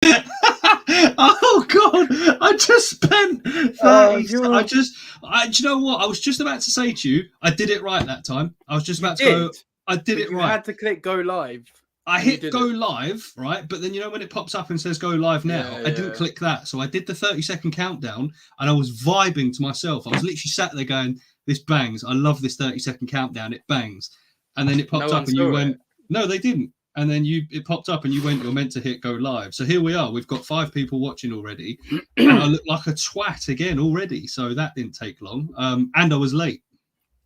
Oh God! I just spent 30. Do you know what? I was just about to say to you, I did it right that time. I was just about to go. I did it you right. Had to click go live. I hit go live, right? But then you know when it pops up and says go live now, I didn't click that. So I did the 30-second countdown and I was vibing to myself. I was literally sat there going, this bangs. I love this 30-second countdown. It bangs. And then it popped up and you went, no, they didn't. And then it popped up and you went, you're meant to hit go live. So here we are. We've got 5 people watching already. And I look like a twat again already. So that didn't take long. And I was late.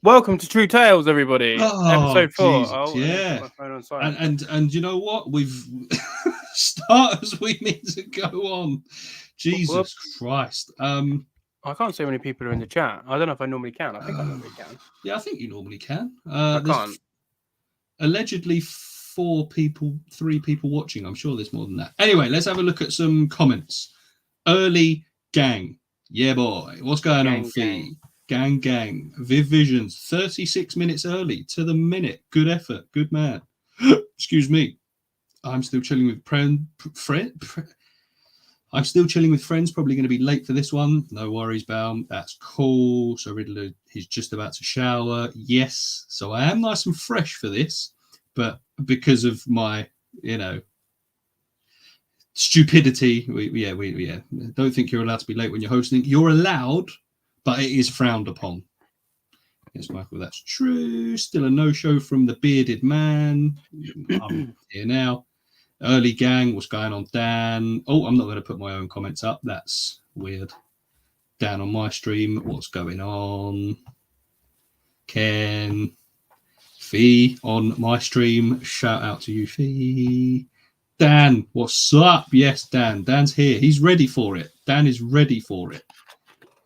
Welcome to True Tales, everybody. Episode 4. Jesus, yeah. And you know what? We've starters we need to go on. Jesus Christ. I can't see how many people are in the chat. I don't know if I normally can. I think I normally can. Yeah, I think you normally can. I can't. Allegedly 3 people watching. I'm sure there's more than that. Anyway, let's have a look at some comments. Early gang. Yeah, boy. What's going on, Fee? Gang. Viv Visions, 36 minutes early to the minute. Good effort. Good man. Excuse me. I'm still chilling with I'm still chilling with friends. Probably going to be late for this one. No worries, Baum. That's cool. So Riddler, he's just about to shower. Yes. So I am nice and fresh for this. But because of my, stupidity, we don't think you're allowed to be late when you're hosting. You're allowed, but it is frowned upon. Yes, Michael, that's true. Still a no-show from the bearded man. I'm here now. Early gang, what's going on, Dan? Oh, I'm not going to put my own comments up. That's weird. Dan on my stream, what's going on? Ken. Fee on my stream. Shout out to you, Fee. Dan, what's up? Yes, Dan. Dan's here. He's ready for it. Dan is ready for it.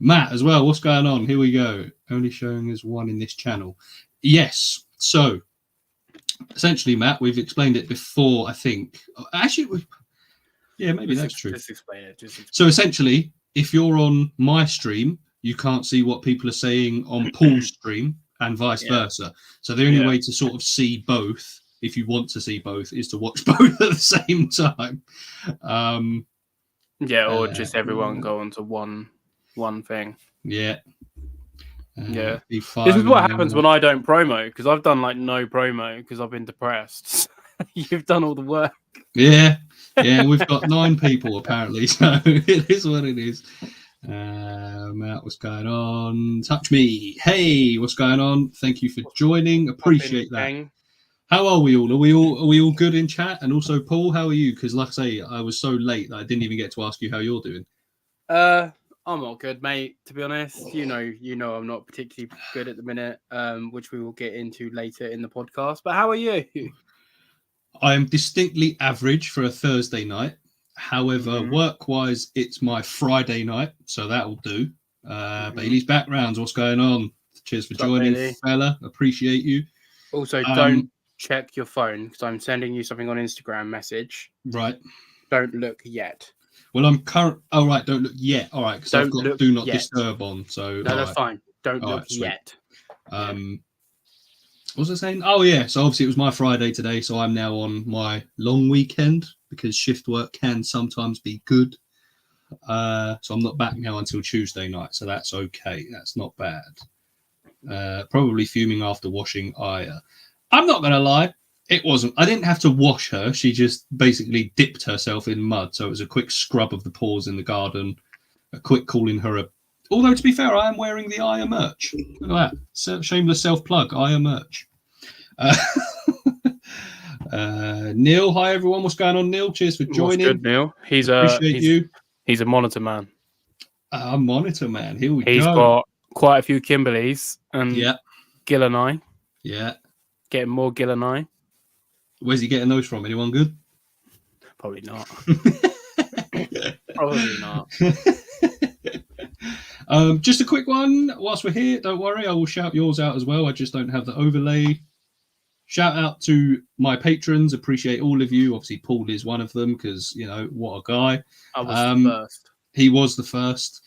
Matt as well. What's going on? Here we go. Only showing as one in this channel. Yes. So, essentially, Matt, we've explained it before, I think. Actually, maybe that's true. Just explain it. So, essentially, if you're on my stream, you can't see what people are saying on Paul's stream and vice versa. So, the only way to sort of see both, if you want to see both, is to watch both at the same time. Or just everyone go onto one thing. Yeah. This is what happens when I don't promo, because I've done like no promo because I've been depressed. You've done all the work. Yeah, we've got 9 people apparently, so it is what it is. Matt, what's going on? Touch me. Hey, what's going on? Thank you for joining. Appreciate that. Gang. How are we all? Are we all good in chat? And also, Paul, how are you? Because like I say, I was so late that I didn't even get to ask you how you're doing. I'm not good, mate, to be honest. You know I'm not particularly good at the minute, which we will get into later in the podcast. But how are you? I am distinctly average for a Thursday night. However, work-wise, it's my Friday night, so that'll do. Bailey's Backgrounds, what's going on? Cheers for joining, fella. Appreciate you. Also, don't check your phone, because I'm sending you something on Instagram message. Right. Don't look yet. Well, I'm current. Oh, right. Don't look yet. All right. Because I've got do not disturb on. So no, that's fine. Don't look yet. What was I saying? Oh, yeah. So obviously it was my Friday today. So I'm now on my long weekend because shift work can sometimes be good. So I'm not back now until Tuesday night. So that's okay. That's not bad. Probably fuming after washing Aya. I'm not going to lie. It wasn't. I didn't have to wash her. She just basically dipped herself in mud. So it was a quick scrub of the paws in the garden, a quick calling her a... Although, to be fair, I am wearing the Aya merch. Look at that. Shameless self-plug, Aya merch. Neil, hi, everyone. What's going on, Neil? Cheers for joining. What's good, Neil? He's a monitor man. A monitor man. Here we go. He's got quite a few Kimberleys and Gill and I. Yeah. Getting more Gill and I. Where's he getting those from? Anyone good? Probably not. Probably not. Just a quick one. Whilst we're here, don't worry. I will shout yours out as well. I just don't have the overlay. Shout out to my patrons. Appreciate all of you. Obviously, Paul is one of them because, what a guy. I was the first. He was the first,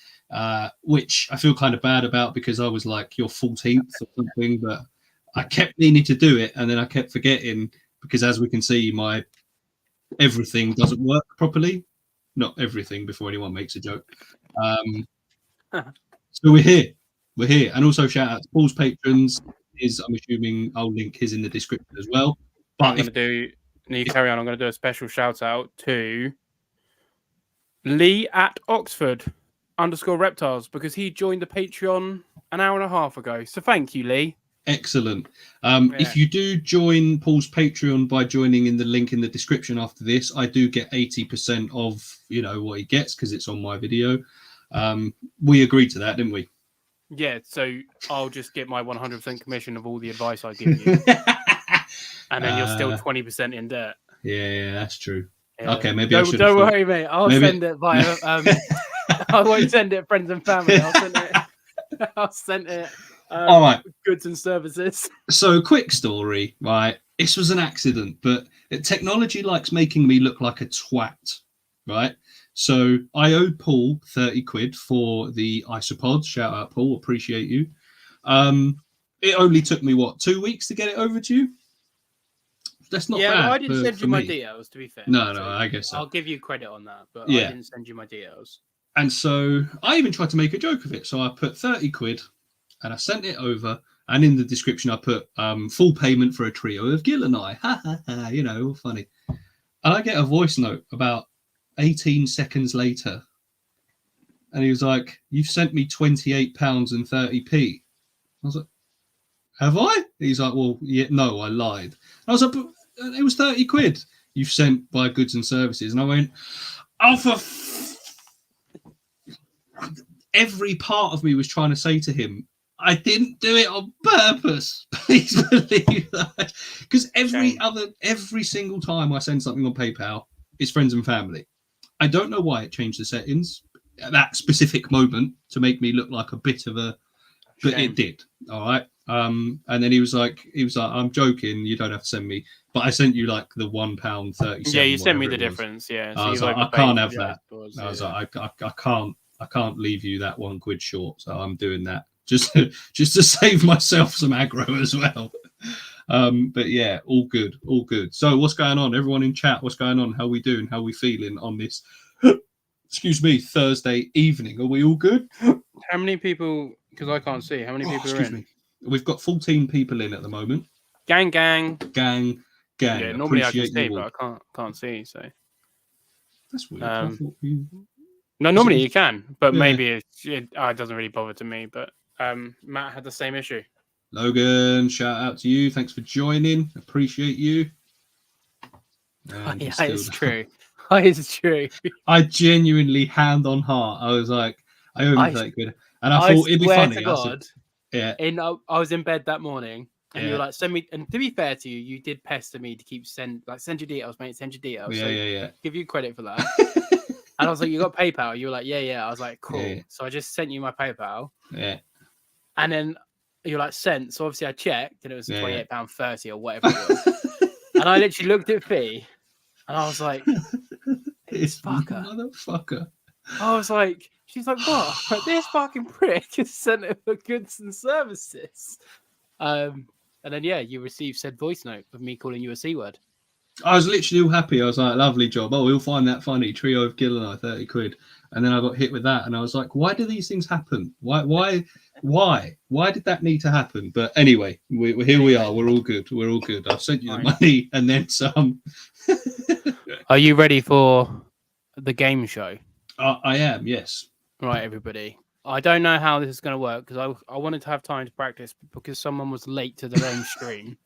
which I feel kind of bad about because I was like your 14th or something, but I kept needing to do it and then I kept forgetting because as we can see, my everything doesn't work properly. not everything before anyone makes a joke. So we're here. We're here. And also shout out to Paul's patrons. I'm assuming I'll link his in the description as well. But carry on. I'm going to do a special shout out to Lee at Oxford _reptiles because he joined the Patreon an hour and a half ago. So thank you, Lee. Excellent. If you do join Paul's Patreon by joining in the link in the description after this, I do get 80% of what he gets because it's on my video. We agreed to that, didn't we? Yeah, so I'll just get my 100% commission of all the advice I give you. And then you're still 20% in debt. Yeah, that's true. Yeah. Okay, maybe I should. Don't worry, mate. I'll send it via. I won't send it friends and family. I'll send it. All right. Goods and services. So, quick story, right? This was an accident, but technology likes making me look like a twat, right? So I owed Paul 30 quid for the isopods. Shout out, Paul. Appreciate you. It only took me, 2 weeks to get it over to you? That's not bad. Yeah, I didn't send you my details, to be fair. No, I guess so. I'll give you credit on that, but yeah. I didn't send you my details. And so I even tried to make a joke of it. So I put 30 quid and I sent it over. And in the description, I put full payment for a trio of Gil and I. Ha, ha, ha, all funny. And I get a voice note about 18 seconds later. And he was like, "You've sent me £28.30." I was like, "Have I?" He's like, "Well, yeah, no, I lied." I was like, "But it was 30 quid you've sent by goods and services." And I went, "Oh, every part of me was trying to say to him, I didn't do it on purpose." Please believe that. Because every single time I send something on PayPal, it's friends and family. I don't know why it changed the settings at that specific moment to make me look like a bit of a, but it did. All right. And then he was like, "I'm joking. You don't have to send me." But I sent you like the £1.37. Yeah, you sent me the difference. Yeah. So I was like, I can't have that. I was like, I can't leave you that £1 short. So I'm doing that just to save myself some aggro as well. But yeah, all good. So what's going on? Everyone in chat, what's going on? How we doing? How we feeling on this, excuse me, Thursday evening? Are we all good? How many people, because I can't see, how many people are in? Me. We've got 14 people in at the moment. Gang. Yeah, normally I can see, but I can't see, so. That's weird. No, normally you can, but maybe it doesn't really bother to me, but Matt had the same issue. Logan, shout out to you. Thanks for joining. Appreciate you. Yeah, it's true. It's true. I genuinely, hand on heart, I was like, I only take good. And I thought it'd be funny. To God, yeah. I was in bed that morning, and you were like, "Send me." And to be fair to you, you did pester me to keep send your details, mate. Send your details. Yeah. Give you credit for that. And I was like, "You got PayPal?" You were like, "Yeah." I was like, "Cool." Yeah. So I just sent you my PayPal. Yeah. And then you're like, "Sent." So obviously I checked, and it was £28.30 or whatever it was. And I literally looked at Fee, and I was like, "This fucker, motherfucker." I was like, she's like, "What? Like, this fucking prick has sent it for goods and services." And then you received said voice note of me calling you a C word. I was literally all happy. I was like, "Lovely job. Oh, we'll find that funny. Trio of Gil and I, 30 quid." And then I got hit with that, and I was like, "Why do these things happen? Why did that need to happen?" But anyway, here we are. We're all good. I've sent you the money and then some. Are you ready for the game show? I am. Yes. Right, everybody. I don't know how this is going to work because I wanted to have time to practice, but because someone was late to their own stream,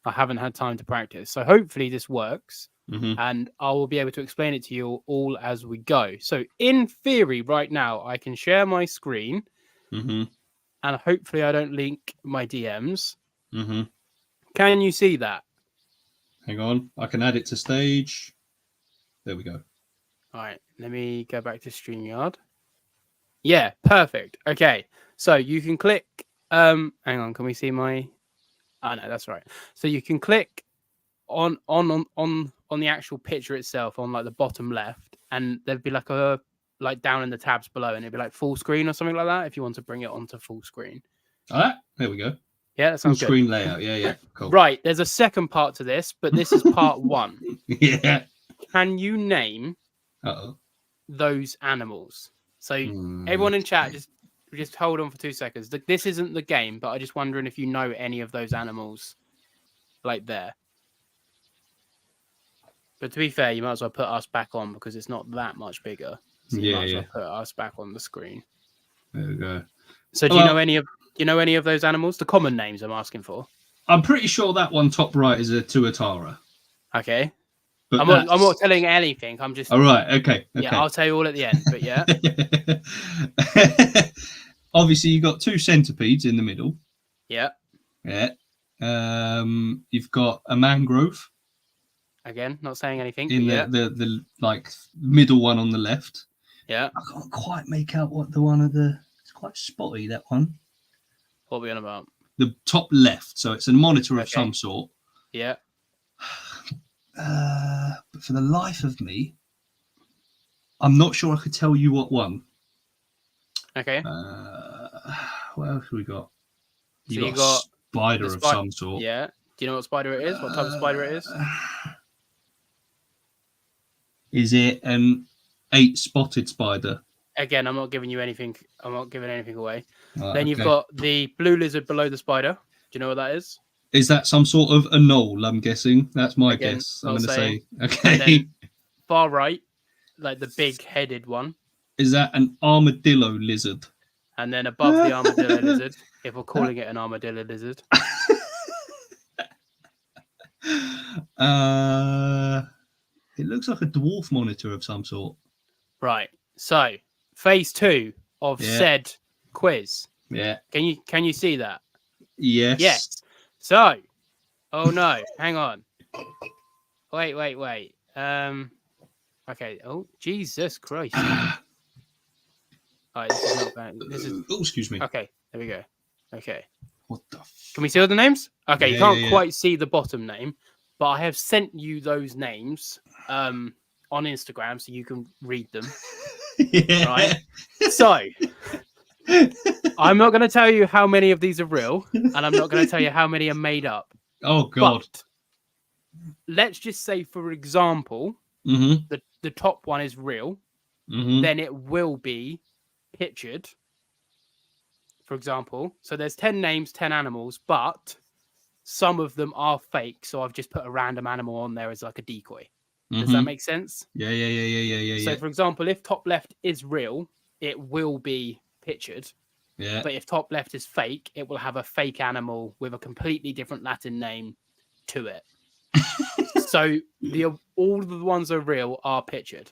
I haven't had time to practice. So hopefully this works. And I will be able to explain it to you all as we go. So in theory, right now, I can share my screen and hopefully I don't link my DMs. Can you see that? Hang on. I can add it to stage. There we go. All right. Let me go back to StreamYard. Yeah, perfect. Okay. So you can click. Hang on. Can we see my... Oh, no, that's right. So you can click on the actual picture itself on like the bottom left, and there'd be like down in the tabs below, and it'd be like full screen or something like that if you want to bring it onto full screen. All right, there we go. Yeah, that sounds full screen layout. Yeah, cool. Right, there's a second part to this, but this is part one. Yeah. Can you name those animals. So everyone in chat, just hold on for 2 seconds. This isn't the game, but I'm just wondering if you know any of those animals, like there. But to be fair, you might as well put us back on because it's not that much bigger. So you might as well put us back on the screen. There we go. So do you know any of those animals? The common names I'm asking for. I'm pretty sure that one top right is a tuatara. Okay. But I'm not telling anything. I'm just. All right. Okay. Yeah, I'll tell you all at the end. But yeah. Obviously, you got 2 centipedes in the middle. Yeah. Yeah. You've got a mangrove. Again, not saying anything. In the like middle one on the left. Yeah. I can't quite make out what the one of the. It's quite spotty, that one. What are we on about? The top left. So it's a monitor of some sort. Yeah. But for the life of me, I'm not sure I could tell you what one. Okay. What else have we got? You got a spider of some sort. Yeah. Do you know what spider it is? What type of spider it is? Is it an 8-spotted spider? Again, I'm not giving you anything. I'm not giving anything away. Then you've got the blue lizard below the spider. Do you know what that is? Is that some sort of a knoll, I'm guessing? That's my guess. I'm going to say. Okay. And then far right, like the big-headed one. Is that an armadillo lizard? And then above the armadillo lizard, if we're calling it an armadillo lizard. It looks like a dwarf monitor of some sort. Right. So, phase 2 of said quiz. Yeah. Can you see that? Yes. Yes. So, oh no, hang on. Wait. Okay. Oh, Jesus Christ. All right, this is not bad. Oh, excuse me. Okay, there we go. Okay. What the? Can we see all the names? Okay, Yeah, you can't quite see the bottom name, but I have sent you those names on Instagram so you can read them. Yeah. Right. So, I'm not going to tell you how many of these are real, and I'm not going to tell you how many are made up. Oh God. But let's just say, for example, the top one is real. Then it will be pictured. For example, so there's 10 names, 10 animals, but some of them are fake. So I've just put a random animal on there as like a decoy. Does that make sense? Yeah. So, for example, if top left is real, it will be pictured. Yeah. But if top left is fake, it will have a fake animal with a completely different Latin name to it. So all of the ones that are real are pictured,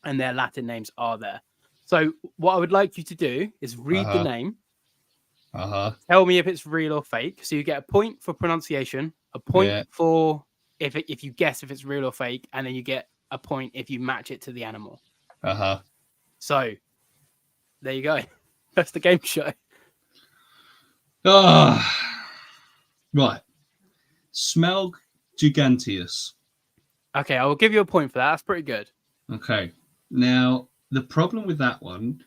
and their Latin names are there. So what I would like you to do is read the name. Tell me if it's real or fake. So you get a point for pronunciation, a point for if you guess if it's real or fake, and then you get a point if you match it to the animal. So there you go. That's the game show. Right. Smelg giganteus. Okay, I will give you a point for that. That's pretty good. Okay. Now, the problem with that one,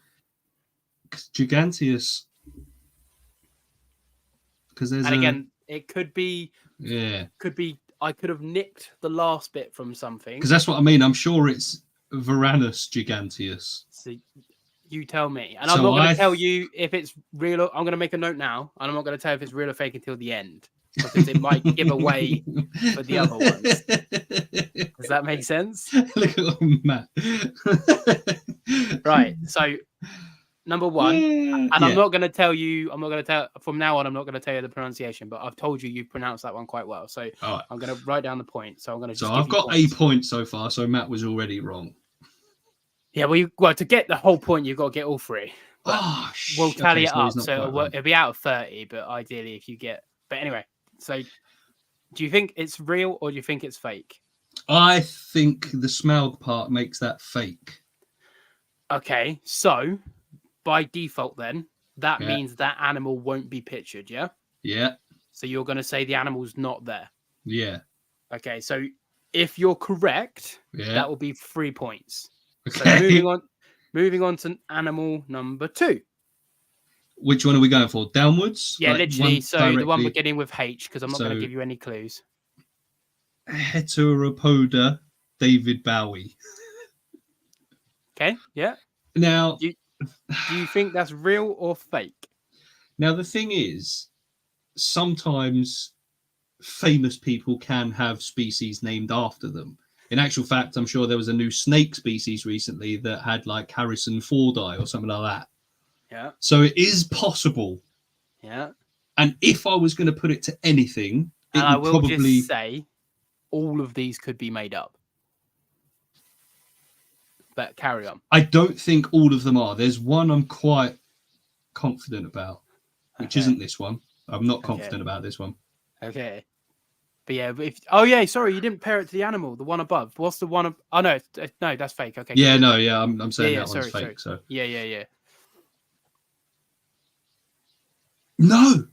giganteus, because there's it could be. Yeah. Could be. I could have nicked the last bit from something. Because that's what I mean. I'm sure it's Varanus giganteus. So you tell me. And I'm not going to tell you if it's real. I'm going to make a note now. And I'm not going to tell you if it's real or fake until the end. Because it might give away for the other ones. Does that make sense? Look at Matt. Right. So, number one. And I'm not going to tell you. From now on, I'm not going to tell you the pronunciation. But I've told you pronounced that one quite well. So, I'm going to write down the point. So, I'm going to just. So, I've got a point so far. So, Matt was already wrong. Yeah, well, to get the whole point, you've got to get all three. We'll tally it up. So, it'll be out of 30. But ideally, if you get. But anyway. So, do you think it's real or do you think it's fake? I think the Smelg part makes that fake. Okay, so by default, then that means that animal won't be pictured. Yeah. Yeah. So you're going to say the animal's not there. Yeah. Okay, so if you're correct, that will be 3 points. Okay. So moving on to animal number 2. Which one are we going for? Downwards? Yeah, like literally. So directly... the one beginning with H, because I'm not going to give you any clues. Heteropoda David Bowie. Okay. Yeah. Now, Do you think that's real or fake? now the thing is, sometimes famous people can have species named after them. In actual fact, I'm sure there was a new snake species recently that had like Harrison Ford or something like that. Yeah. So it is possible. Yeah. And if I was going to put it to anything, it And I would will probably just say all of these could be made up. But carry on. I don't think all of them are. There's one I'm quite confident about, which isn't this one. I'm not confident about this one. Okay. But yeah, oh yeah, sorry, you didn't pair it to the animal, the one above. What's the one? Oh no, no, that's fake. Okay. Yeah, no, yeah, I'm saying that one's sorry. fake. So Yeah. no,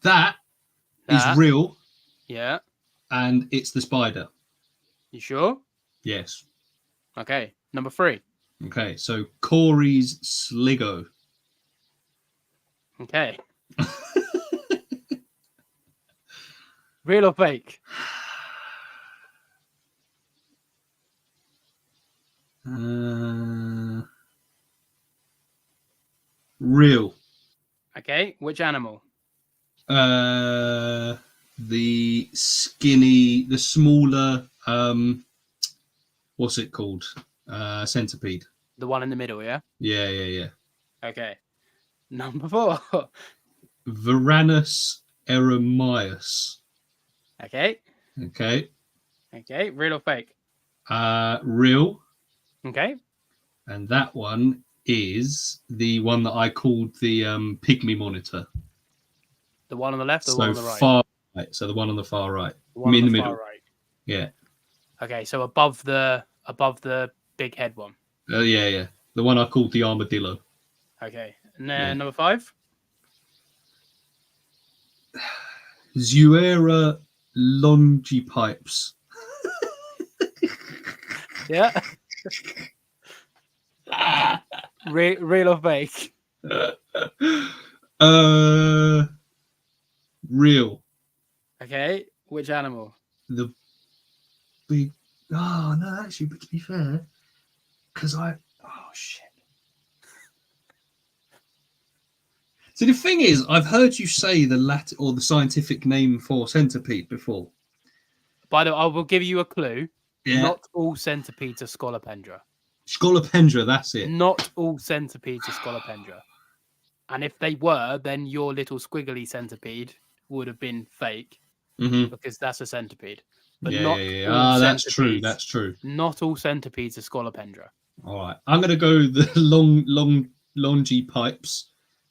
that is real. Yeah. And it's the spider. You sure? Yes. Okay. Number 3. Okay, so Corey's Sligo. Okay. Real or fake? Real. Okay. Which animal? The skinny, the smaller, what's it called? Centipede. The one in the middle, yeah? Yeah. Okay. Number 4. Varanus eremias. Okay. Okay. Real or fake? Real. Okay. And that one is the one that I called the pygmy monitor. The one on the left or the one on the right? Far right. So the one on the far right. The one in on the the middle. far right. Yeah. Okay, so above the big head one. Yeah. The one I called the armadillo. Okay. And then number 5? Zuera longipipes. Yeah. Real or fake? Real. Okay. Which animal? The big. Oh no, actually, but to be fair, because oh shit. So the thing is, I've heard you say the Latin or the scientific name for centipede before. By the way, I will give you a clue. Yeah. Not all centipedes are Scolopendra. Scolopendra, that's it. Not all centipedes are Scolopendra. And if they were, then your little squiggly centipede would have been fake because that's a centipede. But not all that's centipedes. That's true. Not all centipedes are Scolopendra. All right. I'm going to go the longy pipes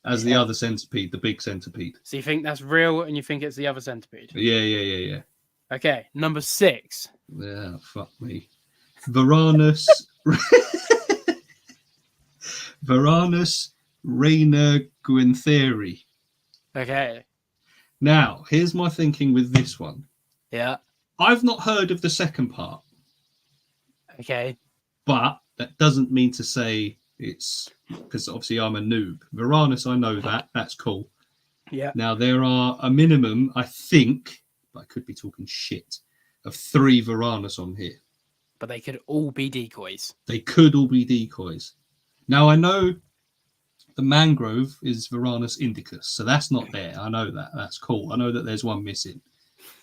as the other centipede, the big centipede. So you think that's real and you think it's the other centipede? Yeah. Okay, number 6. Yeah, fuck me. Varanus. Varanus Reina Guintheri. Okay. Now, here's my thinking with this one. Yeah. I've not heard of the second part. Okay. But that doesn't mean to say it's because obviously I'm a noob. Varanus, I know that. That's cool. Yeah. Now, there are a minimum, I think, but I could be talking shit, of 3 Varanus on here. But they could all be decoys. They could all be decoys. Now, I know the mangrove is Varanus indicus, so that's not there. I know that. That's cool. I know that there's one missing.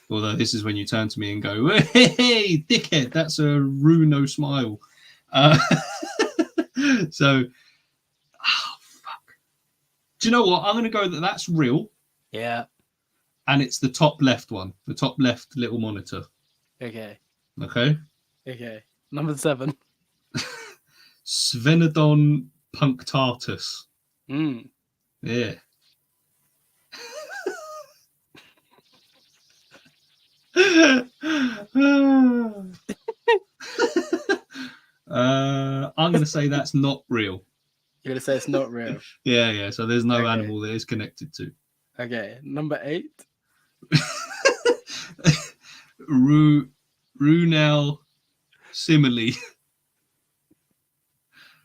Although this is when you turn to me and go, hey, dickhead, that's a Runo smile. So, fuck. Do you know what? I'm going to go that that's real. Yeah. And it's the top left one, the top left little monitor. Okay. Okay. Number 7. Svenodon punctatus. Yeah. I'm going to say that's not real. You're going to say it's not real? Yeah. So there's no animal that is connected to. Okay. Number 8. Runel simile.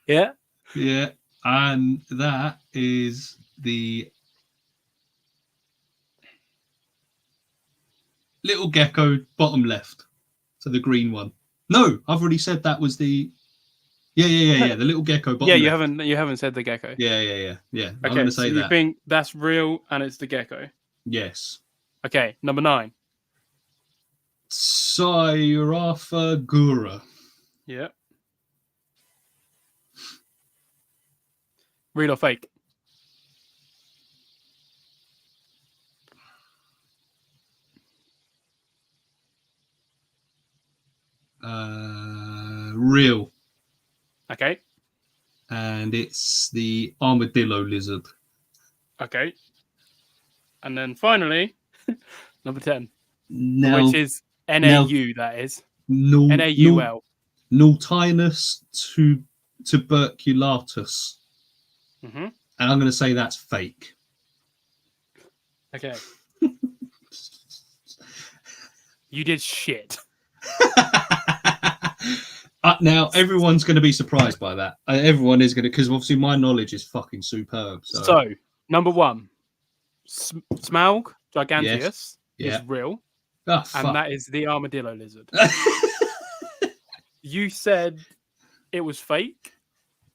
Yeah. Yeah. And that is the little gecko bottom left. So the green one. No, I've already said that was the Yeah. The little gecko. Yeah, you left. haven't said the gecko. Yeah. I'm Okay, going to so say you that. think that's real and it's the gecko? Yes. Okay, number 9. Gura. Yeah. Real or fake? Real. Okay. And it's the armadillo lizard. Okay. And then finally, number 10, Now, which is NAU, that is. NAUL. Nautinus tuberculatus. Mm-hmm. And I'm going to say that's fake. Okay. You did shit. Now, everyone's going to be surprised by that. Everyone is going to, because obviously my knowledge is fucking superb. So number 1, Smaug giganteus is real. Oh, and that is the armadillo lizard. You said it was fake.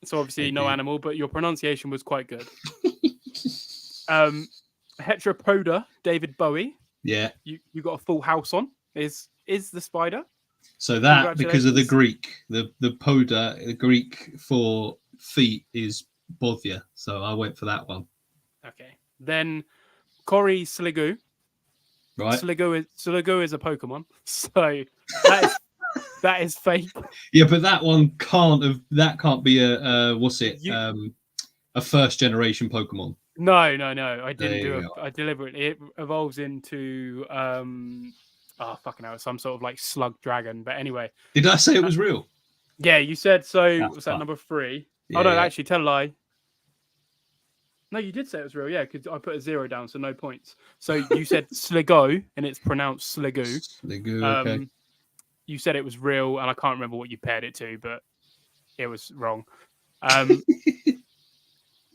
So obviously no animal, but your pronunciation was quite good. Heteropoda, David Bowie. Yeah. You got a full house on. Is the spider. So that, because of the Greek, the poda, the Greek for feet is Bodhia. So I went for that one. Okay. Then Cory Sligo. Right. Sligo is a Pokemon. So that is fake. Yeah, but that one can't be a a first generation Pokemon. No. I didn't do it. I deliberately. It evolves into fucking hell, some sort of like slug dragon. But anyway. Did I say it was real? Yeah, you said so. Was that number 3? Yeah, oh no, actually, tell a lie. No, you did say it was real. Yeah, because I put a 0 down, so no points. So you said Sligo, and it's pronounced Sligo. Sligo. Okay. You said it was real, and I can't remember what you paired it to, but it was wrong.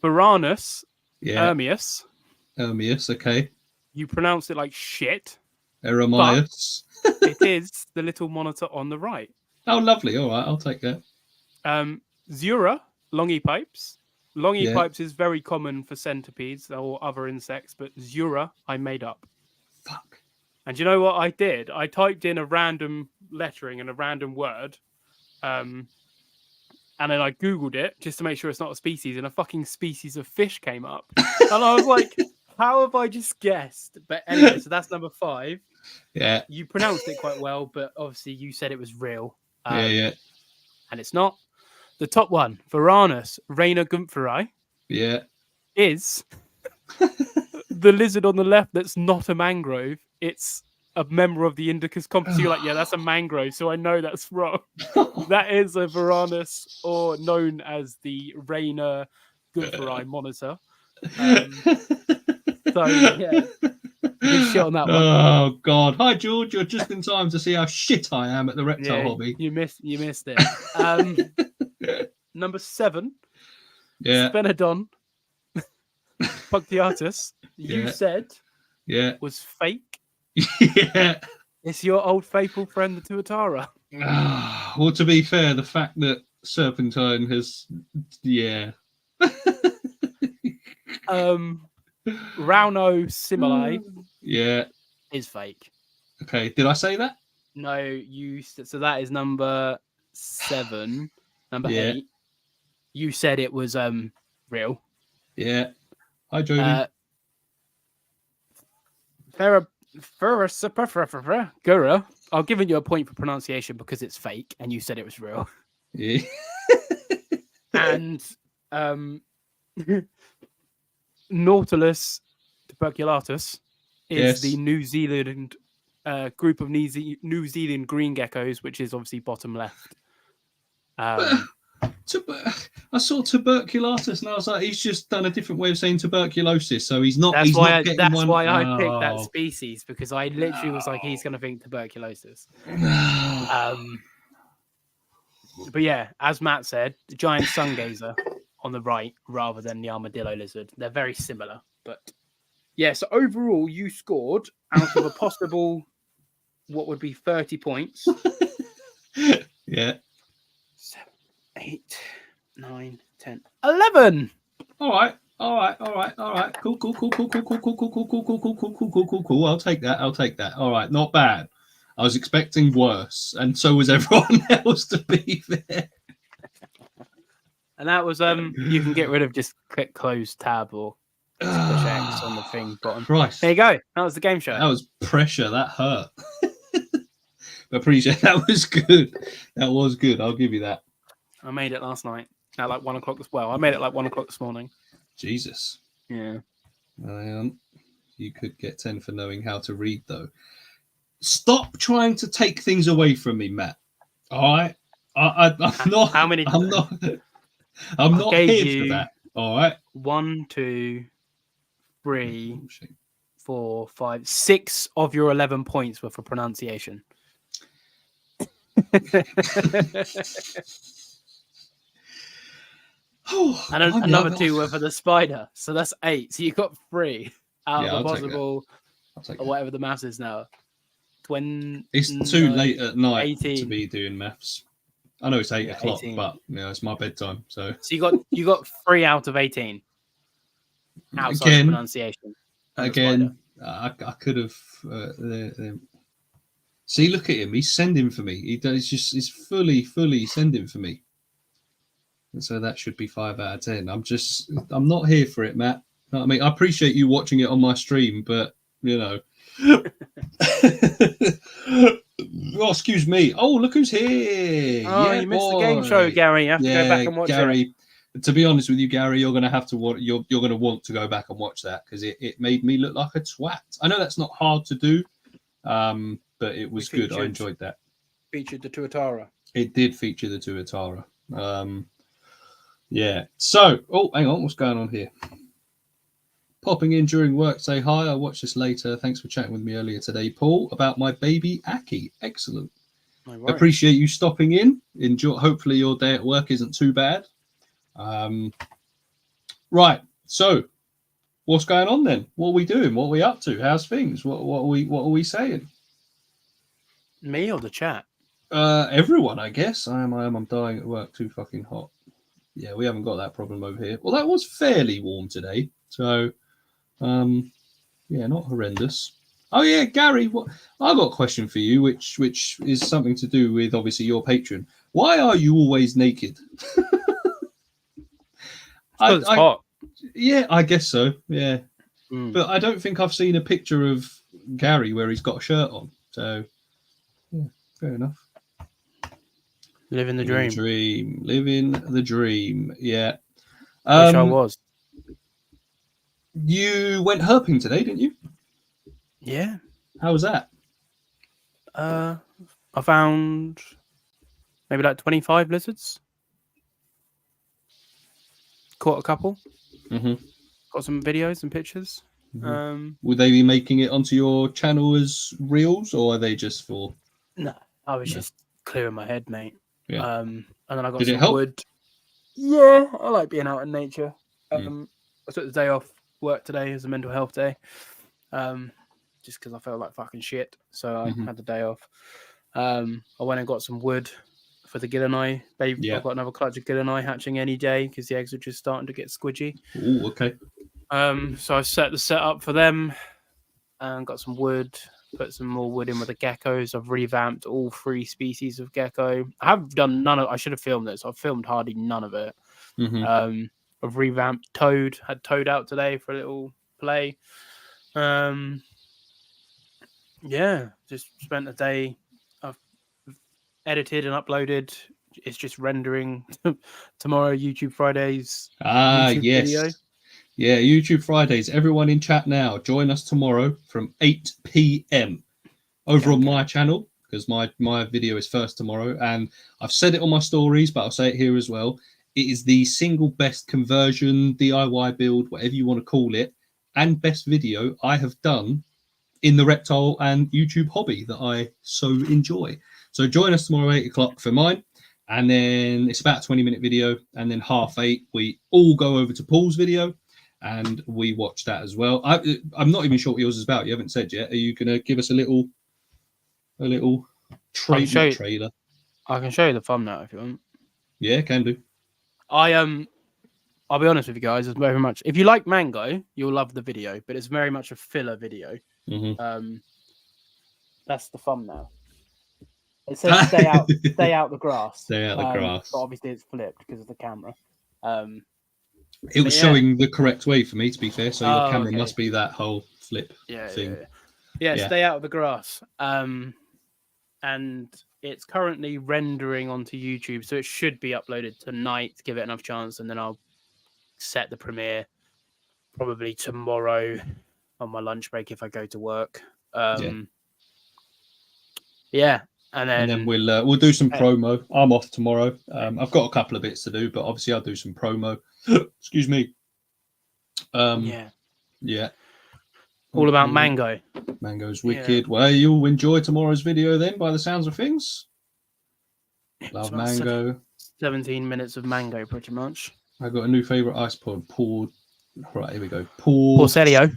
Varanus. Yeah. Ermius. Okay. You pronounced it like shit. Eremias. It is the little monitor on the right. Oh, lovely. All right, I'll take that. Zura, longy pipes. Longy pipes is very common for centipedes or other insects, but Zura I made up. Fuck. And you know what I did? I typed in a random lettering and a random word, and then I Googled it just to make sure it's not a species, and a fucking species of fish came up. And I was like, how have I just guessed? But anyway, so that's number 5. Yeah. You pronounced it quite well, but obviously you said it was real. Yeah. And it's not. The top one, Varanus Reina Gumpheri, is the lizard on the left that's not a mangrove. It's a member of the Indicus complex. You're like, yeah, that's a mangrove, so I know that's wrong. That is a Varanus, or known as the Reina Gumpheri monitor. So, yeah. Good shit on that one. Oh God! Hi George, you're just in time to see how shit I am at the reptile hobby. You missed it. Number 7, Sphenodon Punctiatus. You said was fake. Yeah, it's your old faithful friend, the Tuatara. Well, to be fair, the fact that Serpentine has, Rauno Simile is fake. Okay, did I say that? No, you said, so that is number 7. Number 8, you said it was real. Yeah. Hi Jody. Gura, I'll give you a point for pronunciation because it's fake and you said it was real. Yeah. And Nautilus tuberculatus is the New Zealand group of New Zealand green geckos, which is obviously bottom left. I saw tuberculatus and I was like, he's just done a different way of saying tuberculosis, so he's not. That's why I picked that Oh. species, because I literally was like, he's going to think tuberculosis. But yeah, as Matt said, the giant sun gazer on the right rather than the armadillo lizard. They're very similar, but yeah. So overall, you scored out of a possible what would be 30 points. Yeah. 7, 8, 9, 10, 11. All right. Cool. I'll take that. All right, not bad. I was expecting worse, and so was everyone else, to be fair. And that was you can get rid of, just click close tab or push X on the thing bottom. Christ. There you go. That was the game show. That was pressure. That hurt. But appreciate that was good. That was good. I'll give you that. I made it last night at like 1 o'clock as well. I made it like 1 o'clock this morning. Jesus. Yeah. You could get 10 for knowing how to read, though. Stop trying to take things away from me, Matt. All right. I'm not. How many? I'm not. I'm not here for that. All right. 1, 2, 3, 4, 5, 6 of your 11 points were for pronunciation. And another 2 were for the spider. So that's 8. So you got 3 out of the possible, or whatever the maths is now. It's too late at night 18. to be doing maths. I know it's 8 o'clock, 18. but it's my bedtime. So you got 3 out of 18 outside of pronunciation. Again, I could have. See, look at him. He's sending for me. He's fully sending for me. And so that should be 5 out of 10. I'm not here for it, Matt. You know what I mean? I appreciate you watching it on my stream, but Oh, excuse me. Oh, look who's here. Oh, you missed the game show, Gary. You have to go back and watch Gary. To be honest with you, Gary, you're going to have to watch. You're going to want to go back and watch that because it made me look like a twat. I know that's not hard to do, but it was good. I enjoyed that. Featured the Tuatara. It did feature the Tuatara. Yeah. So, hang on. What's going on here? Popping in during work, say hi. I'll watch this later. Thanks for chatting with me earlier today, Paul, about my baby Aki. Excellent. Appreciate you stopping in. Enjoy. Hopefully your day at work isn't too bad. Right. So, what's going on then? What are we doing? What are we up to? How's things? What are we saying? Me or the chat? Everyone, I guess. I'm dying at work. Too fucking hot. Yeah, we haven't got that problem over here. Well, that was fairly warm today. So, yeah, not horrendous. Oh yeah, Gary, I got a question for you, which is something to do with obviously your Patreon. Why are you always naked? It's hot. Yeah, I guess so. Yeah, but I don't think I've seen a picture of Gary where he's got a shirt on. So, yeah, fair enough. Living the dream. Living the dream. Yeah. Wish I was. You went herping today, didn't you? Yeah. How was that? I found maybe like 25 lizards. Caught a couple. Mm-hmm. Got some videos and pictures. Mm-hmm. Will they be making it onto your channel as reels, or are they just for? No, I was just clearing my head, mate. Yeah. And then I got Did some it help? wood. Yeah, I like being out in nature. I took the day off work today as a mental health day. Just because I felt like fucking shit. So I had the day off. I went and got some wood for the Gillineye. Baby, yeah. I've got another clutch of Gillineye hatching any day because the eggs are just starting to get squidgy. Oh, okay. So I set the setup for them and got some wood, put some more wood in with the geckos. I've revamped all 3 species of gecko. I have done none of I should have filmed this. I've filmed hardly none of it. I've revamped Toad. Had Toad out today for a little play. Yeah, just spent a day. I've edited and uploaded. It's just rendering tomorrow. YouTube Fridays. YouTube video. Yeah, YouTube Fridays. Everyone in chat now, join us tomorrow from 8 p.m. over on my channel because my video is first tomorrow, and I've said it on my stories, but I'll say it here as well. It is the single best conversion, DIY build, whatever you want to call it, and best video I have done in the reptile and YouTube hobby that I so enjoy. So join us tomorrow 8 o'clock for mine, and then it's about a 20-minute video, and then 8:30 we all go over to Paul's video and we watch that as well. I'm not even sure what yours is about. You haven't said yet. Are you going to give us a little trailer? I can show you the thumbnail if you want. Yeah, can do. I'll be honest with you guys. It's very much. If you like Mango, you'll love the video, but it's very much a filler video. Mm-hmm. That's the thumbnail. It says stay out the grass. Stay out the grass. But obviously it's flipped because of the camera. It was showing the correct way for me, to be fair. So your camera must be that whole flip thing. Yeah, stay out of the grass. And it's currently rendering onto YouTube, so it should be uploaded tonight. Give it enough chance, and then I'll set the premiere probably tomorrow on my lunch break if I go to work. And then we'll do some promo. I'm off tomorrow. I've got a couple of bits to do, but obviously I'll do some promo. Excuse me. Yeah. All about Mango. Mango's wicked. Well, you'll enjoy tomorrow's video then, by the sounds of things. Love Mango. 17 minutes of Mango, pretty much. I got a new favourite ice pod. Right, here we go. Porcelio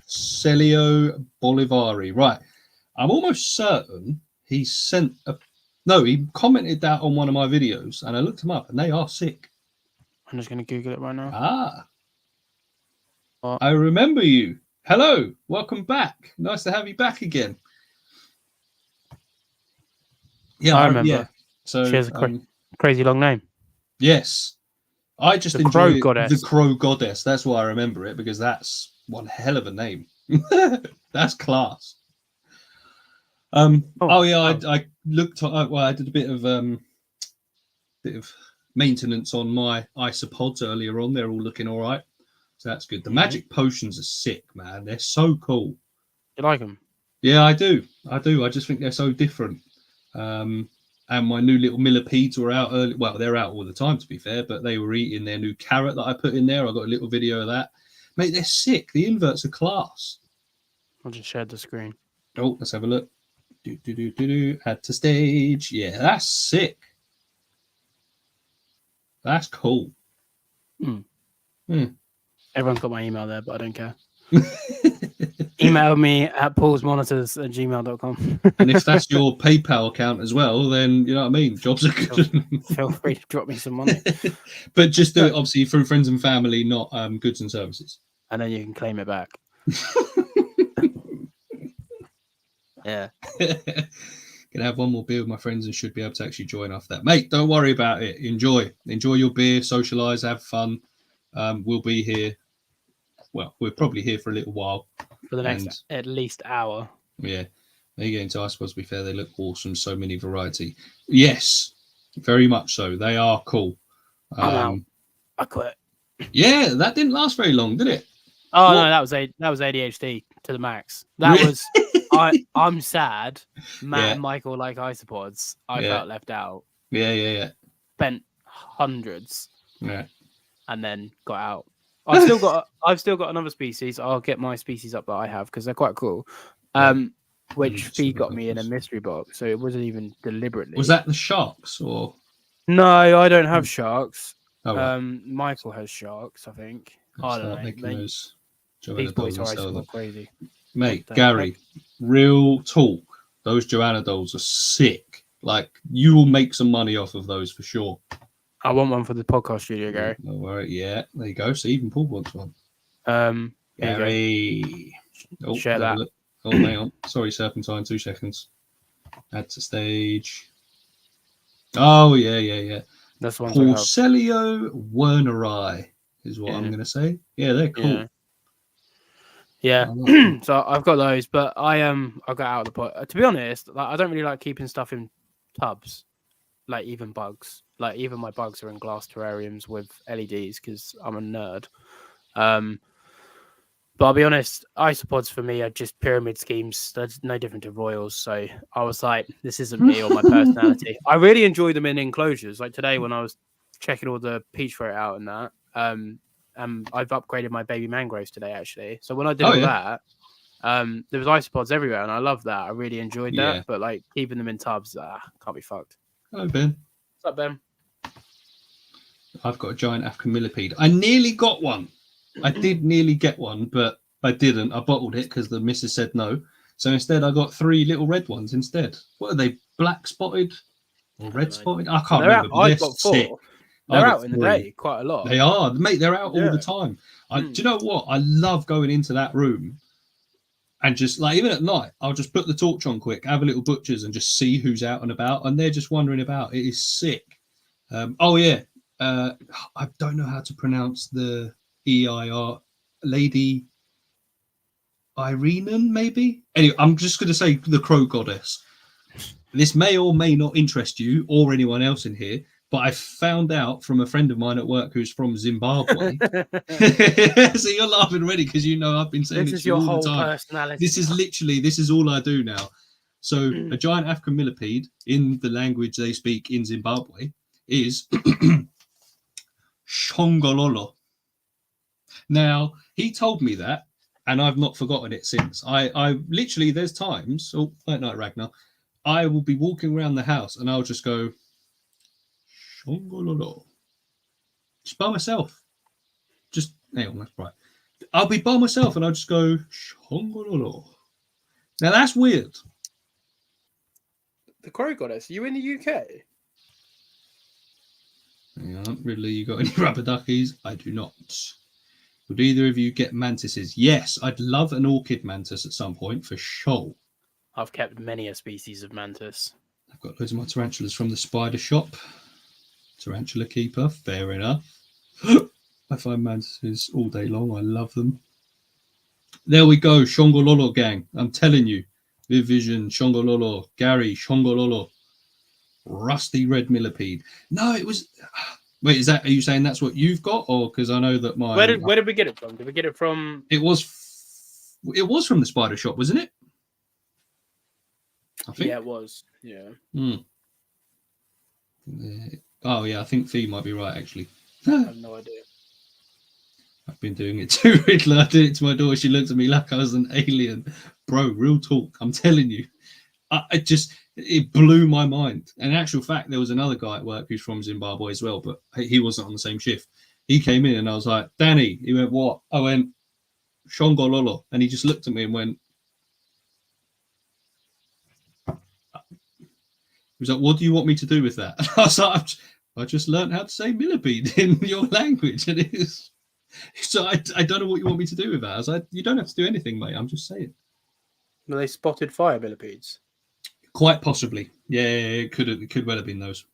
Bolivari. Right. I'm almost certain he commented that on one of my videos, and I looked him up, and they are sick. I'm just going to Google it right now. I remember you. Hello, welcome back. Nice to have you back again. Yeah, I remember. Yeah. So she has a crazy long name. Yes, I just enjoy Crow Goddess. The Crow Goddess. That's why I remember it, because that's one hell of a name. That's class. I looked. I did a bit of maintenance on my isopods earlier on. They're all looking all right. So that's good. The magic potions are sick, man. They're so cool. You like them? Yeah, I do. I just think they're so different. And my new little millipedes were out early. Well, they're out all the time, to be fair, but they were eating their new carrot that I put in there. I got a little video of that. Mate, they're sick. The inverts are class. I'll just share the screen. Oh, let's have a look. Add to stage. Yeah, that's sick. That's cool. Everyone's got my email there, but I don't care. Email me at paulsmonitors@gmail.com. And if that's your PayPal account as well, then you know what I mean. Jobs are good. Feel free to drop me some money. But just do it obviously through friends and family, not goods and services. And then you can claim it back. Yeah. Gonna have one more beer with my friends and should be able to actually join after that. Mate, don't worry about it. Enjoy your beer, socialise, have fun. We'll be here. Well, we're probably here for a little while. For the next at least hour. Yeah. There you go into ice pods. To be fair, they look awesome. So many variety. Yes, very much so. They are cool. I quit. Yeah, that didn't last very long, did it? Oh no, that was ADHD to the max. That was I'm sad. Matt and Michael like isopods. I felt left out. Yeah. Spent hundreds. Yeah. And then got out. I've still got another species. I'll get my species up that I have because they're quite cool. Which Fee got me in a mystery box, so it wasn't even deliberately. Was that the sharks or? No, I don't have sharks. Oh, right. Michael has sharks, I think. I don't know. These boys are crazy. Mate, Gary, real talk. Those Joanna dolls are sick. Like, you will make some money off of those for sure. I want one for the podcast studio, Gary. No worry. Yeah, there you go. So even Paul wants one. Gary. Oh, share that. Oh, hang on. Sorry, Serpentine. 2 seconds. Add to stage. Oh, yeah. That's one. Porcelio Werneri is what I'm going to say. Yeah, they're cool. Yeah. So I've got those, but I got out of the pot. To be honest, I don't really like keeping stuff in tubs. Like even bugs. Like even my bugs are in glass terrariums with LEDs because I'm a nerd. But I'll be honest, isopods for me are just pyramid schemes. They're no different to royals. So I was like, this isn't me or my personality. I really enjoy them in enclosures. Like today when I was checking all the peach fruit out and that, I've upgraded my baby mangroves today actually. So when I did that, there was isopods everywhere and I love that. I really enjoyed that. Yeah. But like keeping them in tubs, can't be fucked. Hello, Ben. What's up, Ben? I've got a giant African millipede. I nearly got one. I did nearly get one, but I didn't. I bottled it because the missus said no. So instead, I got 3 little red ones instead. What are they? Black spotted or red spotted? I can't remember. I've got 4. Sick. They're out in the day quite a lot. They are, mate. They're out all the time. Do you know what? I love going into that room and just like even at night, I'll just put the torch on quick, have a little butcher's, and just see who's out and about, and they're just wandering about. It is sick. I don't know how to pronounce the EIR Lady Irenen, maybe. Anyway, I'm just going to say the Crow Goddess. This may or may not interest you or anyone else in here. But I found out from a friend of mine at work who's from Zimbabwe. So you're laughing already because you know I've been saying this it is your all whole the time. Personality. This is all I do now. So a giant African millipede in the language they speak in Zimbabwe is Shongololo. Now, he told me that, and I've not forgotten it since. I literally, there's times, night Ragnar, I will be walking around the house and I'll just go, Shongololo. Just by myself. Just hang on, that's right. I'll be by myself and I'll just go Shongololo. Now that's weird. The Crow Goddess, are you in the UK? Hang on, Ridley, you got any rubber duckies? I do not. Would either of you get mantises? Yes, I'd love an orchid mantis at some point for sure. I've kept many a species of mantis. I've got loads of my tarantulas from the spider shop. Tarantula keeper, fair enough. I find mantises all day long. I love them. There we go, Shongololo gang. I'm telling you. Vivision, Shongololo, Gary, Shongololo. Rusty red millipede. No, it was... Wait, are you saying that's what you've got? Or because I know that my... Where did we get it from? Did we get it from... It was from the spider shop, wasn't it? I think. Yeah, it was. Yeah. Oh, yeah, I think Fee might be right, actually. I have no idea. I've been doing it too, Riddler. I did it to my daughter. She looked at me like I was an alien. Bro, real talk. I'm telling you. It blew my mind. And in actual fact, there was another guy at work who's from Zimbabwe as well, but he wasn't on the same shift. He came in and I was like, Danny. He went, what? I went, Shongololo. And he just looked at me and went, he was like, what do you want me to do with that? And I was like, I just learned how to say millipede in your language. And it is... So I don't know what you want me to do with that. I was like, you don't have to do anything, mate. I'm just saying. Were they spotted fire millipedes? Quite possibly. Yeah, it could well have been those.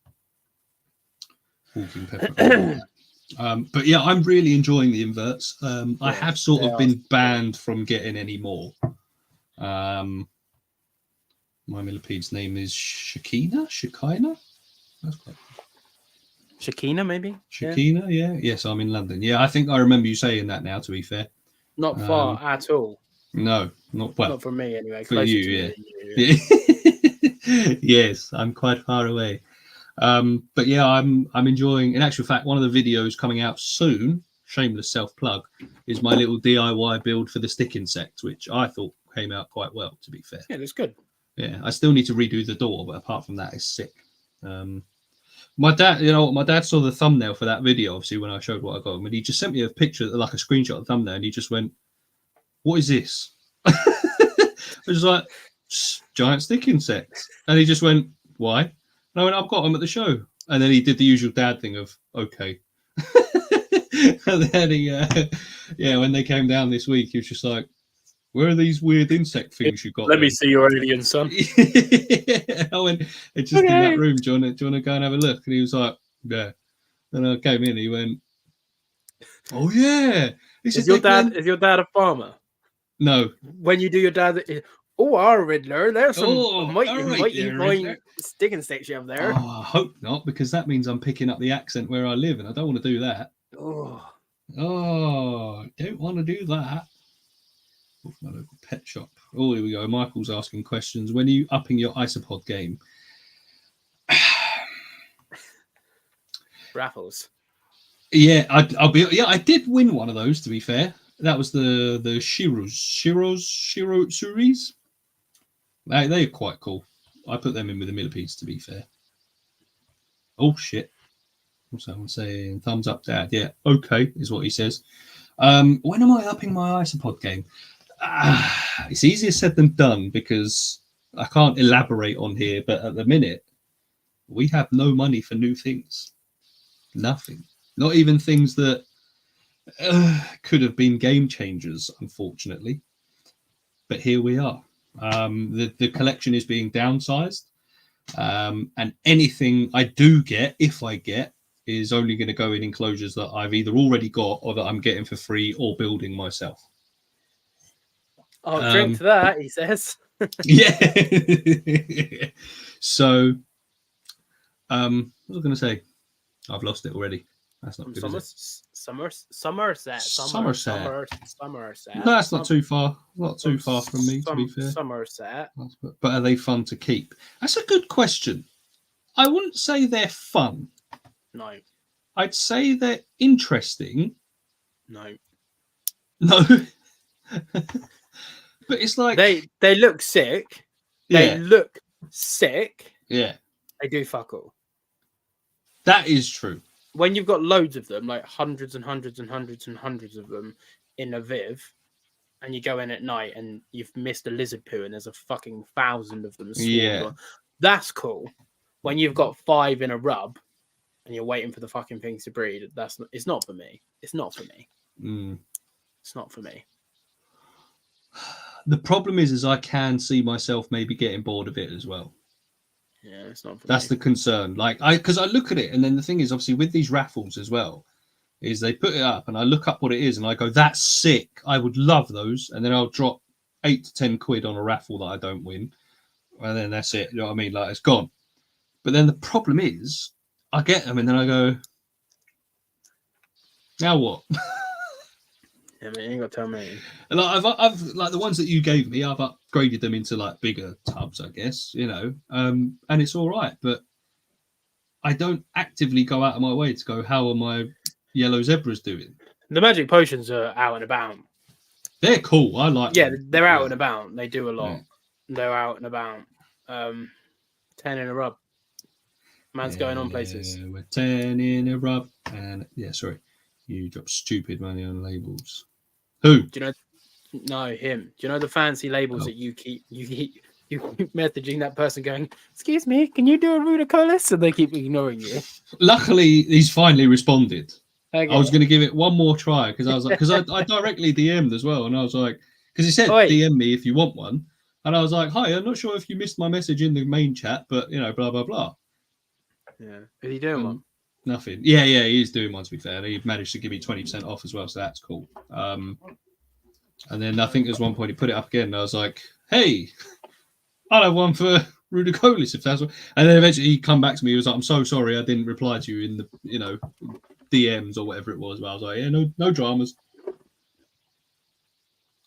Walking pepper. But yeah, I'm really enjoying the inverts. I have sort of been banned from getting any more. My millipede's name is Shekinah? That's quite Shekinah, maybe? Shekinah, yeah. Yes, I'm in London. Yeah, I think I remember you saying that now, to be fair. Not far at all. No, not well. Not for me, anyway. For you, yeah. Yes, I'm quite far away. But yeah, I'm enjoying... In actual fact, one of the videos coming out soon, shameless self-plug, is my little DIY build for the stick insect, which I thought came out quite well, to be fair. Yeah, it looks good. Yeah, I still need to redo the door, but apart from that, it's sick. My dad saw the thumbnail for that video, obviously, when I showed what I got him, and he just sent me a picture, like a screenshot of the thumbnail, and he just went, what is this? I was like, giant stick insects. And he just went, why? And I went, I've got them at the show. And then he did the usual dad thing of, okay. And then when they came down this week, he was just like, where are these weird insect things you got? Let me see your alien, son. I went, it's just in that room, John. Do you want to go and have a look? And he was like, yeah. And I came in, he went, oh yeah. Is your dad a farmer? No. When you do your dad, our Riddler, there's some mighty stick insects you have there. Oh, I hope not, because that means I'm picking up the accent where I live, and I don't want to do that. Oh, don't want to do that. My local pet shop. Oh, here we go. Michael's asking questions. When are you upping your isopod game? Raffles. Yeah, I did win one of those, to be fair. That was the Shiro series. They're quite cool. I put them in with the millipedes, to be fair. Oh shit. What's someone saying? Thumbs up, Dad. Yeah, okay, is what he says. When am I upping my isopod game? It's easier said than done because I can't elaborate on here, but at the minute we have no money for new things. Nothing. Not even things that could have been game changers, unfortunately. But here we are. The collection is being downsized. And anything I do get, if I get, is only going to go in enclosures that I've either already got or that I'm getting for free or building myself. I'll drink to that, he says. Yeah. So, what was I going to say? I've lost it already. That's not good. Somerset. No, that's not too far. Not too far from me, to be fair. Somerset. But are they fun to keep? That's a good question. I wouldn't say they're fun. No. I'd say they're interesting. No. But it's like they look sick. They look sick. Yeah. They do fuck all. That is true. When you've got loads of them, like hundreds and hundreds and hundreds and hundreds of them in a Viv, and you go in at night and you've missed a lizard poo and there's a fucking 1,000 of them. Yeah. That's cool. When you've got 5 in a rub and you're waiting for the fucking things to breed, it's not for me. It's not for me. It's not for me. The problem is I can see myself maybe getting bored of it as well. Yeah, it's not for That's the concern. Because I look at it, and then the thing is, obviously, with these raffles as well, is they put it up, and I look up what it is, and I go, "That's sick. I would love those." And then I'll drop 8 to 10 quid on a raffle that I don't win, and then that's it. You know what I mean? Like, it's gone. But then the problem is, I get them, and then I go, "Now what?" Yeah, man, you ain't got to tell me. And I've like the ones that you gave me, I've upgraded them into like bigger tubs, I guess, you know, and it's all right. But I don't actively go out of my way to go, how are my yellow zebras doing? The magic potions are out and about. They're cool. I like them. They're out and about. They do a lot. Yeah. They're out and about. 10 in a rub. Man's going on places. We're 10 in a rub. And sorry. You drop stupid money on labels. Who? Do you know? No, him. Do you know the fancy labels that you keep messaging that person going, "Excuse me, can you do a rudicolis?" And they keep ignoring you. Luckily, he's finally responded. Okay. I was going to give it one more try because I was like, because I directly DM'd as well, and I was like, because he said DM me if you want one, and I was like, "Hi, I'm not sure if you missed my message in the main chat, but you know, blah blah blah." Yeah, is he doing one? Nothing. Yeah, he's doing one, to be fair. He managed to give me 20% off as well, so that's cool. And then I think there's one point he put it up again, and I was like, "Hey, I'll have one for rudicolis if that's what." And then eventually he come back to me. He was like, "I'm so sorry, I didn't reply to you in the DMs or whatever it was." But I was like, "Yeah, no dramas."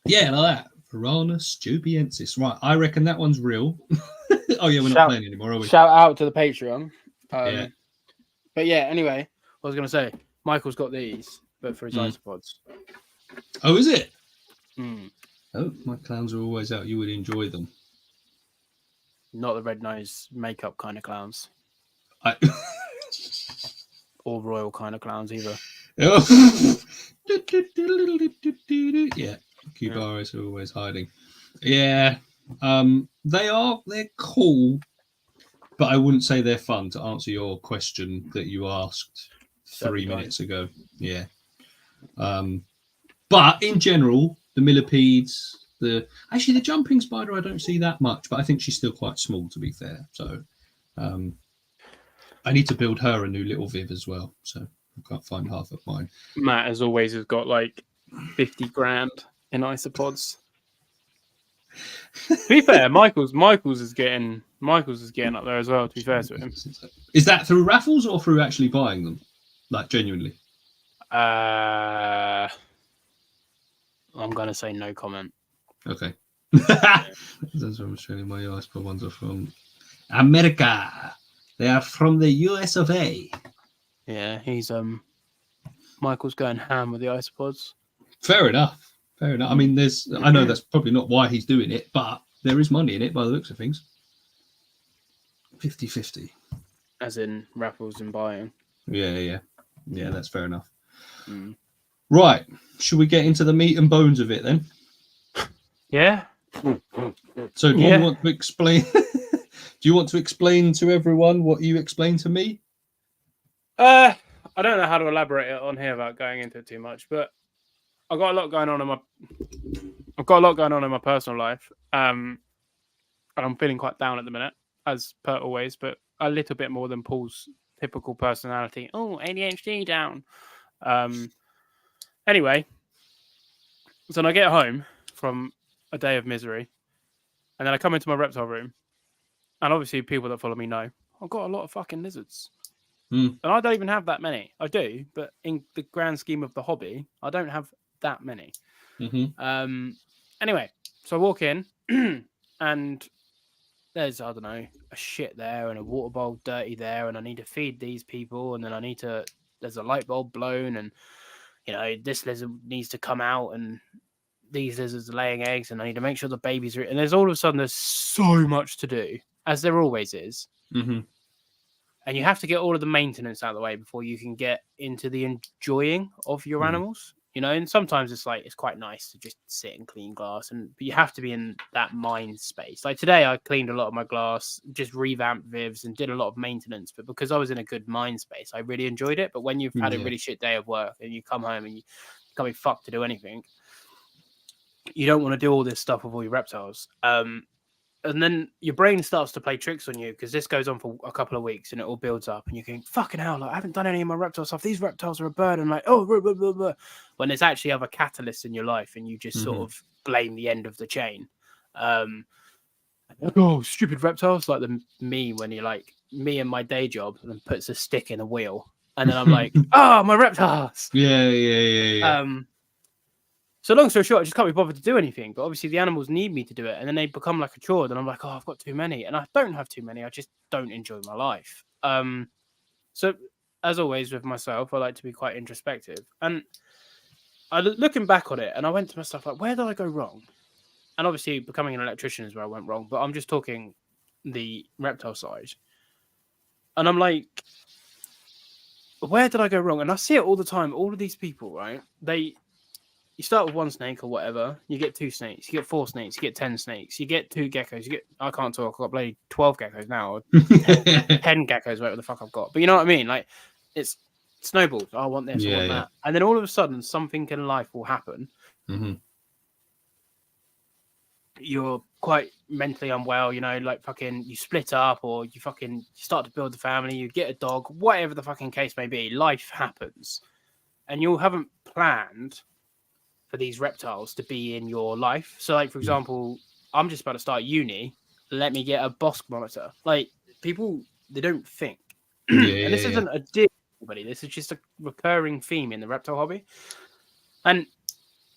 Yeah, like that. Varanus jubiensis. Right, I reckon that one's real. Oh yeah, we're not playing anymore, are we? Shout out to the Patreon. Yeah. But yeah, anyway, I was going to say, Michael's got these, but for his isopods. Oh, is it? Mm. Oh, my clowns are always out. You would enjoy them. Not the red nose makeup kind of clowns. Or royal kind of clowns either. Yeah. Cubaris are always hiding. Yeah. They're cool. But I wouldn't say they're fun, to answer your question that you asked 3 minutes ago. Yeah. But in general, the millipedes, the jumping spider, I don't see that much, but I think she's still quite small, to be fair. So I need to build her a new little Viv as well. So I can't find half of mine. Matt, as always, has got like 50 grand in isopods. To be fair, Michael's is getting up there as well, to be fair to him. Is that through raffles or through actually buying them? Like, genuinely? I'm going to say no comment. Okay. That's from Australia. My iceberg ones are from America. They are from the US of A. Yeah, Michael's going ham with the isopods. Fair enough. I mean, I know that's probably not why he's doing it, but there is money in it by the looks of things. 50-50. As in raffles and buying. Yeah, that's fair enough. Mm. Right. Should we get into the meat and bones of it then? Yeah. So do you want to explain? Do you want to explain to everyone what you explained to me? I I don't know how to elaborate it on here without going into it too much, but I've got a lot going on in my personal life. And I'm feeling quite down at the minute, as per always, but a little bit more than Paul's typical personality. Oh, ADHD down. Anyway, so then I get home from a day of misery, and then I come into my reptile room, and obviously people that follow me know I've got a lot of fucking lizards. And I don't even have that many. I do, but in the grand scheme of the hobby, I don't have that many. Anyway, so I walk in and there's, I don't know, a shit there and a water bowl dirty there, and I need to feed these people, and then there's a light bulb blown, and this lizard needs to come out, and these lizards are laying eggs, and I need to make sure the babies are, and there's all of a sudden there's so much to do, as there always is. And you have to get all of the maintenance out of the way before you can get into the enjoying of your animals, and sometimes it's quite nice to just sit and clean glass, but you have to be in that mind space. Like today I cleaned a lot of my glass, just revamped Vivs and did a lot of maintenance, but because I was in a good mind space, I really enjoyed it. But when you've had a really shit day of work and you come home and you can't be fucked to do anything, you don't want to do all this stuff with all your reptiles. And then your brain starts to play tricks on you, because this goes on for a couple of weeks and it all builds up, and you think, fucking hell, like, I haven't done any of my reptile stuff. These reptiles are a burden. Like, oh, blah, blah, blah, blah. When there's actually other catalysts in your life, and you just sort of blame the end of the chain. Oh, stupid reptiles. Like me when you're like, me and my day job, and then puts a stick in a wheel. And then I'm like, oh, my reptiles. Yeah. So long story short, I just can't be bothered to do anything. But obviously the animals need me to do it. And then they become like a chore. And I'm like, oh, I've got too many. And I don't have too many. I just don't enjoy my life. So as always with myself, I like to be quite introspective. And looking back on it, and I went to myself like, where did I go wrong? And obviously becoming an electrician is where I went wrong. But I'm just talking the reptile side. And I'm like, where did I go wrong? And I see it all the time. All of these people, right? You start with one snake or whatever, you get 2 snakes, you get 4 snakes, you get 10 snakes, you get 2 geckos, I can't talk, I've got bloody 12 geckos now, or 10 geckos, whatever the fuck I've got. But you know what I mean? Like, it's snowballs. I want this, I want that. And then all of a sudden, something in life will happen. You're quite mentally unwell, like fucking you split up, or you start to build a family, you get a dog, whatever the fucking case may be, life happens. And you haven't planned for these reptiles to be in your life. So like, for example, I'm just about to start uni. Let me get a Bosk monitor. Like, people, they don't think. And this isn't a dig, everybody. This is just a recurring theme in the reptile hobby. And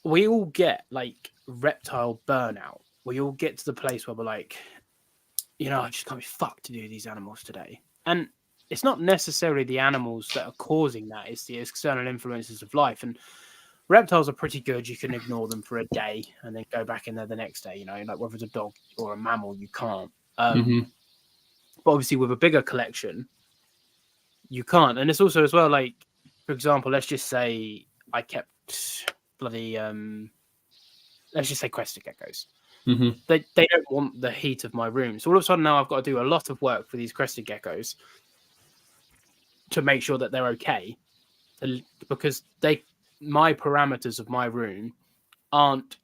we all get like reptile burnout. We all get to the place where we're like, I just can't be fucked to do these animals today. And it's not necessarily the animals that are causing that. It's the external influences of life. And reptiles are pretty good. You can ignore them for a day and then go back in there the next day, like whether it's a dog or a mammal, you can't. But obviously with a bigger collection, you can't. And it's also as well, like, for example, let's just say I kept bloody, let's just say crested geckos. They don't want the heat of my room. So all of a sudden now I've got to do a lot of work for these crested geckos to make sure that they're okay. Because my parameters of my room aren't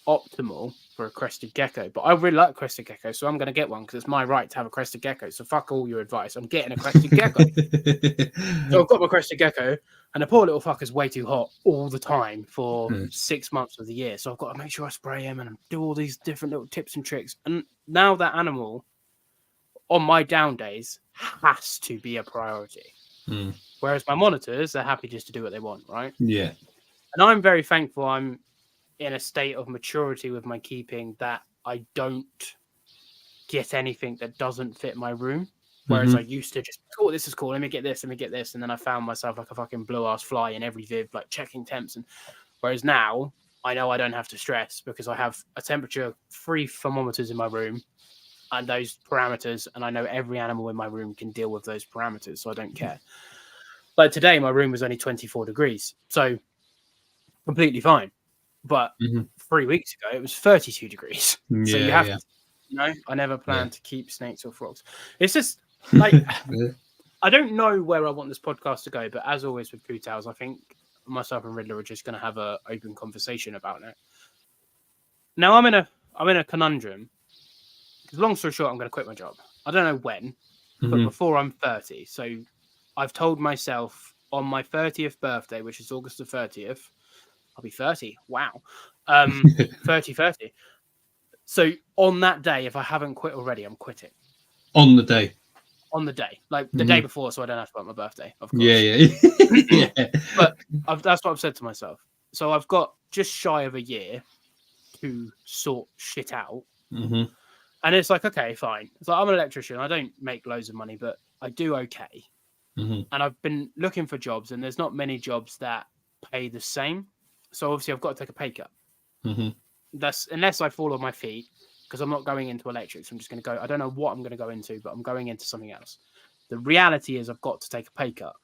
optimal for a crested gecko, but I really like crested gecko, so I'm going to get one because it's my right to have a crested gecko. So fuck all your advice. I'm getting a crested gecko. So I've got my crested gecko, and the poor little fucker's way too hot all the time for 6 months of the year. So I've got to make sure I spray him and do all these different little tips and tricks. And now that animal on my down days has to be a priority. Whereas my monitors are happy just to do what they want, right? Yeah. And I'm very thankful I'm in a state of maturity with my keeping that I don't get anything that doesn't fit my room. Whereas I used to just, oh, this is cool. Let me get this. And then I found myself like a fucking blue ass fly in every Viv, like checking temps. And whereas now I know I don't have to stress because I have a temperature-free thermometers in my room and those parameters. And I know every animal in my room can deal with those parameters. So I don't care. Like today, my room was only 24 degrees. So completely fine. But 3 weeks ago, it was 32 degrees. So you have to, I never planned to keep snakes or frogs. It's just like, I don't know where I want this podcast to go, but as always with Reptiles, I think myself and Riddler are just going to have an open conversation about it. Now I'm in a conundrum. Because long story short, I'm going to quit my job. I don't know when, but before I'm 30. So I've told myself on my 30th birthday, which is August the 30th, I'll be 30. Wow. 30. So on that day, if I haven't quit already, I'm quitting. On the day. On the day. Like the day before, so I don't have to put my birthday, of course. Yeah. But that's what I've said to myself. So I've got just shy of a year to sort shit out. And it's like, okay, fine. It's like, I'm an electrician. I don't make loads of money, but I do okay. And I've been looking for jobs, and there's not many jobs that pay the same. So obviously I've got to take a pay cut. That's unless I fall on my feet, because I'm not going into electrics. I'm just going to go. I don't know what I'm going to go into, but I'm going into something else. The reality is I've got to take a pay cut.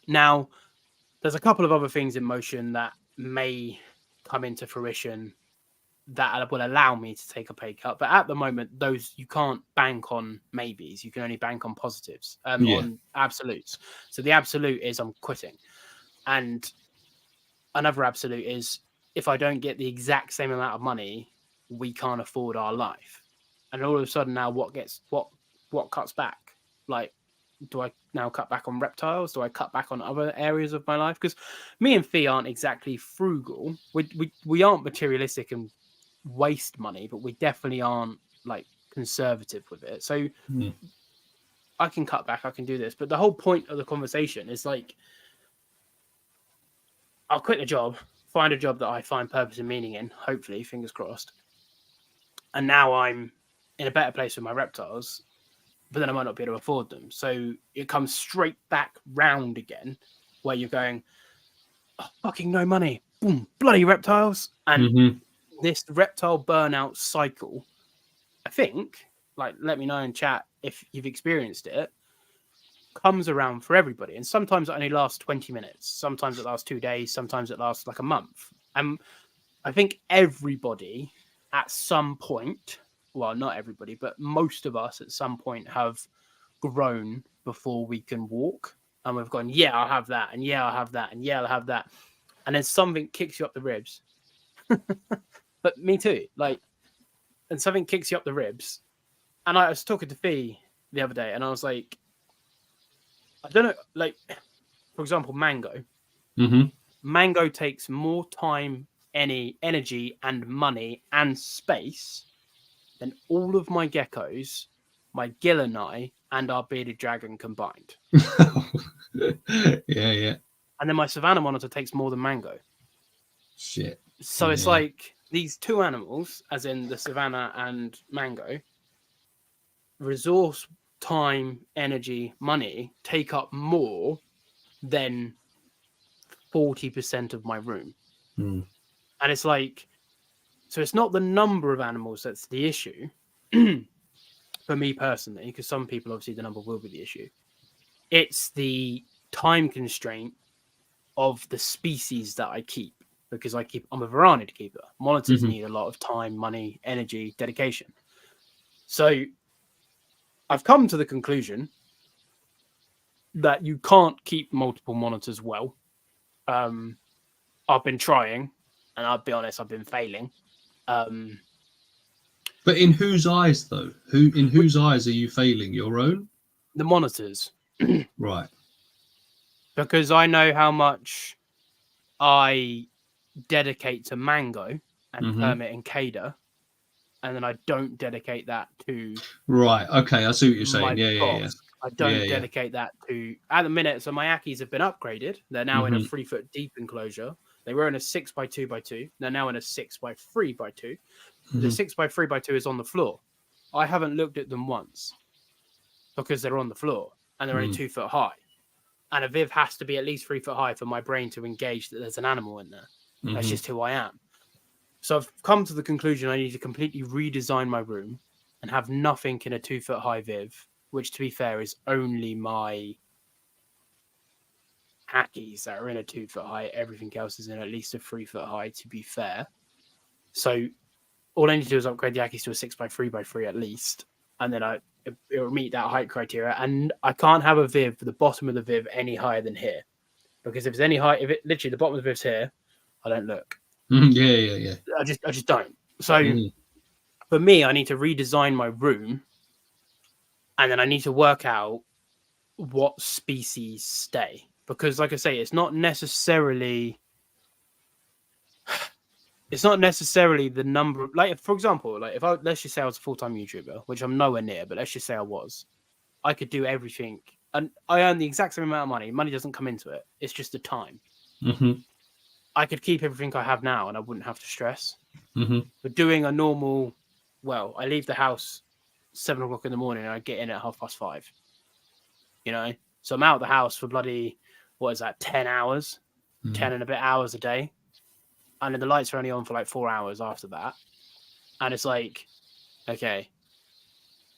Now, there's a couple of other things in motion that may come into fruition that will allow me to take a pay cut. But at the moment, those you can't bank on maybes. You can only bank on positives, on absolutes. So the absolute is I'm quitting. And another absolute is if I don't get the exact same amount of money, we can't afford our life. And all of a sudden now what cuts back? Like, do I now cut back on reptiles? Do I cut back on other areas of my life? Because me and Fee aren't exactly frugal. We aren't materialistic and waste money, but we definitely aren't like conservative with it. So I can cut back, I can do this. But the whole point of the conversation is like, I'll quit the job, find a job that I find purpose and meaning in, hopefully, fingers crossed. And now I'm in a better place with my reptiles, but then I might not be able to afford them. So it comes straight back round again, where you're going, oh, fucking no money, boom, bloody reptiles. And this reptile burnout cycle, I think, like, let me know in chat if you've experienced it, comes around for everybody. And sometimes it only lasts 20 minutes. Sometimes it lasts 2 days. Sometimes it lasts like a month. And I think everybody at some point, well, not everybody, but most of us at some point have grown before we can walk. And we've gone, yeah, I'll have that. And yeah, I'll have that. And yeah, I'll have that. And then something kicks you up the ribs. But me too. Like, and something kicks you up the ribs. And I was talking to Fee the other day, and I was like, I don't know, like, for example, Mango. Mango takes more time, energy, and money and space than all of my geckos, my Gillanai, and our bearded dragon combined. Yeah. And then my Savannah monitor takes more than Mango. Shit. So it's like these two animals, as in the Savannah and Mango, resource, time, energy, money, take up more than 40% of my room. And it's like, so it's not the number of animals that's the issue for me personally, because some people, obviously, the number will be the issue. It's the time constraint of the species that I keep, because I'm a Varanid keeper. Monitors need a lot of time, money, energy, dedication. So I've come to the conclusion that you can't keep multiple monitors well. I've been trying, and I'll be honest, I've been failing. But in whose eyes, though? In whose eyes are you failing? Your own? The monitors. Right. Because I know how much I dedicate to Mango and Permit and Cada, and then I don't dedicate that to... Right, okay, I see what you're saying. Yeah. I don't dedicate that to... At the minute, so my Ackies have been upgraded. They're now in a 3-foot deep enclosure. They were in a 6x2x2. They're now in a 6x3x2. The 6x3x2 is on the floor. I haven't looked at them once because they're on the floor and they're only 2 foot high. And a Viv has to be at least 3 foot high for my brain to engage that there's an animal in there. That's just who I am. So I've come to the conclusion I need to completely redesign my room and have nothing in a 2 foot high Viv, which, to be fair, is only my Ackies that are in a 2 foot high. Everything else is in at least a 3 foot high, to be fair. So all I need to do is upgrade the Ackies to a 6x3x3 at least. And then it'll meet that height criteria. And I can't have a Viv, the bottom of the Viv, any higher than here, because if it's any high, if it literally the bottom of the Viv's here, I don't look. Yeah. I just don't. So for me, I need to redesign my room, and then I need to work out what species stay, because, like I say, it's not necessarily the number of, like, for example, like, if let's just say I was a full-time YouTuber, which I'm nowhere near, but let's just say I could do everything, and I earn the exact same amount of money. Money doesn't come into it. It's just the time. I could keep everything I have now and I wouldn't have to stress. But doing a normal, I leave the house 7 o'clock in the morning and I get in at 5:30. So I'm out of the house for bloody, 10 hours, 10 and a bit hours a day. And then the lights are only on for like 4 hours after that. And it's like, okay,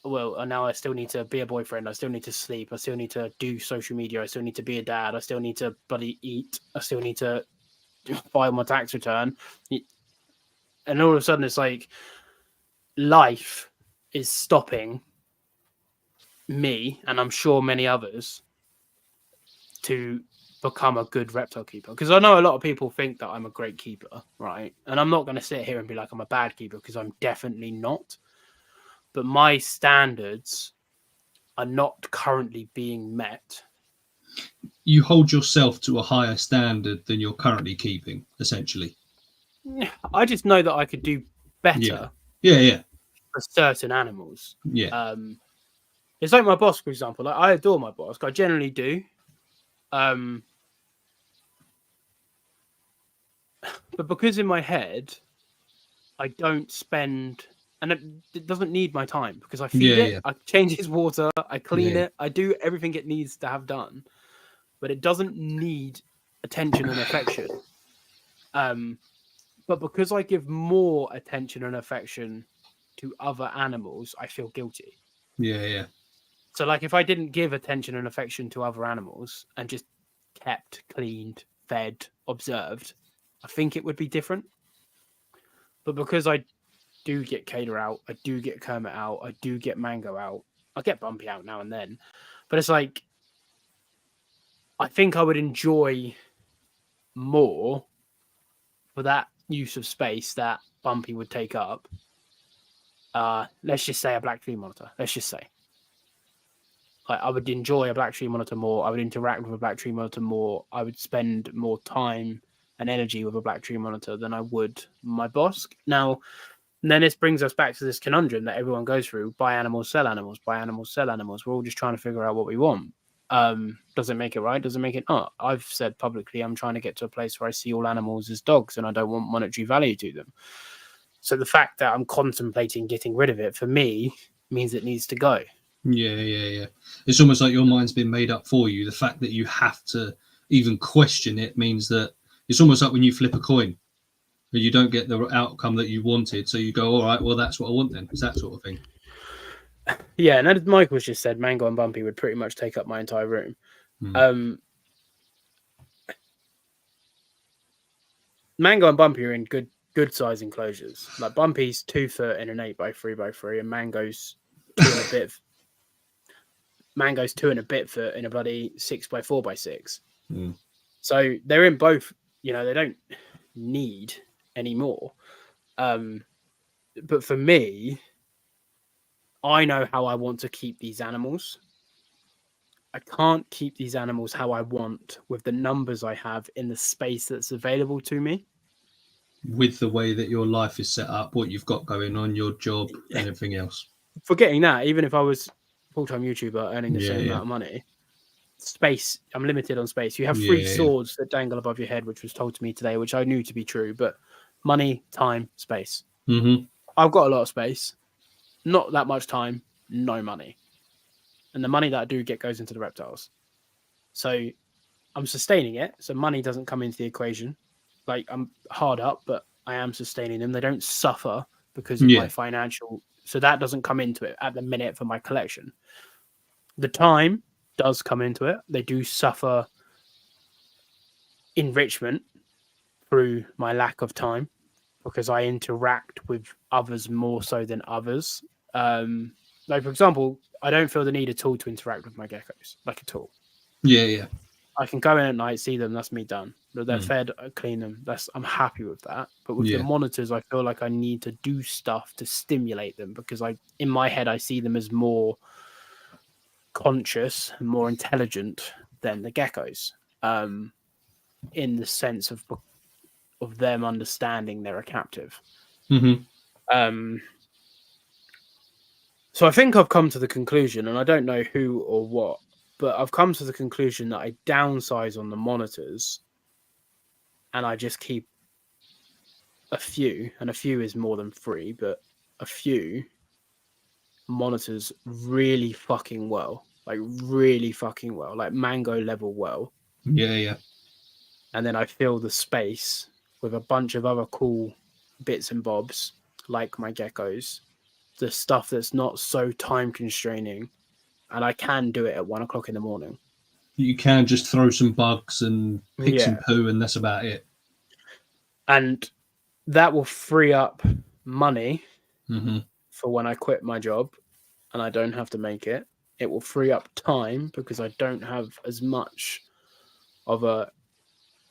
and now I still need to be a boyfriend. I still need to sleep. I still need to do social media. I still need to be a dad. I still need to bloody eat. I still need to file my tax return. And all of a sudden it's like life is stopping me, and I'm sure many others, to become a good reptile keeper. Because I know a lot of people think that I'm a great keeper, right? And I'm not going to sit here and be like I'm a bad keeper, because I'm definitely not. But my standards are not currently being met. You hold yourself to a higher standard than you're currently keeping, essentially. I just know that I could do better. Yeah. For certain animals. Yeah. It's like my boss, for example. Like, I adore my boss. I generally do. But because in my head, I don't spend, and it doesn't need my time, because I feed it, I change his water, I clean it, I do everything it needs to have done, but it doesn't need attention and affection. But because I give more attention and affection to other animals, I feel guilty. Yeah. So, like, if I didn't give attention and affection to other animals and just kept, cleaned, fed, observed, I think it would be different. But because I do get Cater out, I do get Kermit out, I do get Mango out, I get Bumpy out now and then, but it's like, I think I would enjoy more for that use of space that Bumpy would take up. Let's just say a black tree monitor. Let's just say. I would enjoy a black tree monitor more. I would interact with a black tree monitor more. I would spend more time and energy with a black tree monitor than I would my boss. Now, then this brings us back to this conundrum that everyone goes through: buy animals, sell animals, buy animals, sell animals. We're all just trying to figure out what we want. Does it make it right? Does it make it not? I've said publicly I'm trying to get to a place where I see all animals as dogs and I don't want monetary value to them. So the fact that I'm contemplating getting rid of it, for me, means it needs to go. Yeah. It's almost like your mind's been made up for you. The fact that you have to even question it means that it's almost like when you flip a coin and you don't get the outcome that you wanted. So you go, all right, well, that's what I want then. It's that sort of thing. Yeah, and as Michael's just said, Mango and Bumpy would pretty much take up my entire room. Mango and Bumpy are in good size enclosures. Like, Bumpy's 2 foot in an 8x3x3, and Mango's 2 and a bit. Mango's 2 and a bit foot in a bloody 6x4x6. So they're in both. They don't need any more. But for me, I know how I want to keep these animals. I can't keep these animals how I want with the numbers I have in the space that's available to me. With the way that your life is set up, what you've got going on, your job, and everything else. Forgetting that, even if I was full-time YouTuber earning the same amount of money, space, I'm limited on space. You have 3 swords that dangle above your head, which was told to me today, which I knew to be true, but money, time, space. I've got a lot of space, not that much time, no money. And the money that I do get goes into the reptiles. So I'm sustaining it. So money doesn't come into the equation. Like, I'm hard up, but I am sustaining them. They don't suffer because of my financial. So that doesn't come into it at the minute for my collection. The time does come into it. They do suffer enrichment through my lack of time, because I interact with others more so than others. Like, for example, I don't feel the need at all to interact with my geckos, like at all. Yeah. I can go in at night, see them, that's me done. They're fed, I clean them, I'm happy with that. But with the monitors, I feel like I need to do stuff to stimulate them, because in my head, I see them as more conscious and more intelligent than the geckos, in the sense of them understanding they're a captive. So I think I've come to the conclusion, and I don't know who or what, but I've come to the conclusion that I downsize on the monitors and I just keep a few, and a few is more than 3, but a few monitors really fucking well, like mango level well. Yeah. And then I fill the space with a bunch of other cool bits and bobs, like my geckos, the stuff that's not so time constraining, and I can do it at 1 o'clock in the morning. You can just throw some bugs and pick some poo, and that's about it. And that will free up money for when I quit my job and I don't have to make it. It will free up time because I don't have as much of a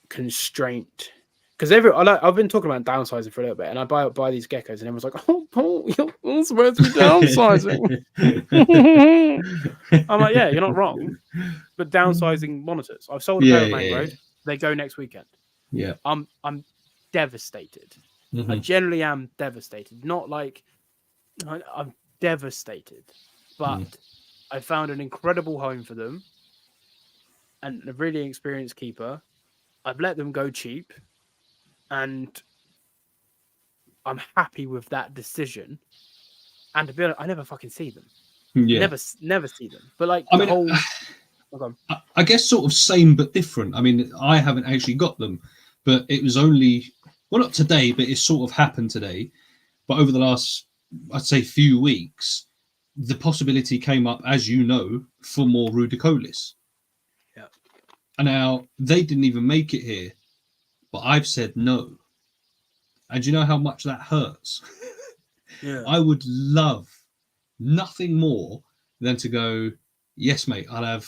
constraint. Because I've been talking about downsizing for a little bit, and I buy these geckos, and everyone's like, "Oh, Paul, you're supposed to be downsizing." I'm like, "Yeah, you're not wrong." But downsizing monitors. I've sold a pair of mangroves. They go next weekend. Yeah. I'm devastated. I generally am devastated. Not like I'm devastated, but I found an incredible home for them and a really experienced keeper. I've let them go cheap, and I'm happy with that decision. And to be honest, I never fucking see them. Yeah. Never see them. But like I guess sort of same but different. I mean, I haven't actually got them, but it was only, well, not today, but it sort of happened today. But over the last, I'd say, few weeks, the possibility came up, as you know, for more rudicolis. Yeah. And now they didn't even make it here, but I've said no. And do you know how much that hurts? Yeah. I would love nothing more than to go, yes, mate, I'll have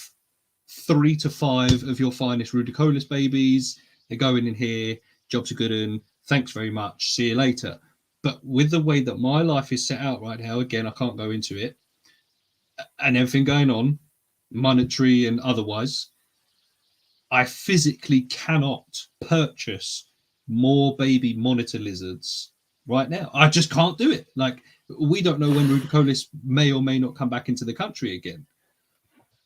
3 to 5 of your finest rudicolis babies. They're going in here. Jobs are good, and thanks very much. See you later. But with the way that my life is set out right now, again, I can't go into it, and everything going on, monetary and otherwise, I physically cannot purchase more baby monitor lizards right now. I just can't do it. Like, we don't know when rudicolis may or may not come back into the country again.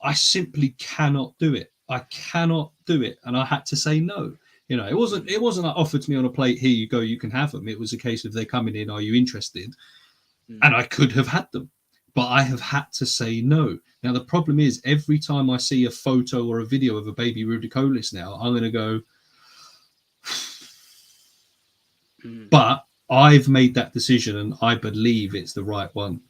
I simply cannot do it. I cannot do it. And I had to say no. You know, it wasn't like offered to me on a plate, here you go, you can have them. It was a case of they're coming in, are you interested? And I could have had them, but I have had to say no. Now, the problem is, every time I see a photo or a video of a baby rudicolis now, I'm going to go, but I've made that decision and I believe it's the right one.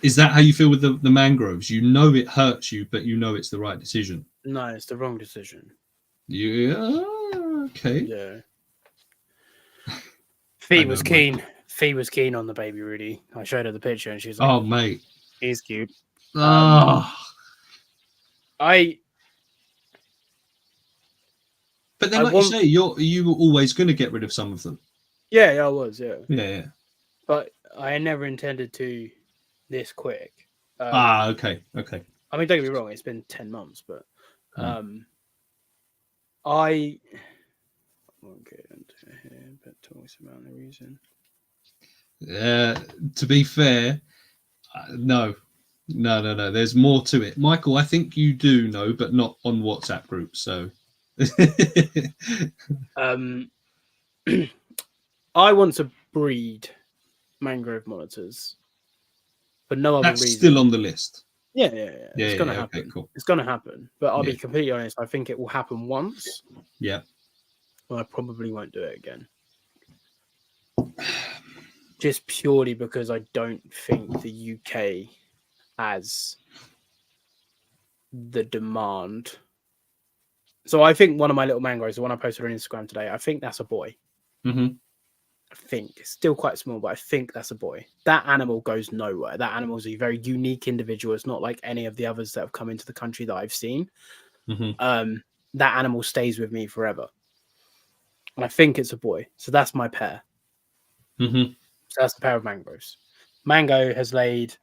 Is that how you feel with the mangroves? You know it hurts you, but you know it's the right decision. No, it's the wrong decision. Yeah. Okay. Yeah. Fee was keen. Fee was keen on the baby Rudy. I showed her the picture and she's like, "Oh, mate, he's cute." But then, like you say, you were always going to get rid of some of them. Yeah, I was. Yeah. But I never intended to this quick. Okay. I mean, don't get me wrong, it's been 10 months, but I won't get into here, but talks about the reason. To be fair, no. There's more to it, Michael. I think you do know, but not on WhatsApp groups. So, I want to breed mangrove monitors, but no other reason. That's still on the list. Yeah. It's going to happen. Okay, cool. It's going to happen. But I'll be completely honest. I think it will happen once. Yeah. I probably won't do it again. Just purely because I don't think the UK has the demand. So I think one of my little mangroves, the one I posted on Instagram today, I think that's a boy. Mm-hmm. I think it's still quite small, but I think that's a boy. That animal goes nowhere. That animal is a very unique individual. It's not like any of the others that have come into the country that I've seen. That animal stays with me forever. And I think it's a boy. So that's my pair. So that's the pair of mangroves. Mango has laid,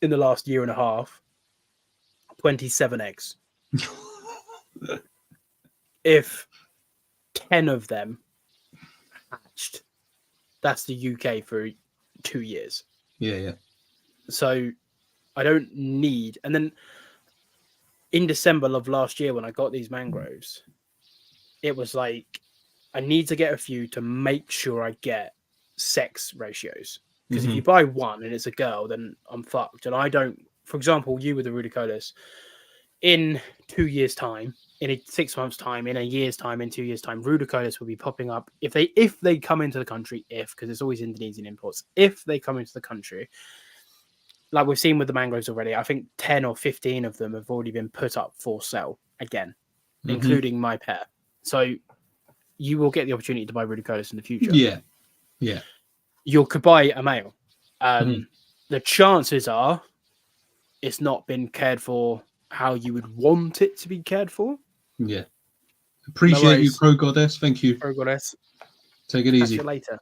in the last year and a half, 27 eggs. If 10 of them hatched, that's the UK for 2 years. Yeah. So I don't need. And then in December of last year, when I got these mangroves, it was like, I need to get a few to make sure I get sex ratios. Because if you buy one and it's a girl, then I'm fucked. And I don't, for example, you with the Rudicolus, in 2 years' time, in 6 months' time, in a year's time, in 2 years' time, Rudicolus will be popping up. If they come into the country, because it's always Indonesian imports, if they come into the country, like we've seen with the mangroves already, I think 10 or 15 of them have already been put up for sale again, including my pair. So you will get the opportunity to buy Rudicolus in the future. Yeah. You could buy a male. The chances are it's not been cared for how you would want it to be cared for. Yeah. Appreciate you, Pro Goddess. Thank you. Pro Goddess. Take it easy. Catch you later.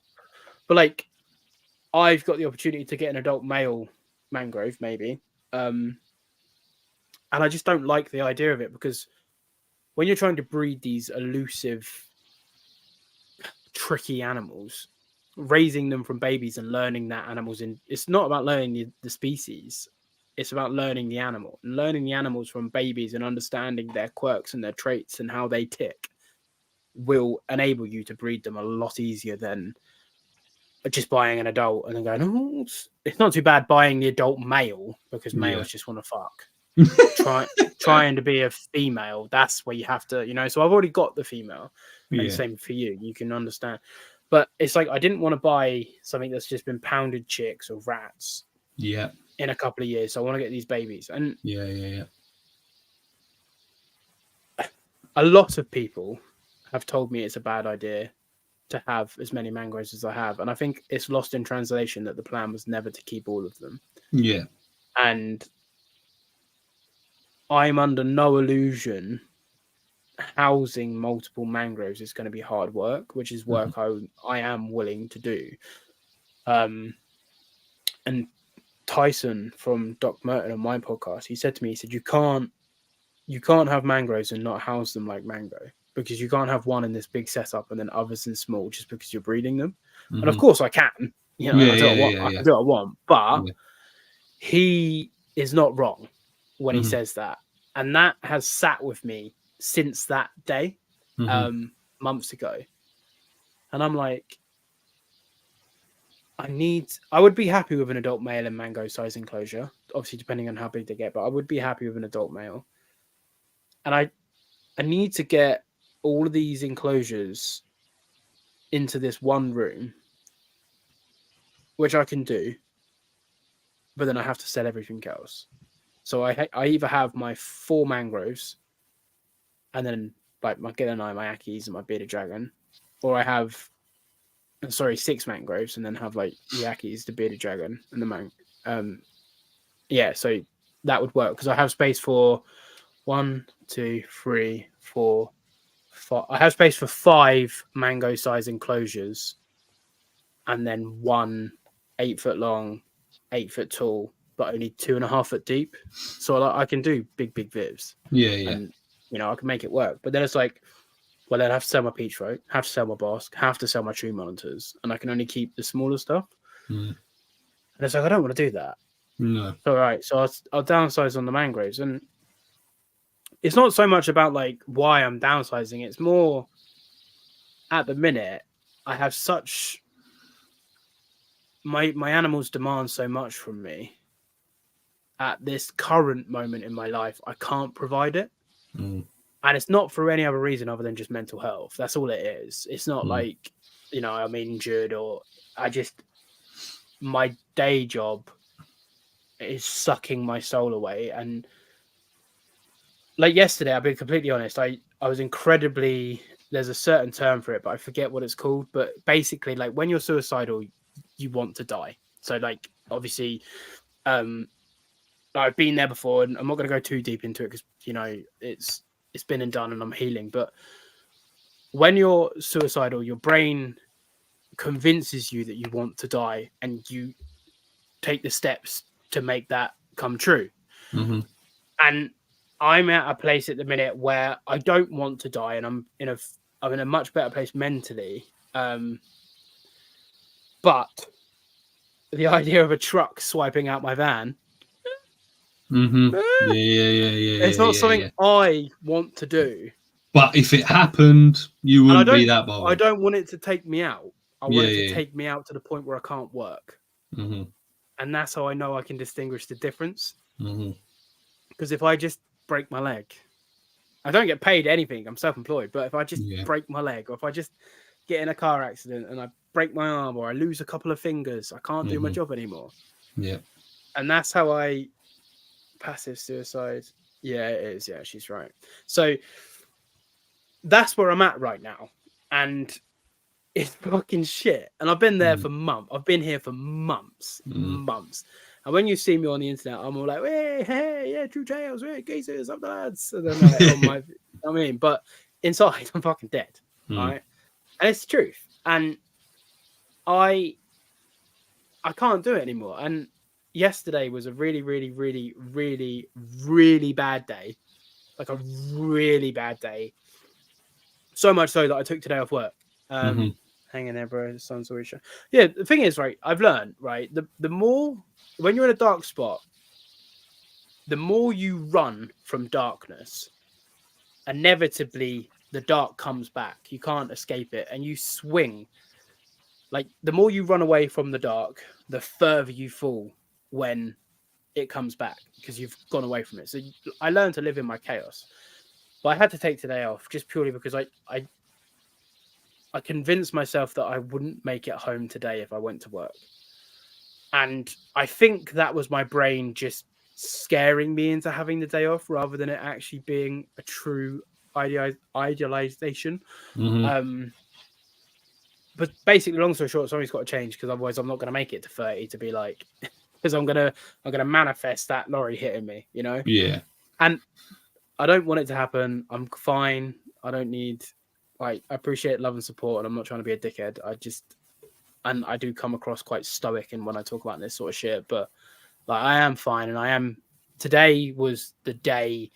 But like, I've got the opportunity to get an adult male mangrove, maybe. And I just don't like the idea of it, because when you're trying to breed these elusive, tricky animals, raising them from babies and learning that animals it's not about learning the species. It's about learning the animal, and learning the animals from babies and understanding their quirks and their traits and how they tick will enable you to breed them a lot easier than just buying an adult and then going, oh, it's not too bad buying the adult male, because males just want to fuck. Trying to be a female, that's where you have to, so I've already got the female. And same for you. You can understand. But it's like, I didn't want to buy something that's just been pounded chicks or rats. Yeah. In a couple of years. So I want to get these babies. And yeah. A lot of people have told me it's a bad idea to have as many mangroves as I have. And I think it's lost in translation that the plan was never to keep all of them. Yeah. And I'm under no illusion housing multiple mangroves is going to be hard work, which is work I am willing to do. And Tyson from Doc Merton on my podcast, he said to me, he said, you can't have mangroves and not house them like mango, because you can't have one in this big setup and then others in small just because you're breeding them. And of course I can, I can do what I want, but he is not wrong when he says that. And that has sat with me since that day, months ago. And I'm like, I would be happy with an adult male in mango size enclosure, obviously depending on how big they get, but I would be happy with an adult male. And I need to get all of these enclosures into this one room, which I can do, but then I have to sell everything else. So I either have my 4 mangroves and then like my Gillenai, my Akis, and my bearded dragon, or I have 6 mangroves and then have like the Akis, the bearded dragon, and the so that would work, because I have space for 1, 2, 3, 4, 5. I have space for 5 mango size enclosures, and then 1 8 foot long, 8 foot tall, but only 2.5 foot deep. So I can do big vivs. Yeah. And I can make it work. But then it's like, well, then I have to sell my peach throat, have to sell my bosk, have to sell my tree monitors, and I can only keep the smaller stuff. And it's like, I don't want to do that. No. All right, so I'll downsize on the mangroves, and it's not so much about like why I'm downsizing. It's more, at the minute, I have such my animals demand so much from me. At this current moment in my life, I can't provide it. And it's not for any other reason other than just mental health. That's all it is. It's not like, I'm injured, or my day job is sucking my soul away. And like yesterday, I'll be completely honest, I was incredibly, there's a certain term for it, but I forget what it's called. But basically, like when you're suicidal, you want to die. So like obviously, I've been there before, and I'm not going to go too deep into it because it's been and done, and I'm healing. But when you're suicidal, your brain convinces you that you want to die, and you take the steps to make that come true. Mm-hmm. And I'm at a place at the minute where I don't want to die, and I'm in a much better place mentally. But the idea of a truck swiping out my van, Mm-hmm. Yeah. it's not something I want to do. But if it happened, you wouldn't be that bothered. I don't want it to take me out. I want it to take me out to the point where I can't work. Mm-hmm. And that's how I know I can distinguish the difference. Mm-hmm. Because if I just break my leg, I don't get paid anything. I'm self-employed. But if I just break my leg, or if I just get in a car accident and I break my arm, or I lose a couple of fingers, I can't do my job anymore. Yeah. And that's how I... Passive suicide. Yeah, it is. Yeah, she's right. So that's where I'm at right now. And it's fucking shit. And I've been there for months. I've been here for months. And when you see me on the internet, I'm all like, hey, yeah, true tales, geezers, up the lads. And then like, I mean, but inside, I'm fucking dead. Right? And it's the truth. And I can't do it anymore. And yesterday was a really, really, really, really, really bad day. Like a really bad day. So much so that I took today off work. Hang in there, bro. The sun's already shining. Yeah, the thing is, right, I've learned, right, the more, when you're in a dark spot, the more you run from darkness, inevitably the dark comes back. You can't escape it. And you swing. Like, the more you run away from the dark, the further you fall when it comes back, because you've gone away from it. So I learned to live in my chaos. But I had to take today off just purely because I convinced myself that I wouldn't make it home today if I went to work. And I think that was my brain just scaring me into having the day off rather than it actually being a true idealization. But basically, long story short, something's got to change, because otherwise I'm not going to make it to 30 to be like, because I'm gonna manifest that lorry hitting me, Yeah. And I don't want it to happen. I'm fine. I don't need, I appreciate love and support, and I'm not trying to be a dickhead. And I do come across quite stoic in when I talk about this sort of shit, but like I am fine, and today was the day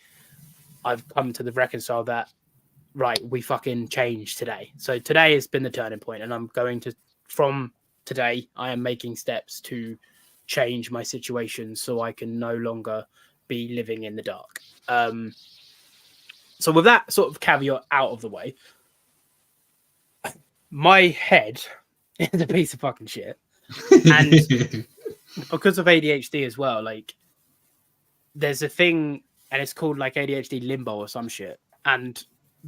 I've come to the reconcile that, right, we fucking changed today. So today has been the turning point, and I'm going to, from today, I am making steps to change my situation so I can no longer be living in the dark. So with that sort of caveat out of the way, my head is a piece of fucking shit. And because of ADHD as well, like there's a thing, and it's called like ADHD limbo or some shit. And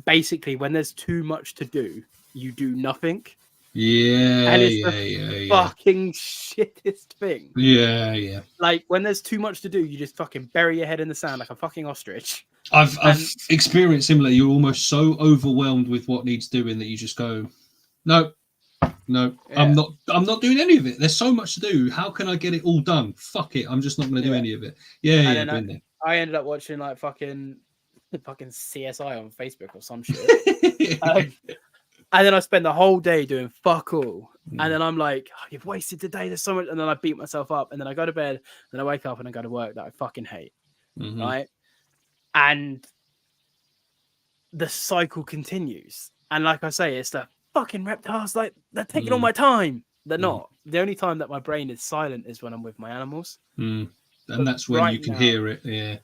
basically when there's too much to do, you do nothing. Yeah, and it's the fucking shittest thing. Yeah. Like when there's too much to do, you just fucking bury your head in the sand like a fucking ostrich. I've experienced similar. You're almost so overwhelmed with what needs doing that you just go, no, yeah. I'm not doing any of it. There's so much to do. How can I get it all done? Fuck it. I'm just not going to do any of it. Yeah. I ended up watching like fucking CSI on Facebook or some shit. And then I spend the whole day doing fuck all. And then I'm like, oh, you've wasted the day. There's so much. And then I beat myself up. And then I go to bed. And then I wake up and I go to work that I fucking hate. Right? And the cycle continues. And like I say, it's the fucking reptiles. Like, they're taking all my time. They're not. The only time that my brain is silent is when I'm with my animals. And that's when you can hear it. Yeah.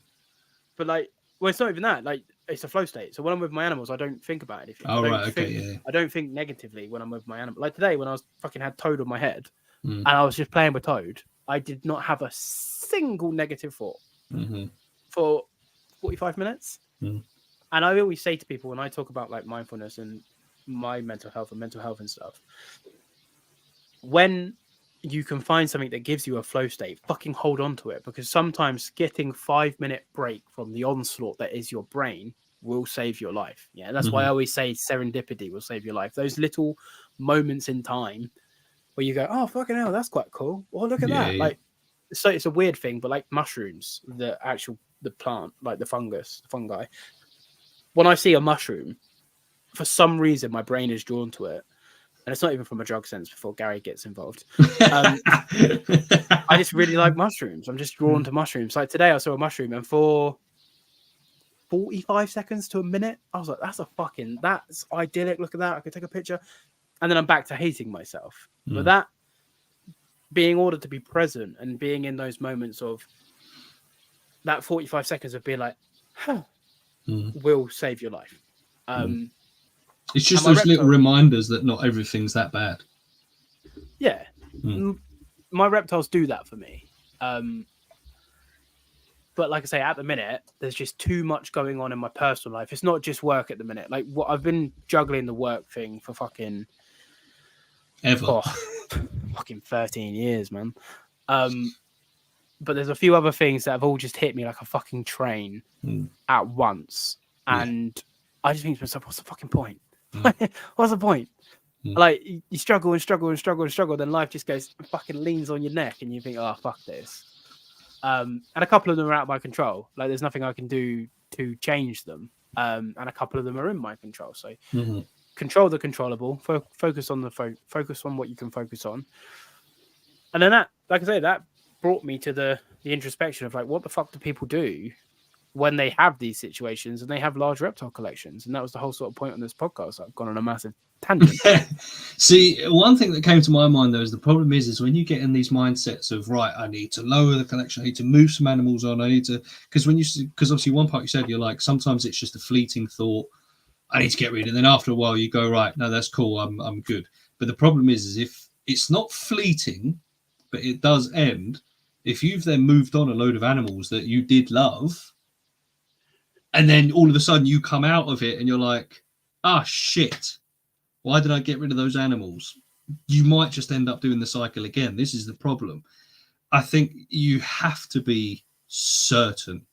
But like, well, it's not even that. Like, it's a flow state. So when I'm with my animals, I don't think about anything. I don't think negatively when I'm with my animal. Like today, when I was fucking had Toad on my head and I was just playing with Toad, I did not have a single negative thought for 45 minutes. And I always say to people when I talk about like mindfulness and my mental health and stuff, when you can find something that gives you a flow state, fucking hold on to it, because sometimes getting 5-minute break from the onslaught that is your brain will save your life. Yeah, that's why I always say serendipity will save your life. Those little moments in time where you go, oh fucking hell, that's quite cool. Well, look at that. Yeah. Like, so it's a weird thing, but like mushrooms, the plant, like the fungi. When I see a mushroom, for some reason my brain is drawn to it, and it's not even from a drug sense. Before Gary gets involved, I just really like mushrooms. I'm just drawn to mushrooms. Like today, I saw a mushroom, and for 45 seconds to a minute, I was like, that's idyllic. Look at that. I could take a picture. And then I'm back to hating myself. But that being ordered to be present and being in those moments of that 45 seconds of being like, will save your life. It's just those little reminders that not everything's that bad. Yeah. My reptiles do that for me. But like I say, at the minute, there's just too much going on in my personal life. It's not just work at the minute. Like, what I've been juggling the work thing for fucking fucking 13 years, man. But there's a few other things that have all just hit me like a fucking train at once. And I just think to myself, what's the fucking point? What's the point? Like, you struggle and struggle and struggle and struggle, then life just goes fucking leans on your neck, and you think, oh, fuck this. And a couple of them are out of my control. Like, there's nothing I can do to change them. And a couple of them are in my control. So control the controllable, focus on focus on what you can focus on. And then that, like I say, that brought me to the introspection of like, what the fuck do people do when they have these situations and they have large reptile collections? And that was the whole sort of point on this podcast. I've gone on a massive tangent. See, one thing that came to my mind though is the problem is when you get in these mindsets of, right, I need to lower the collection, I need to move some animals on, I need to, because obviously one part you said, you're like, sometimes it's just a fleeting thought, I need to get rid of it. And then after a while you go, right, no, that's cool, I'm good. But the problem is if it's not fleeting, but it does end, if you've then moved on a load of animals that you did love, and then all of a sudden you come out of it and you're like, ah, shit, why did I get rid of those animals? You might just end up doing the cycle again. This is the problem. I think you have to be certain.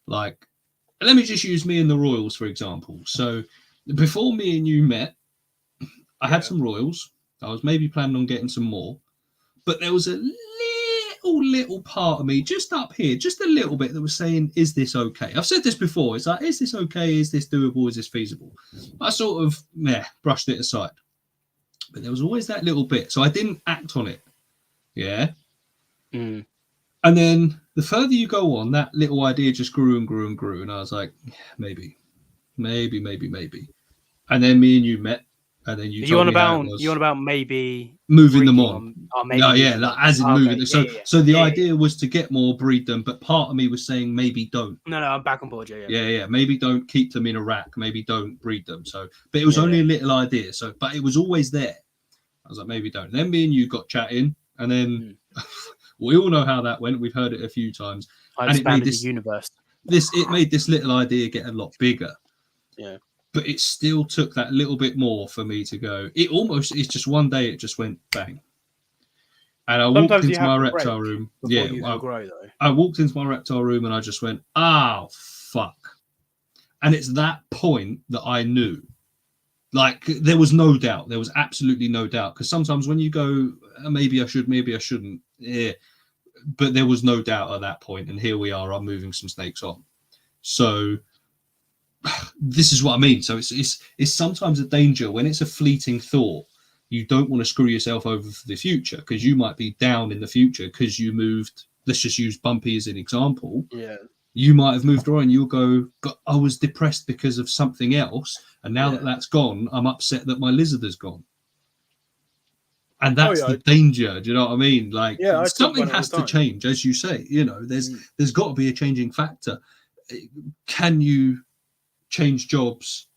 Like, let me just use me and the Royals, for example. So before me and you met, I had some Royals. I was maybe planning on getting some more. But there was a little part of me just up here, just a little bit, that was saying, is this okay? I've said this before. It's like, is this okay? Is this doable? Is this feasible? I sort of brushed it aside. But there was always that little bit. So I didn't act on it. Yeah. And then the further you go on, that little idea just grew and grew and grew. And I was like, maybe. And then me and you met. And then you on about maybe moving them on. Like, as in moving them. So so the idea yeah. was to get more, breed them, but part of me was saying maybe don't. No, I'm back on board. Yeah. Maybe don't keep them in a rack. Maybe don't breed them. So, but it was only a little idea. So, but it was always there. I was like, maybe don't. And then me and you got chatting, and then we all know how that went. We've heard it a few times. I expanded the universe. It made this little idea get a lot bigger. Yeah. But it still took that little bit more for me to go. It's just one day it just went bang. And I walked into my reptile room. I walked into my reptile room and I just went, oh, fuck. And it's that point that I knew. Like, there was no doubt. There was absolutely no doubt. Because sometimes when you go, maybe I should, maybe I shouldn't. Yeah. But there was no doubt at that point. And here we are, I'm moving some snakes on. So this is what I mean. So it's sometimes a danger when it's a fleeting thought. You don't want to screw yourself over for the future, because you might be down in the future because you moved. Let's just use Bumpy as an example. Yeah. You might have moved on. You'll go, I was depressed because of something else. And now that that's gone, I'm upset that my lizard has gone. And that's the danger. Do you know what I mean? Like, something has to change, as you say. You know, there's got to be a changing factor. Can you change jobs,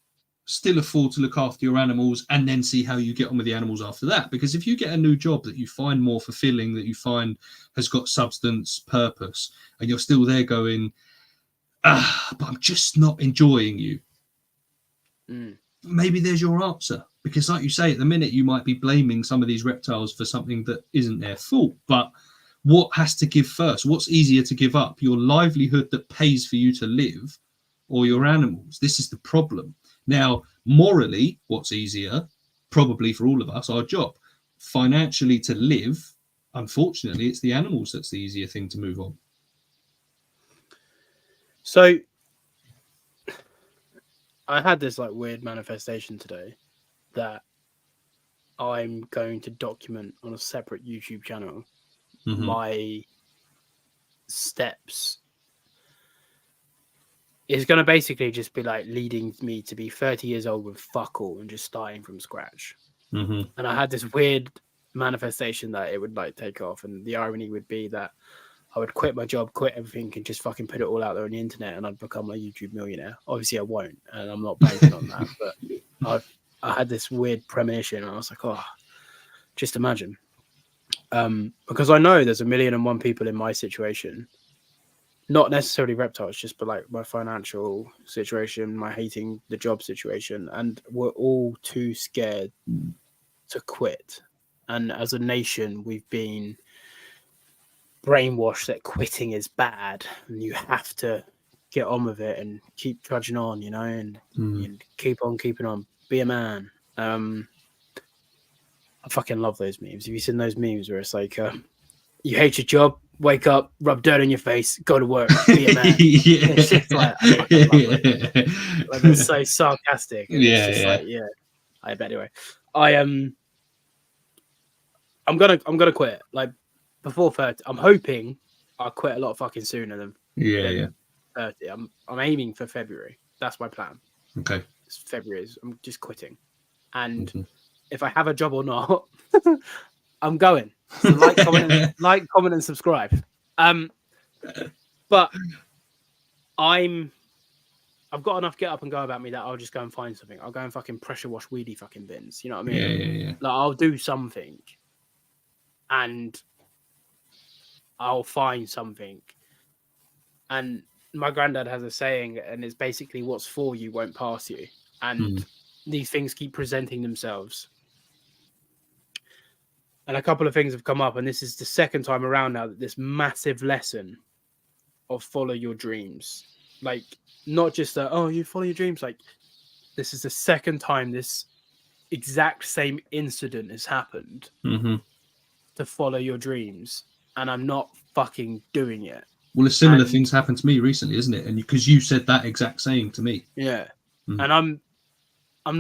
still afford to look after your animals, and then see how you get on with the animals after that? Because if you get a new job that you find more fulfilling, that you find has got substance, purpose, and you're still there going, but I'm just not enjoying you, maybe there's your answer. Because like you say, at the minute you might be blaming some of these reptiles for something that isn't their fault. But what has to give first? What's easier to give up? Your livelihood that pays for you to live, or your animals. This is the problem. Now, morally, what's easier, probably for all of us, our job. Financially, to live, unfortunately, it's the animals that's the easier thing to move on. So I had this like weird manifestation today that I'm going to document on a separate YouTube channel my steps. It's going to basically just be like leading me to be 30 years old with fuck all and just starting from scratch. And I had this weird manifestation that it would like take off, and the irony would be that I would quit my job, quit everything, and just fucking put it all out there on the internet, and I'd become a YouTube millionaire. Obviously, I won't, and I'm not banking on that. But I had this weird premonition, and I was like, oh, just imagine. Because I know there's 1,000,001 people in my situation, not necessarily reptiles, just but like my financial situation, my hating the job situation, and we're all too scared to quit. And as a nation, we've been brainwashed that quitting is bad and you have to get on with it and keep trudging on, you know, and keep on keeping on, be a man. I fucking love those memes. Have you seen those memes where it's like you hate your job, wake up, rub dirt on your face, go to work, be a man? It's just like, I fucking love it. Like, it's so sarcastic. And it's just like, yeah. But anyway, I'm gonna quit. Like before 30, I'm hoping I'll quit a lot fucking sooner than 30. I'm aiming for February. That's my plan. Okay. It's February. I'm just quitting, and if I have a job or not, I'm going. So like, comment, and subscribe. But I've got enough get up and go about me that I'll just go and find something. I'll go and fucking pressure wash weedy fucking bins. You know what I mean? Yeah. Like I'll do something, and I'll find something. And my granddad has a saying, and it's basically what's for you won't pass you. And these things keep presenting themselves. And a couple of things have come up, and this is the second time around now that this massive lesson of follow your dreams. Like, not just that, oh, you follow your dreams. Like, this is the second time this exact same incident has happened to follow your dreams. And I'm not fucking doing it. Well, a similar thing's happened to me recently, isn't it? And because you said that exact saying to me. Yeah. And I'm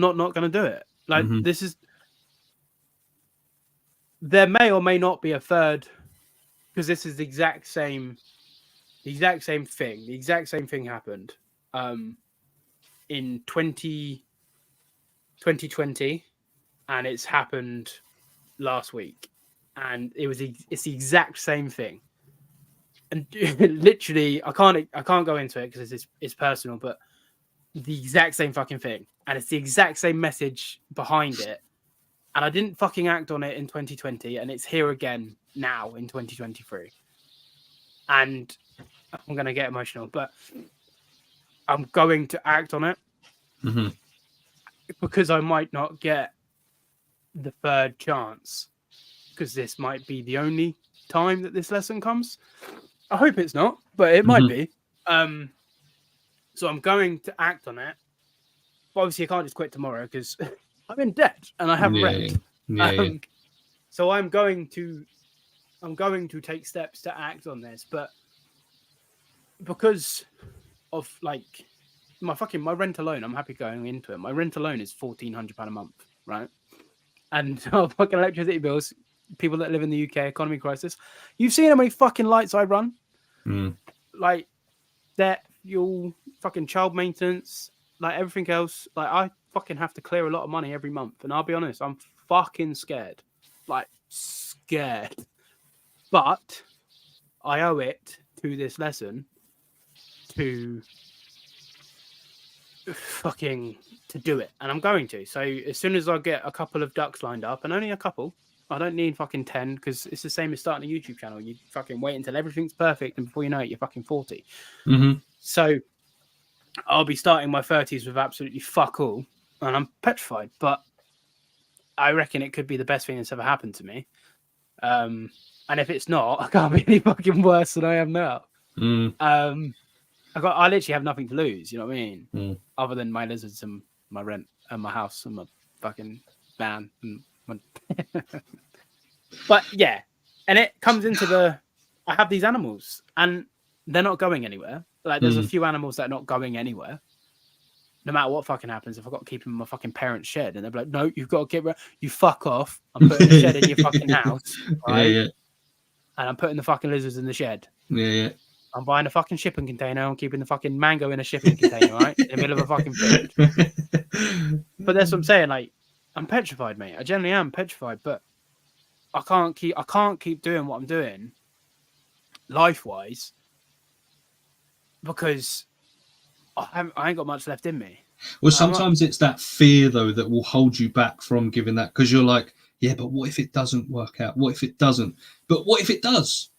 not going to do it. Like, this is... There may or may not be a third, because this is the exact same thing. The exact same thing happened in 2020, and it's happened last week, and it's the exact same thing. And literally, I can't go into it because it's personal, but the exact same fucking thing, and it's the exact same message behind it. And I didn't fucking act on it in 2020, and it's here again now in 2023. And I'm going to get emotional, but I'm going to act on it because I might not get the third chance, because this might be the only time that this lesson comes. I hope it's not, but it might be. So I'm going to act on it. But obviously, I can't just quit tomorrow because... I'm in debt and I have rent. So I'm going to take steps to act on this, but because of like my rent alone, I'm happy going into it. My rent alone is £1,400 a month, right? And our fucking electricity bills, people that live in the UK, economy crisis. You've seen how many fucking lights I run? Like that, fuel, fucking child maintenance, like everything else. Like I fucking have to clear a lot of money every month, and I'll be honest, I'm fucking scared, like scared. But I owe it to this lesson to do it, and I'm going to. So as soon as I get a couple of ducks lined up, and only a couple, I don't need fucking 10, because it's the same as starting a YouTube channel. You fucking wait until everything's perfect, and before you know it, you're fucking 40. So I'll be starting my 30s with absolutely fuck all. And I'm petrified, but I reckon it could be the best thing that's ever happened to me. And if it's not, I can't be any fucking worse than I am now. I literally have nothing to lose. You know what I mean? Mm. Other than my lizards and my rent and my house and my fucking van. And my... But yeah, and it comes into I have these animals and they're not going anywhere. Like there's a few animals that are not going anywhere. No matter what fucking happens, if I've got to keep them in my fucking parents' shed, and they're like, no, you've got to get you fuck off. I'm putting a shed in your fucking house, right? Yeah. And I'm putting the fucking lizards in the shed. Yeah. I'm buying a fucking shipping container. I'm keeping the fucking mango in a shipping container, right? In the middle of a fucking field. But that's what I'm saying. Like, I'm petrified, mate. I generally am petrified, but I can't keep doing what I'm doing life-wise because I ain't got much left in me. Well, sometimes it's that fear, though, that will hold you back from giving that, because you're like, yeah, but what if it doesn't work out? What if it doesn't? But what if it does?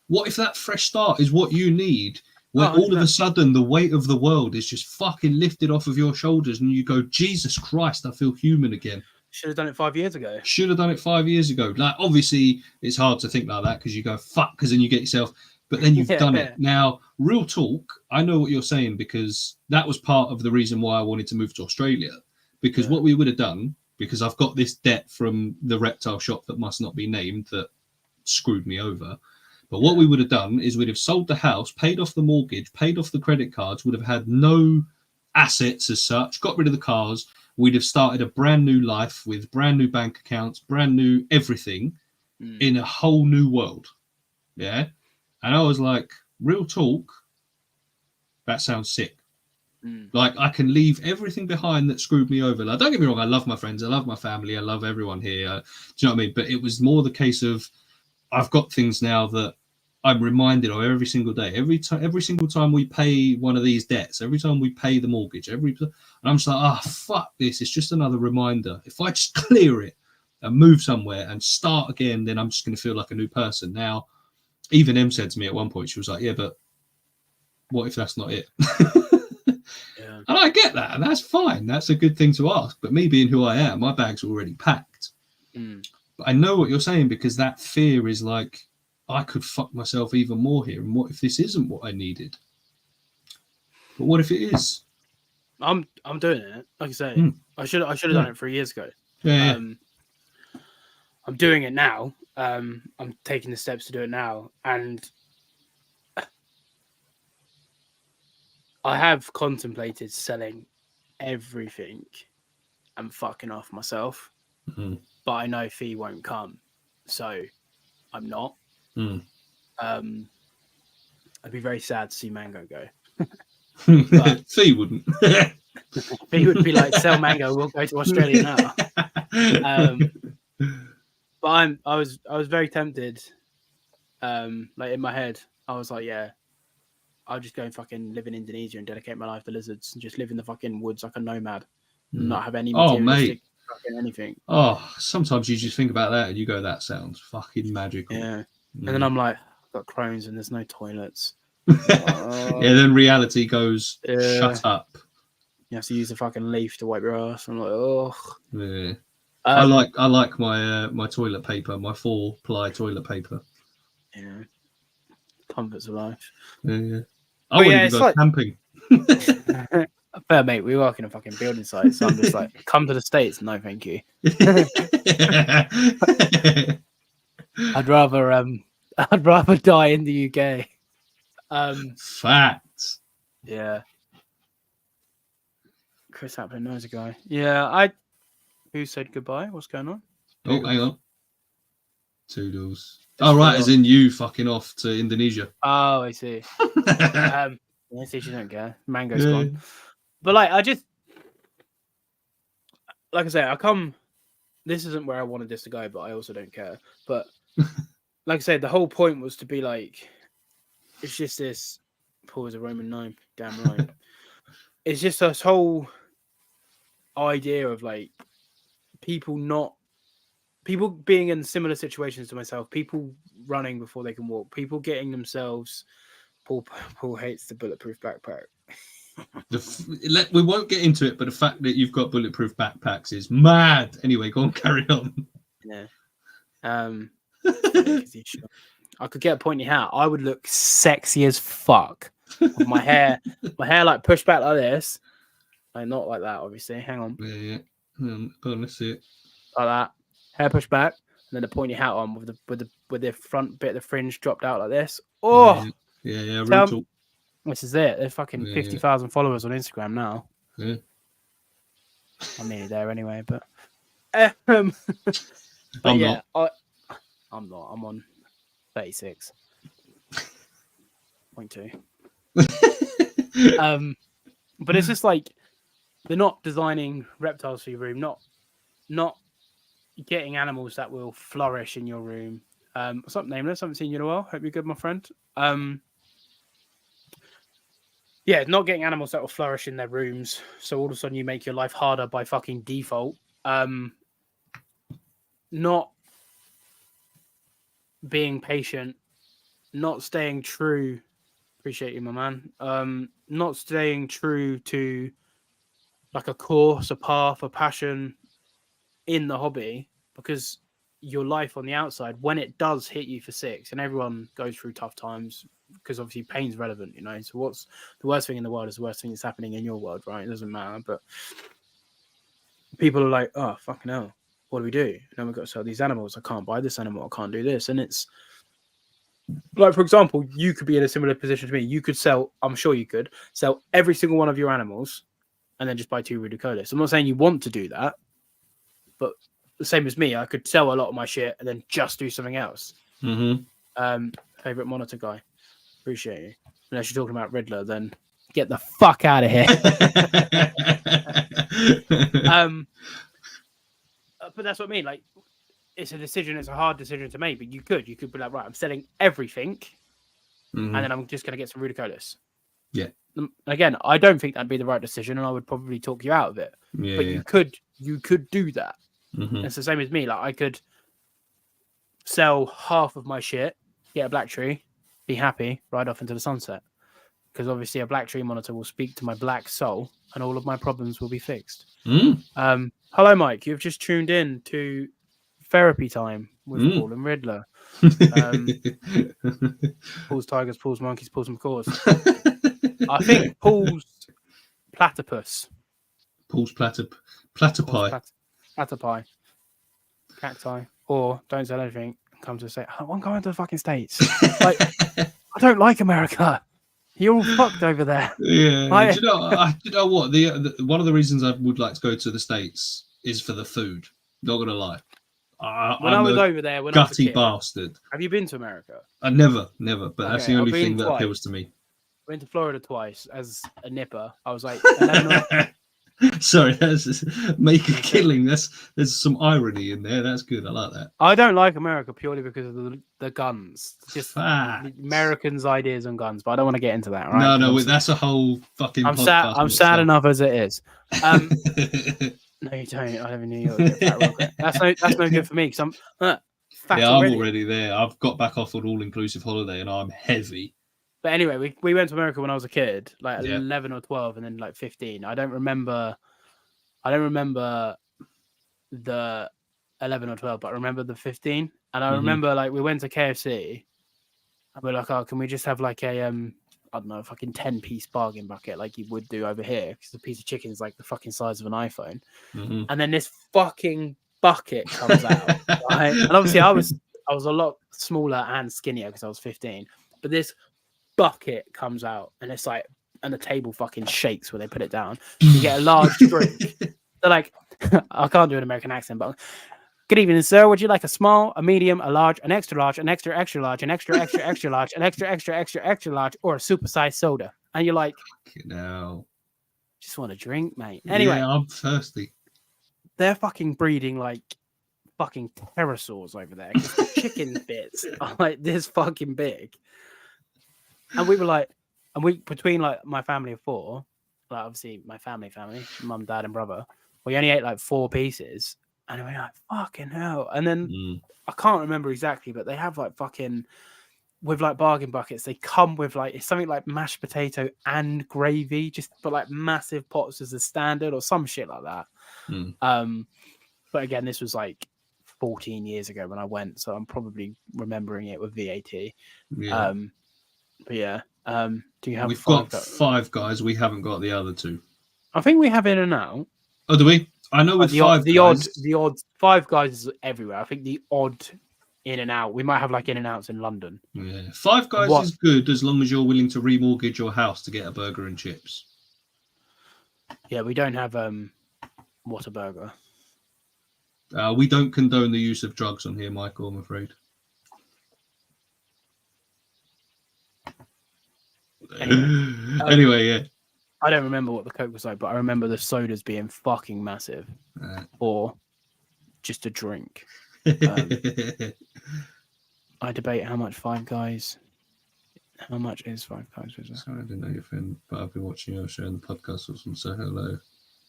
What if that fresh start is what you need, where all of a sudden the weight of the world is just fucking lifted off of your shoulders and you go, Jesus Christ, I feel human again. Should have done it 5 years ago. Should have done it 5 years ago. Like, obviously, it's hard to think like that because you go, fuck, because then you get yourself... But then you've done it. Now, real talk, I know what you're saying, because that was part of the reason why I wanted to move to Australia. Because what we would have done, because I've got this debt from the reptile shop that must not be named that screwed me over. But what we would have done is we'd have sold the house, paid off the mortgage, paid off the credit cards, would have had no assets as such, got rid of the cars. We'd have started a brand new life with brand new bank accounts, brand new everything in a whole new world. Yeah. And I was like, real talk, that sounds sick. Like, I can leave everything behind that screwed me over. Like, don't get me wrong, I love my friends, I love my family, I love everyone here. Do you know what I mean? But it was more the case of, I've got things now that I'm reminded of every single day. Every single time we pay one of these debts, every time we pay the mortgage, and I'm just like, fuck this. It's just another reminder. If I just clear it and move somewhere and start again, then I'm just going to feel like a new person. Now, even Em said to me at one point, she was like, yeah, but what if that's not it? Yeah. And I get that, and that's fine. That's a good thing to ask. But me being who I am, my bag's already packed. But I know what you're saying, because that fear is like, I could fuck myself even more here. And what if this isn't what I needed? But what if it is? I'm doing it. Like I say, I should have done it 3 years ago. Yeah. I'm doing it now. I'm taking the steps to do it now, and I have contemplated selling everything and fucking off myself, but I know fee won't come, so I'm not. I'd be very sad to see Mango go. But fee wouldn't. Fee would be like, sell Mango, we'll go to Australia now. But I was very tempted. Like, in my head, I was like, yeah, I'll just go and fucking live in Indonesia and dedicate my life to lizards and just live in the fucking woods like a nomad, not have any materialistic fucking anything. Oh, sometimes you just think about that and you go, that sounds fucking magical. Yeah. And then I'm like, I've got crones and there's no toilets. Yeah, then reality goes, shut up. You have to use a fucking leaf to wipe your ass. I'm like, oh. Yeah. I like my my toilet paper, my 4-ply toilet paper. Yeah. Comforts of life. Yeah. I wouldn't even go camping. Fair, mate, we work in a fucking building site, so I'm just like, come to the States. No, thank you. I'd rather die in the UK. Facts. Yeah. Chris Haplin knows a guy. Yeah, who said goodbye? What's going on? Oh, hang on. Toodles. Oh, right, as in you fucking off to Indonesia. Oh, I see. I see she don't care. Mango's gone. But like, I say, this isn't where I wanted this to go, but I also don't care. But like I said, the whole point was to be like, it's just this. Paul is a Roman 9, damn right. It's just this whole idea of like people being in similar situations to myself, people running before they can walk, people getting themselves. Paul hates the bulletproof backpack. We won't get into it, but the fact that you've got bulletproof backpacks is mad. Anyway, go on, carry on. Yeah. I could get a pointy hat. I would look sexy as fuck with my hair like pushed back like this. Like not like that, obviously. Hang on. Yeah. Go on, let's see it. Like that. Hair pushed back, and then the pointy hat on with the front bit of the fringe dropped out like this. Oh, yeah. Real talk. This is it. There's fucking 50,000 followers on Instagram now. Yeah. I'm nearly there anyway, but I'm yeah, not. I'm not. I'm on 36.2. But it's just like they're not designing reptiles for your room, not getting animals that will flourish in your room. What's up, Nameless? I haven't seen you in a while. Hope you're good, my friend. Yeah, not getting animals that will flourish in their rooms. So all of a sudden you make your life harder by fucking default. Not being patient, not staying true. Appreciate you, my man. Not staying true to like a course, a path, a passion in the hobby, because your life on the outside, when it does hit you for 6, and everyone goes through tough times, because obviously pain's relevant, you know. So what's the worst thing in the world is the worst thing that's happening in your world, right? It doesn't matter. But people are like, oh, fucking hell, what do we do? And then we've got to sell these animals. I can't buy this animal. I can't do this. And it's like, for example, you could be in a similar position to me. You could sell, I'm sure you could, sell every single one of your animals and then just buy 2 ridiculous. I'm not saying you want to do that, but the same as me, I could sell a lot of my shit and then just do something else. Favorite monitor guy. Appreciate you. Unless you're talking about Riddler, then get the fuck out of here. But that's what I mean. Like, it's a decision. It's a hard decision to make, but you could be like, right, I'm selling everything, and then I'm just going to get some ridiculous. Yeah. Again, I don't think that'd be the right decision, and I would probably talk you out of it. Yeah, but you could do that. It's the same as me. Like, I could sell half of my shit, get a black tree, be happy, ride off into the sunset. Because obviously a black tree monitor will speak to my black soul and all of my problems will be fixed. Hello, Mike. You've just tuned in to Therapy Time with Paul and Riddler. Paul's tigers, Paul's monkeys, Paul's macaws. I think Paul's platypus. Paul's platypi. Platypi. Cacti. Or don't sell anything. Come to say, I want to go into the fucking States. Like, I don't like America. You're all fucked over there. Yeah. Do you know what? The one of the reasons I would like to go to the States is for the food. Not gonna lie. When I was over there, when I was a kid, bastard. Have you been to America? Never. But that's the only thing that appeals to me. I went to Florida twice as a nipper. I was like 11 Sorry, that's make a killing. There's some irony in there. That's good. I like that. I don't like America purely because of the guns. Just Americans' ideas on guns, but I don't want to get into that. Right? No, that's a whole fucking. I'm sad enough as it is. No, you don't. I live in New York. That's no good for me because I'm fat already. I'm already there. I've got back off an all-inclusive holiday and I'm heavy. But anyway, we went to America when I was a kid, like 11 or 12, and then like 15. I don't remember the 11 or 12, but I remember the 15. And I remember like we went to KFC and we're like, oh, can we just have like a I don't know, fucking 10-piece bargain bucket like you would do over here? Because the piece of chicken is like the fucking size of an iPhone. And then this fucking bucket comes out, right? And obviously I was a lot smaller and skinnier because I was 15. But this bucket comes out and it's like, and the table fucking shakes when they put it down. You get a large drink. They're like, I can't do an American accent, but good evening, sir. Would you like a small, a medium, a large, an extra large, an extra extra large, an extra extra extra large, an extra extra extra extra large, or a supersized soda? And you're like, no, just want a drink, mate. Anyway, I'm thirsty. They're fucking breeding like fucking pterosaurs over there because the chicken bits are like this fucking big. And we were like, between like my family of 4, like obviously my family, mum, dad, and brother, we only ate like 4 pieces, and we were like, fucking hell. And then I can't remember exactly, but they have like fucking with like bargain buckets. They come with like it's something like mashed potato and gravy, just but like massive pots as a standard or some shit like that. But again, this was like 14 years ago when I went, so I'm probably remembering it with VAT. But yeah, Do you have? We've got Five Guys. We haven't got the other two. I think we have In-N-Out. Oh, do we? I know with the odd Five Guys is everywhere. I think the odd In-N-Out. We might have like In-N-Outs in London. Yeah, Five Guys is good as long as you're willing to remortgage your house to get a burger and chips. Yeah, we don't have Whataburger. We don't condone the use of drugs on here, Michael, I'm afraid. Anyway, yeah. I don't remember what the Coke was like, but I remember the sodas being fucking massive. Or just a drink. I debate how much Five Guys. How much is Five Guys? Sorry, I didn't know your friend, but I've been watching your show and the podcast with them, so hello.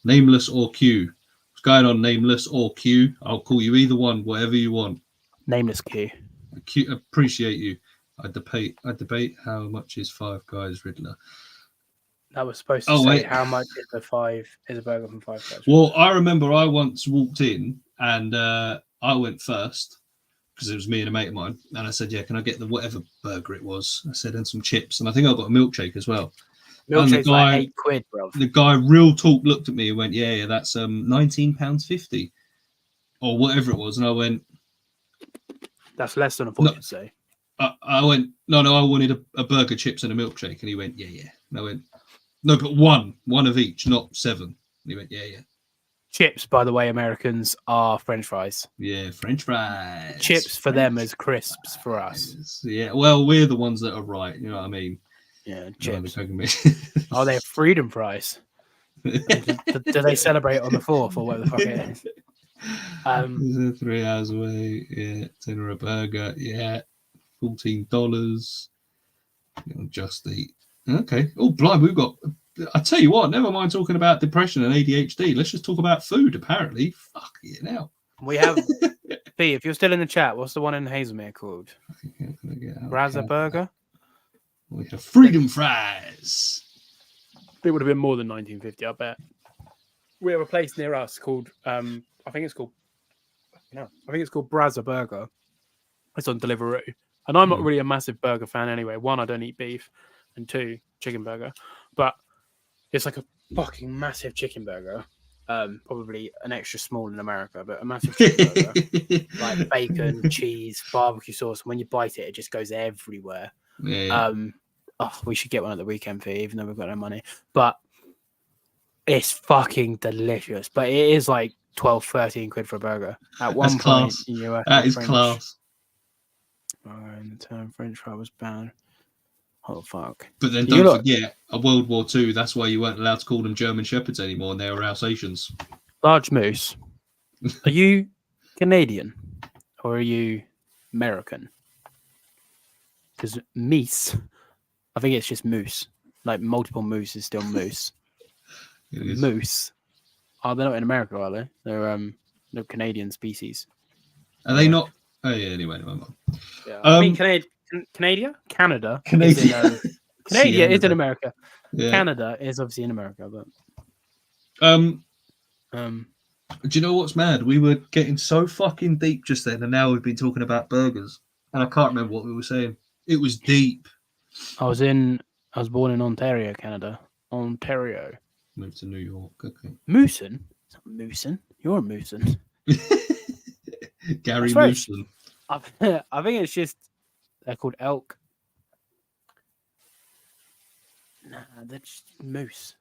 Nameless or Q? What's going on, Nameless or Q? I'll call you either one, whatever you want. Nameless Q. Q, appreciate you. I debate how much is Five Guys Riddler. That was supposed to say how much is a burger from Five Guys. Well, I remember I once walked in and I went first because it was me and a mate of mine, and I said, "Yeah, can I get the whatever burger it was?" I said, "and some chips," and I think I got a milkshake as well. Milkshake's like £8, bro. The guy, real talk, looked at me and went, "Yeah, that's £19.50 or whatever it was," and I went, "That's less than I thought you'd say." I went, no, I wanted a burger, chips, and a milkshake, and he went, "Yeah." And I went, "No, but one of each, not 7." And he went, "Yeah." Chips, by the way, Americans are French fries. Yeah, French fries. Chips for them is crisps for us. Yeah, well, we're the ones that are right. You know what I mean? Yeah, chips. Oh, they're freedom fries. do they celebrate on the 4th or whatever the fuck it is? 3 hours away. Yeah, dinner, a burger. Yeah, $14. Just Eat. Okay. Oh, blind. We've got. I tell you what. Never mind talking about depression and ADHD. Let's just talk about food. Apparently, fuck it now. We have. B, if you're still in the chat, what's the one in Hazelmere called? Brazza Burger. We have freedom fries. It would have been more than 1950, I bet. We have a place near us called. I think it's called Brazza Burger. It's on Deliveroo. And I'm not really a massive burger fan anyway. 1, I don't eat beef. And 2, chicken burger. But it's like a fucking massive chicken burger. Probably an extra small in America, but a massive chicken burger. Like bacon, cheese, barbecue sauce. When you bite it, it just goes everywhere. Yeah. We should get one at the weekend fee, even though we've got no money. But it's fucking delicious. But it is like 12, 13 quid for a burger. At one point in US, that is class. And the term French fry was banned. Oh, fuck. But then don't forget, a World War II, that's why you weren't allowed to call them German Shepherds anymore, and they were Alsatians. Large Moose, are you Canadian or are you American? Because meese, I think it's just moose. Like multiple moose is still moose. Moose. Oh, they're not in America, are they? They're Canadian species. Are they not? Oh, yeah, anyway. Yeah. I mean, Canada is in America. Yeah. Canada is obviously in America, but do you know what's mad? We were getting so fucking deep just then, and now we've been talking about burgers, and I can't remember what we were saying. It was deep. I was born in Ontario, Canada. Ontario. Moved to New York. Okay. Moosin? It's not Moosin. You're a Moosin. Gary Moosin. I think it's just they're called elk. Nah, they're just moose.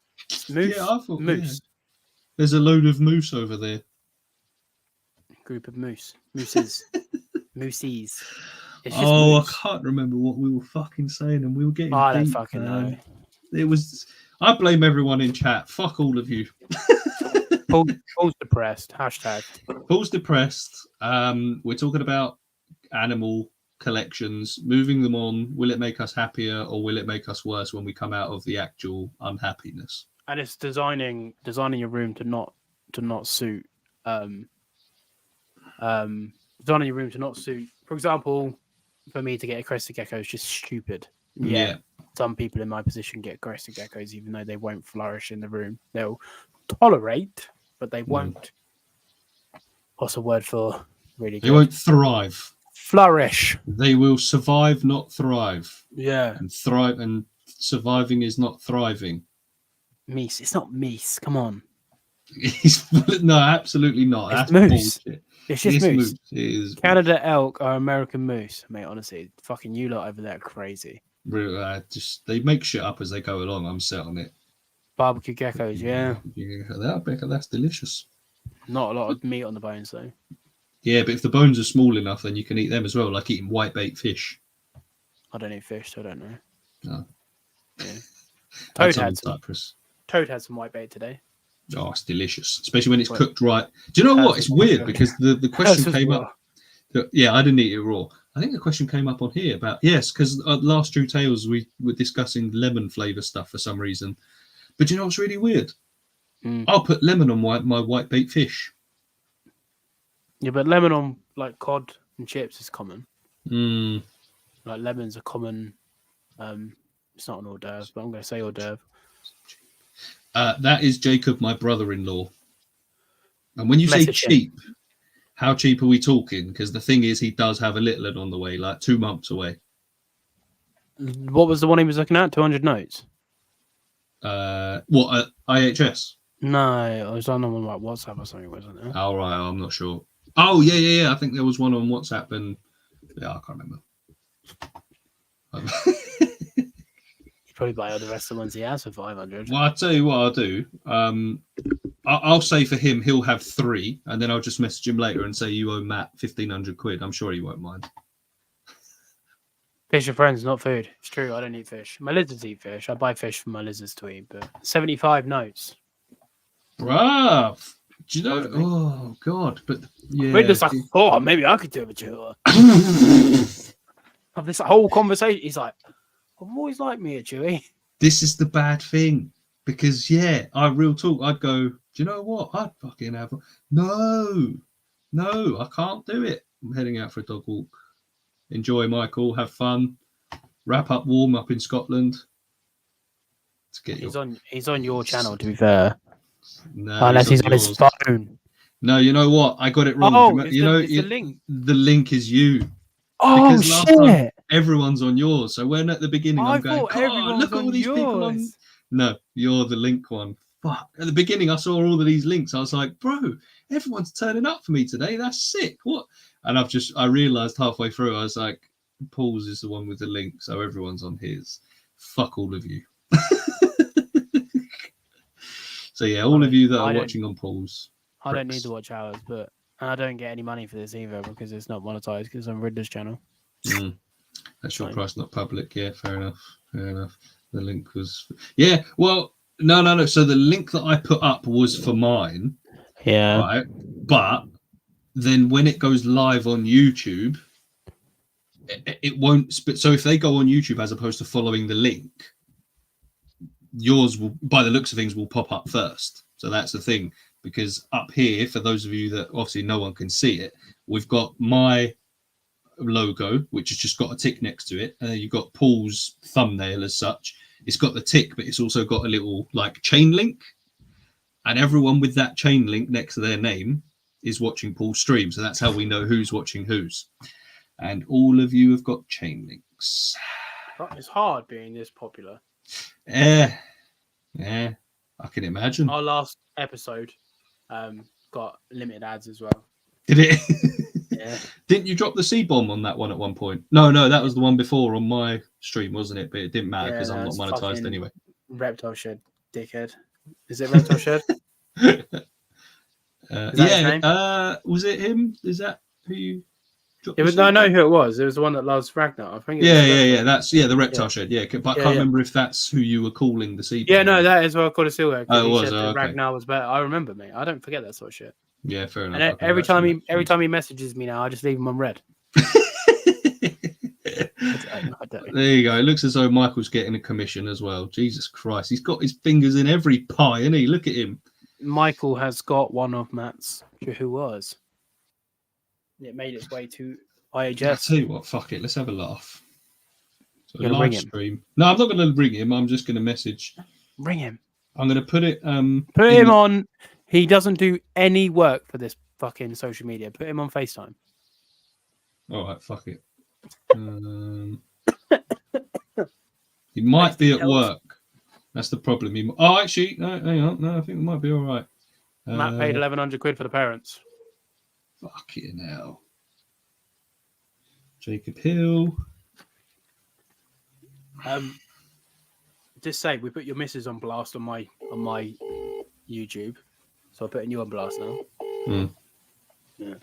Moose. Yeah, I thought moose. Yeah. There's a load of moose over there. Group of moose. Mooses. Moosies. I can't remember what we were fucking saying, and we were getting. I don't fucking know. It was. I blame everyone in chat. Fuck all of you. Paul's depressed. Hashtag. Paul's depressed. We're talking about animal collections, moving them on. Will it make us happier or will it make us worse when we come out of the actual unhappiness? And it's designing your room to not suit designing your room to not suit. For example, for me to get a crested gecko is just stupid. Yeah. Some people in my position get crested geckos even though they won't flourish in the room. They'll tolerate, but they won't. What's a word for really good? They won't thrive. Flourish. They will survive, not thrive. Yeah. And thrive and surviving is not thriving. Meese. It's not meese. Come on. No, absolutely not. It's That's moose. bullshit. It's just moose. It is Canada elk are American moose, mate. Honestly, fucking you lot over there are crazy. Just they make shit up as they go along. I'm set on it. Barbecue geckos, yeah. That's delicious. Not a lot of meat on the bones though. Yeah, but if the bones are small enough, then you can eat them as well, like eating whitebait fish. I don't eat fish, so I don't know. No. Yeah. Toad had some whitebait today. Oh, it's delicious, especially when it's cooked right. Do you know what? It's weird because the question came up. Yeah, I didn't eat it raw. I think the question came up on here about because last True Tales we were discussing lemon flavour stuff for some reason. But you know what's really weird? I'll put lemon on my whitebait fish. Yeah, but lemon on like cod and chips is common. Mm. Like lemon's a common. It's not an hors d'oeuvre, but I'm going to say hors d'oeuvre. That is Jacob, my brother-in-law. And when you say cheap, how cheap are we talking? Because the thing is, he does have a little one on the way, like 2 months away. What was the one he was looking at? 200 notes. What IHS? No, it was on like WhatsApp or something, wasn't it? Oh right, I'm not sure. Oh yeah. I think there was one on WhatsApp, and I can't remember. Probably buy all the rest of the ones he has for 500. Well, I'll tell you what I'll do. I'll say for him, he'll have 3, and then I'll just message him later and say you owe Matt 1,500 quid. I'm sure he won't mind. Fish are friends, not food. It's true. I don't eat fish. My lizards eat fish. I buy fish for my lizards to eat, but 75 notes. Bruv. Do you know? Oh God! But yeah, we're just like, maybe I could do it with you. Of this whole conversation, he's like, I've always liked me a Chewy. This is the bad thing because I real talk. I'd go. Do you know what? I'd fucking have. No, I can't do it. I'm heading out for a dog walk. Enjoy, Michael. Have fun. Wrap up, warm up in Scotland. He's on your channel. To be fair, no, unless he's on his phone. No, you know what? I got it wrong. Oh, the link. The link is you. Oh, because last time everyone's on yours. So when at the beginning I'm going, look at all these yours. people on. No, you're the link one. Fuck. At the beginning, I saw all of these links. I was like, bro, everyone's turning up for me today. That's sick. What? And I realised halfway through, I was like, Paul's is the one with the link, so everyone's on his. Fuck all of you. So yeah, all of you that are watching on Paul's. I don't need to watch ours, but and I don't get any money for this either because it's not monetized because I'm Ridder's channel. That's your price, not public. Yeah, fair enough. The link was well, no. So the link that I put up was for mine. Yeah. Right. But then when it goes live on YouTube, it won't spit. So if they go on YouTube as opposed to following the link, yours will, by the looks of things, will pop up first. So that's the thing. Because up here, for those of you that obviously no one can see it, we've got my logo, which has just got a tick next to it. And then you've got Paul's thumbnail as such. It's got the tick, but it's also got a little like chain link. And everyone with that chain link next to their name is watching Paul's stream. So that's how we know who's watching whose. And all of you have got chain links. It's hard being this popular. Yeah, I can imagine. Our last episode got limited ads as well. Did it? Yeah. Didn't you drop the C-bomb on that one at one point? No, that was the one before on my stream, wasn't it? But it didn't matter because I'm not monetized anyway. Reptile Shed, dickhead. Is it Reptile Shed? Was it him? Is that who you dropped? I know who it was. It was the one that loves Ragnar. I think. That's the Reptile Shed. Yeah, but I can't remember if that's who you were calling the C-bomb. Yeah, no, that is what I called a silver. Oh, it was. Okay. Ragnar was better. I remember, mate. I don't forget that sort of shit. Yeah, fair enough. And every time he messages me now, I just leave him on red. There you go. It looks as though Michael's getting a commission as well. Jesus Christ, he's got his fingers in every pie, isn't he? Look at him. Michael has got one of Matt's. Who was? It made its way to IHS. I'll tell you what, fuck it. Let's have a laugh. So you're live stream. No, I'm not going to ring him. I'm just going to message. Ring him. I'm going to put it. Put him on. He doesn't do any work for this fucking social media. Put him on FaceTime. All right, fuck it. He might be at work. That's the problem. Actually, no, hang on. No, I think it might be all right. Matt paid 1,100 quid for the parents. Fucking hell. Jacob Hill. Just say we put your missus on blast on my YouTube, so I'm putting you on blast now. Yeah.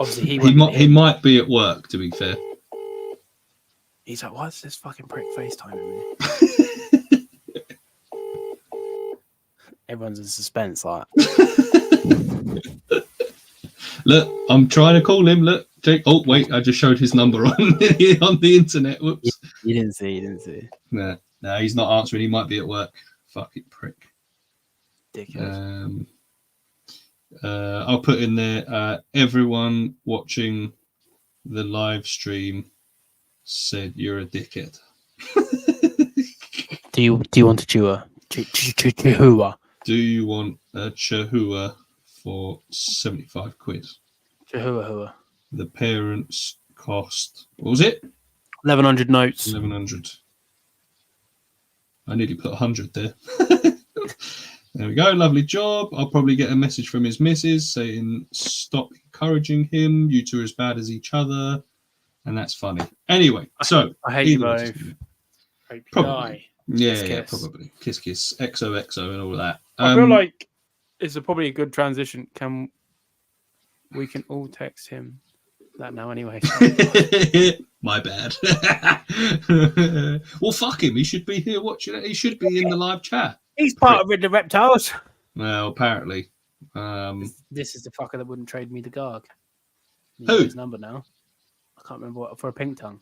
Obviously, he might be at work. To be fair, he's like, "What's this fucking prick FaceTiming me?" Everyone's in suspense, like. Look, I'm trying to call him. Look, Jake. Oh wait, I just showed his number on the internet. Whoops. You didn't see. No, he's not answering. He might be at work. Fucking prick. Dickhead. I'll put in there. Everyone watching the live stream said you're a dickhead. Do you want a chihuahua? Do you want a chihuahua for 75 quid? Chihuahua. The parents cost, what was it? 1,100 notes. 1,100. I nearly put 100 there. There we go. Lovely job. I'll probably get a message from his missus saying, stop encouraging him. You two are as bad as each other. And that's funny. Anyway, so. I hate you both. Hope you die. Yeah, probably. Kiss, kiss, XOXO and all that. I feel like it's probably a good transition. We can all text him that now anyway. My bad. Well, fuck him. He should be here watching it. He should be in the live chat. He's part of the Reptiles. Well, apparently. This is the fucker that wouldn't trade me the Garg. Who? His number now. I can't remember what for a pink tongue.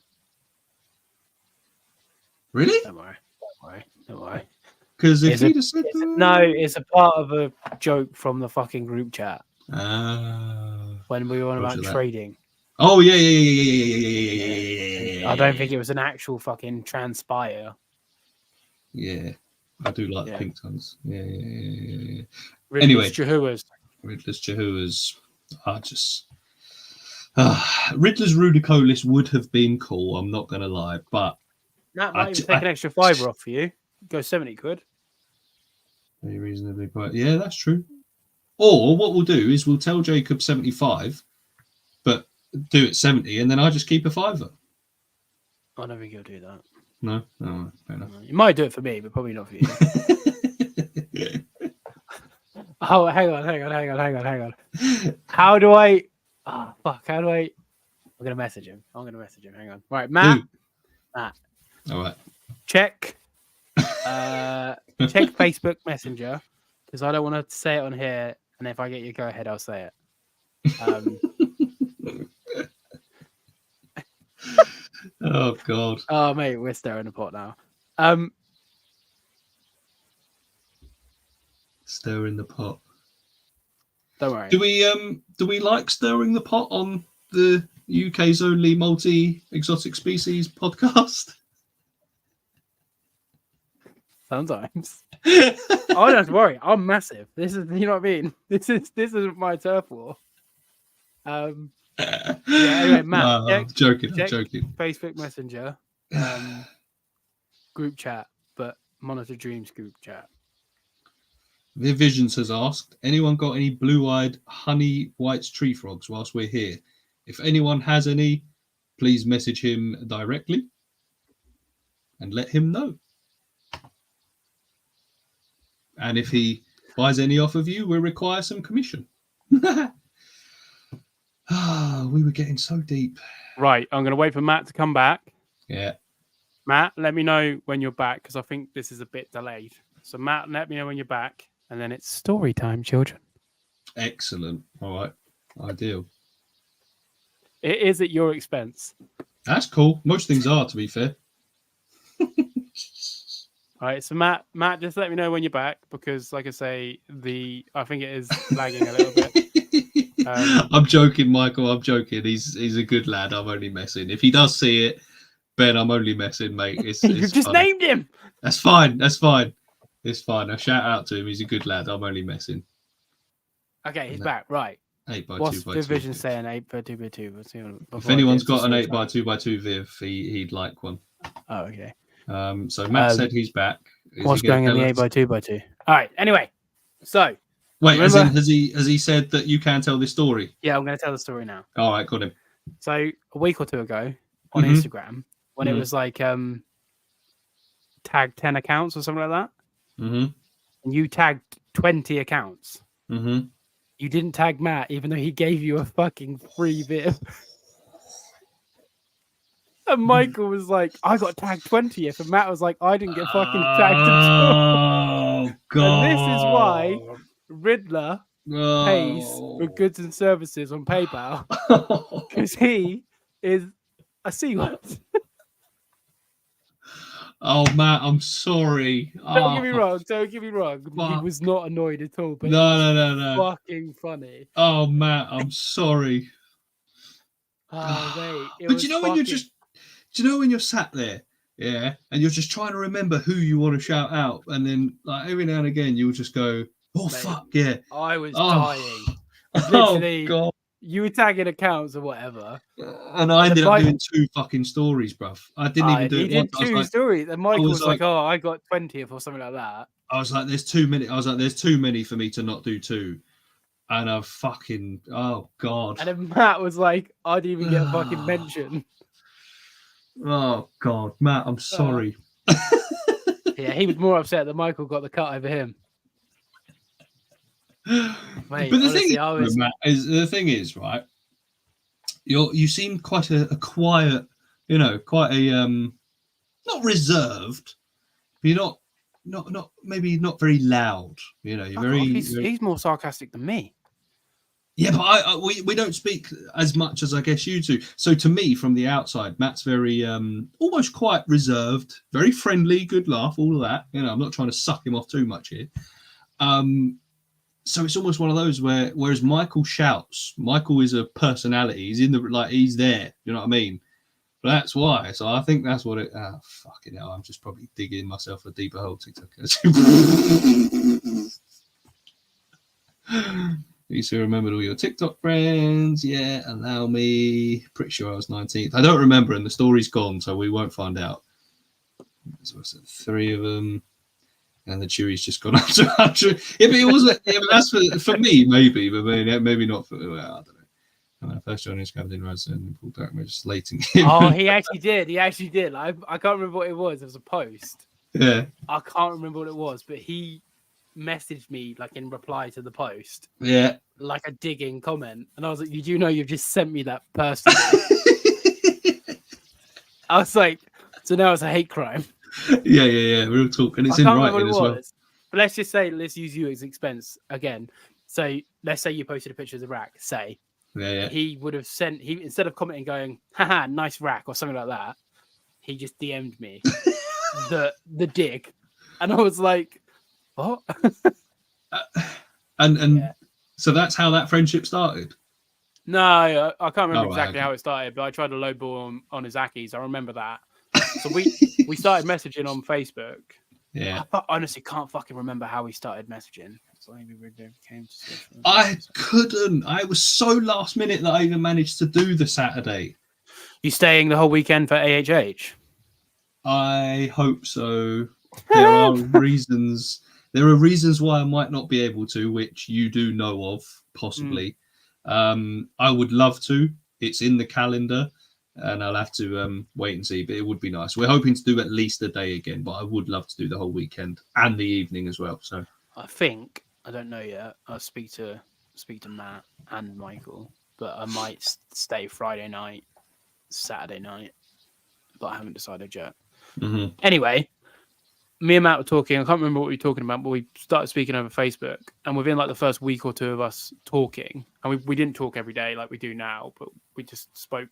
Really? Don't worry. Because if he'd have said no, it's a part of a joke from the fucking group chat. When we were on about trading. Oh yeah. I don't think it was an actual fucking transpire. Yeah, I do like pink tongues. Yeah. Anyway, Chihuahuas. Riddler's Chihuahuas are just. Riddler's Rudicolis would have been cool. I'm not gonna lie, but that might even take an extra $5 off for you. Go 70 quid. Very reasonably quite. Yeah, that's true. Or what we'll do is we'll tell Jacob 75, but do it 70, and then I just keep a $5. I don't think he'll do that. No, fair enough. You might do it for me, but probably not for you. Oh, hang on. How do I? Oh, fuck. How do I? I'm gonna message him. Hang on. Right, Matt. All right. Check Facebook Messenger, because I don't want to say it on here, and if I get your go ahead, I'll say it. Oh God. Oh mate, we're stirring the pot now. Stirring the pot. Don't worry. Do we like stirring the pot on the UK's only multi-exotic species podcast? Sometimes. I don't have to worry. I'm massive. This is, you know what I mean. This isn't my turf war. Anyway, Matt. I'm joking. Facebook Messenger, group chat, but Monitor Dreams group chat. The Visions has asked, anyone got any blue-eyed honey whites tree frogs whilst we're here? If anyone has any, please message him directly and let him know. And if he buys any off of you, we'll require some commission. We were getting so deep. Right, I'm going to wait for Matt to come back. Yeah. Matt, let me know when you're back, because I think this is a bit delayed. So Matt, let me know when you're back, and then it's story time, children. Excellent. All right. Ideal. It is at your expense. That's cool. Most things are, to be fair. All right, so Matt, just let me know when you're back, because, like I say, I think it is lagging a little bit. I'm joking, Michael. I'm joking. He's a good lad. I'm only messing. If he does see it, Ben, I'm only messing, mate. You've just named him. That's fine. It's fine. I shout out to him. He's a good lad. I'm only messing. Okay, he's back. Right. 8x2x2. What's Division saying? 8x2x2. If anyone's got an 8x2x2 Viv, he'd like one. Oh, okay. So Matt said he's back. What's going in the 8x2x2? All right. Anyway, so wait, has he said that you can tell this story? Yeah, I'm going to tell the story now. All right, got him. So a week or two ago on Instagram, when it was like tag 10 accounts or something like that, and you tagged 20 accounts. You didn't tag Matt, even though he gave you a fucking free bit. And Michael was like, I got tagged 20th. And Matt was like, I didn't get fucking tagged at all. Oh, God. And this is why Riddler pays for goods and services on PayPal. Because he is a C-word. Oh, Matt, I'm sorry. Don't get me wrong. Don't get me wrong. He was not annoyed at all. But no. Fucking funny. Oh, Matt, I'm sorry. Oh, mate. But you know when when you're sat there, yeah, and you're just trying to remember who you want to shout out, and then like every now and again you'll just go, "Oh, mate, fuck yeah!" I was dying. Literally, oh God. You were tagging accounts or whatever, and I ended up doing 2 fucking stories, bruv. I didn't even do it. He did 2 stories, and Michael was like, "Oh, I got 20th or something like that." I was like, "There's too many." I was like, "There's too many for me to not do 2." And I fucking, oh God. And then Matt was like, "I didn't even get a fucking mention." Oh God, Matt, I'm sorry. Yeah, he was more upset that Michael got the cut over him. Mate, but the thing is, right? You seem quite a quiet, quite a not reserved, but you're not maybe not very loud. You're very. He's more sarcastic than me. Yeah, but we don't speak as much as I guess you do. So to me, from the outside, Matt's very almost quite reserved, very friendly, good laugh, all of that. I'm not trying to suck him off too much here. So it's almost one of those whereas Michael shouts, Michael is a personality. He's he's there. You know what I mean? But that's why. So I think that's what it. Fucking hell! I'm just probably digging myself a deeper hole. TikTok. You still remembered all your TikTok friends? Yeah, allow me. Pretty sure I was 19th. I don't remember, and the story's gone, so we won't find out. So 3 of them, and the jury's just gone up to 100. Yeah, but it wasn't. Yeah, but that's for me, maybe, but maybe not for. Well, I don't know. And my first journey scammed in Rose and pulled out just slating him. Oh, he actually did. I can't remember what it was. It was a post. Yeah. I can't remember what it was, but he messaged me like in reply to the post. Yeah. Like a digging comment. And I was like, you do know you've just sent me that person. I was like, so now it's a hate crime. Yeah. Real talk. And it's in writing as well. But let's use you as expense again. So let's say you posted a picture of the rack, say. Yeah. He would have instead of commenting going, haha, nice rack or something like that, he just DM'd me the dig. And I was like, what? So that's how that friendship started? No, I can't remember exactly how it started, but I tried to lowball on his Ackies. I remember that. So we started messaging on Facebook. Yeah. I honestly can't fucking remember how we started messaging. I couldn't. I was so last minute that I even managed to do the Saturday. You staying the whole weekend for AHH? I hope so. There are reasons. There are reasons why I might not be able to, which you do know of, possibly. I would love to. It's in the calendar, and I'll have to wait and see. But it would be nice. We're hoping to do at least a day again, but I would love to do the whole weekend and the evening as well. So I think. I don't know yet. I'll speak to Matt and Michael, but I might stay Friday night, Saturday night, but I haven't decided yet. Mm-hmm. Anyway, me and Matt were talking. I can't remember what we were talking about, but we started speaking over Facebook, and within like the first week or 2 of us talking, and we didn't talk every day like we do now, but we just spoke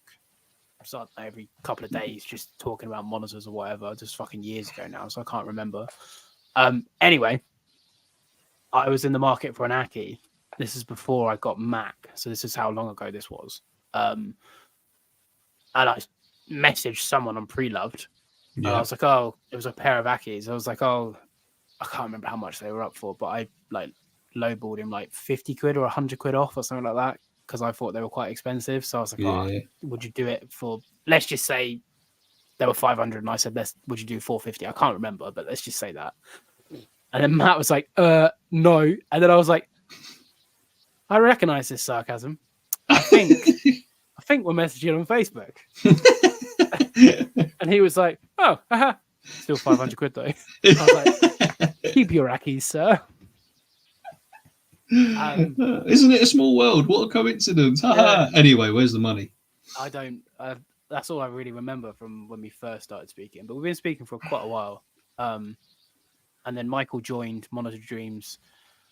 every couple of days, just talking about monitors or whatever, just fucking years ago now, so I can't remember. Anyway. I was in the market for an Ackie. This is before I got Mac, so this is how long ago this was. And I messaged someone on Pre-Loved. Yeah. And I was like, oh, it was a pair of Ackies. I was like, oh, I can't remember how much they were up for, but I like lowballed him like 50 quid or 100 quid off or something like that because I thought they were quite expensive. So I was like, would you do it for, let's just say They were 500, and I said, would you do 450? I can't remember, but let's just say that. And then Matt was like, no. And then I was like, I recognize this sarcasm. I think we're messaging on Facebook. And he was like, oh, still 500 quid though. I was like, keep your rackies, sir. Isn't it a small world? What a coincidence. Yeah. Anyway, where's the money? I don't. That's all I really remember from when we first started speaking. But we've been speaking for quite a while. And then Michael joined Monitor Dreams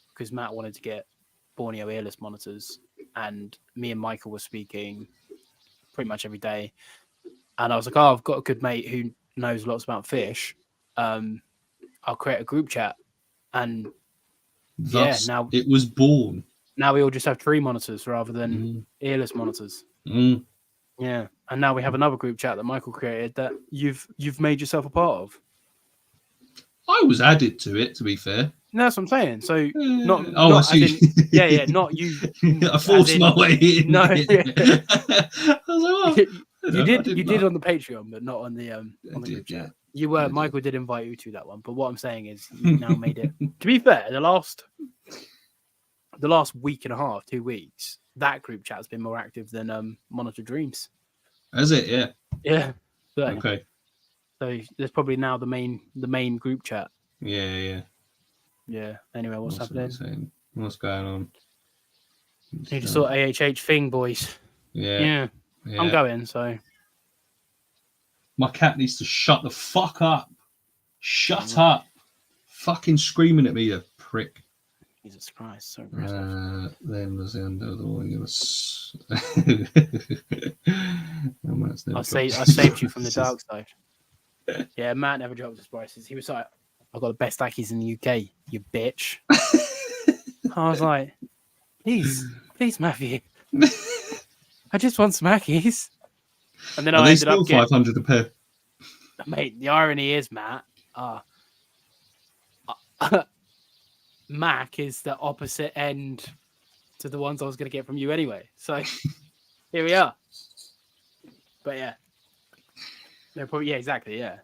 because Matt wanted to get Borneo earless monitors. And me and Michael were speaking pretty much every day. And I was like, oh, I've got a good mate who knows lots about fish. I'll create a group chat. And thus, now it was born. Now we all just have tree monitors rather than earless monitors. Yeah. And now we have another group chat that Michael created that you've made yourself a part of. I was added to it, to be fair. No, that's what I'm saying. So not I see. Not you. I forced my way in. No, I was like, you did on the Patreon, but not on the group chat. You were Michael did invite you to that one, but what I'm saying is you now made it. To be fair, the last week and a half, 2 weeks, that group chat has been more active than Monitor Dreams. Has it? Yeah. Yeah. So, okay. So there's probably now the main group chat. Yeah. Anyway, what's happening? What's going on? You just saw AHH thing, boys. Yeah. I'm going. So my cat needs to shut the fuck up. Shut up! Fucking screaming at me, you prick. Jesus Christ, so aggressive. Then was the under the wing. It was. I saved you from the dark side. Yeah, Matt never dropped his prices. He was like, "I've got the best Ackies in the UK, you bitch." I was like, "Please, Matthew, I just want some Ackies." And then I ended up getting 500 a pair. Mate, the irony is, Matt, Mac is the opposite end to the ones I was going to get from you anyway. So here we are. But yeah. No, probably, yeah, exactly, yeah.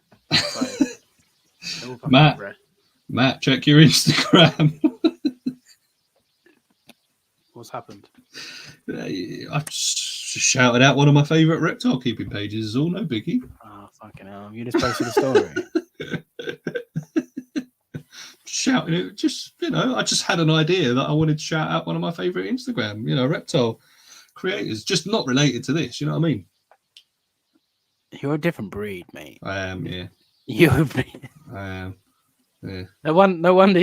So, Matt, check your Instagram. What's happened? I just shouted out one of my favourite reptile keeping pages. Is all, no biggie. Oh, fucking hell. You just posted a story. Shouting it, just, I just had an idea that I wanted to shout out one of my favourite Instagram, reptile creators, just not related to this, you know what I mean? You're a different breed, mate. I am, yeah. You're a breed. I am, yeah. No wonder when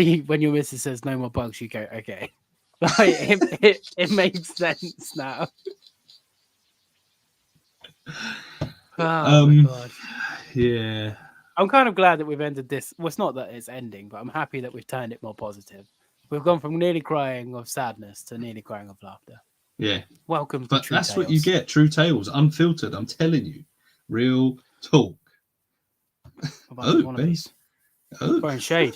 your missus says no more bugs, you go, okay. Like, it makes sense now. Oh, my God. Yeah. I'm kind of glad that we've ended this. Well, it's not that it's ending, but I'm happy that we've turned it more positive. We've gone from nearly crying of sadness to nearly crying of laughter. Yeah. Welcome to But True that's Tales. what you get, True Tales, unfiltered, I'm telling you. Real talk. One of these. Throwing shade.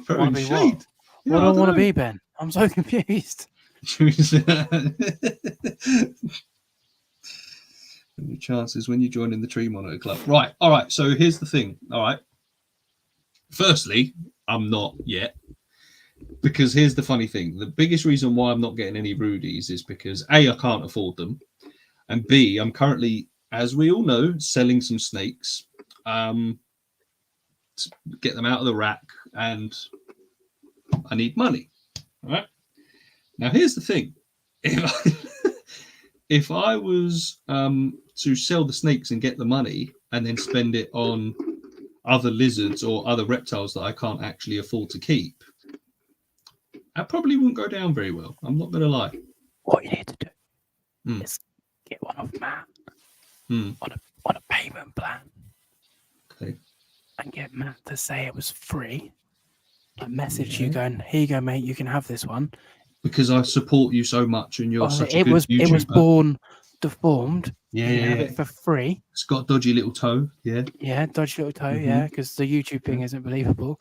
Throwing shade. What do I want to be, Ben? I'm so confused. And your chances when you join in the Tree Monitor Club. Right. All right. So here's the thing. All right. Firstly, I'm not yet. Because here's the funny thing. The biggest reason why I'm not getting any Rudies is because A, I can't afford them. And B, I'm currently, as we all know, selling some snakes. To get them out of the rack. And I need money. All right. Now, here's the thing. If I was to sell the snakes and get the money and then spend it on other lizards or other reptiles that I can't actually afford to keep, that probably wouldn't go down very well. I'm not going to lie. What you need to do is get one of Matt on a payment plan. Okay. And get Matt to say it was free. I message you going, here you go, mate, you can have this one. Because I support you so much and you're such a good YouTuber. It was born deformed. Yeah, you can have it for free. It's got a dodgy little toe. Yeah. Yeah, dodgy little toe. Yeah, because the YouTube thing isn't believable.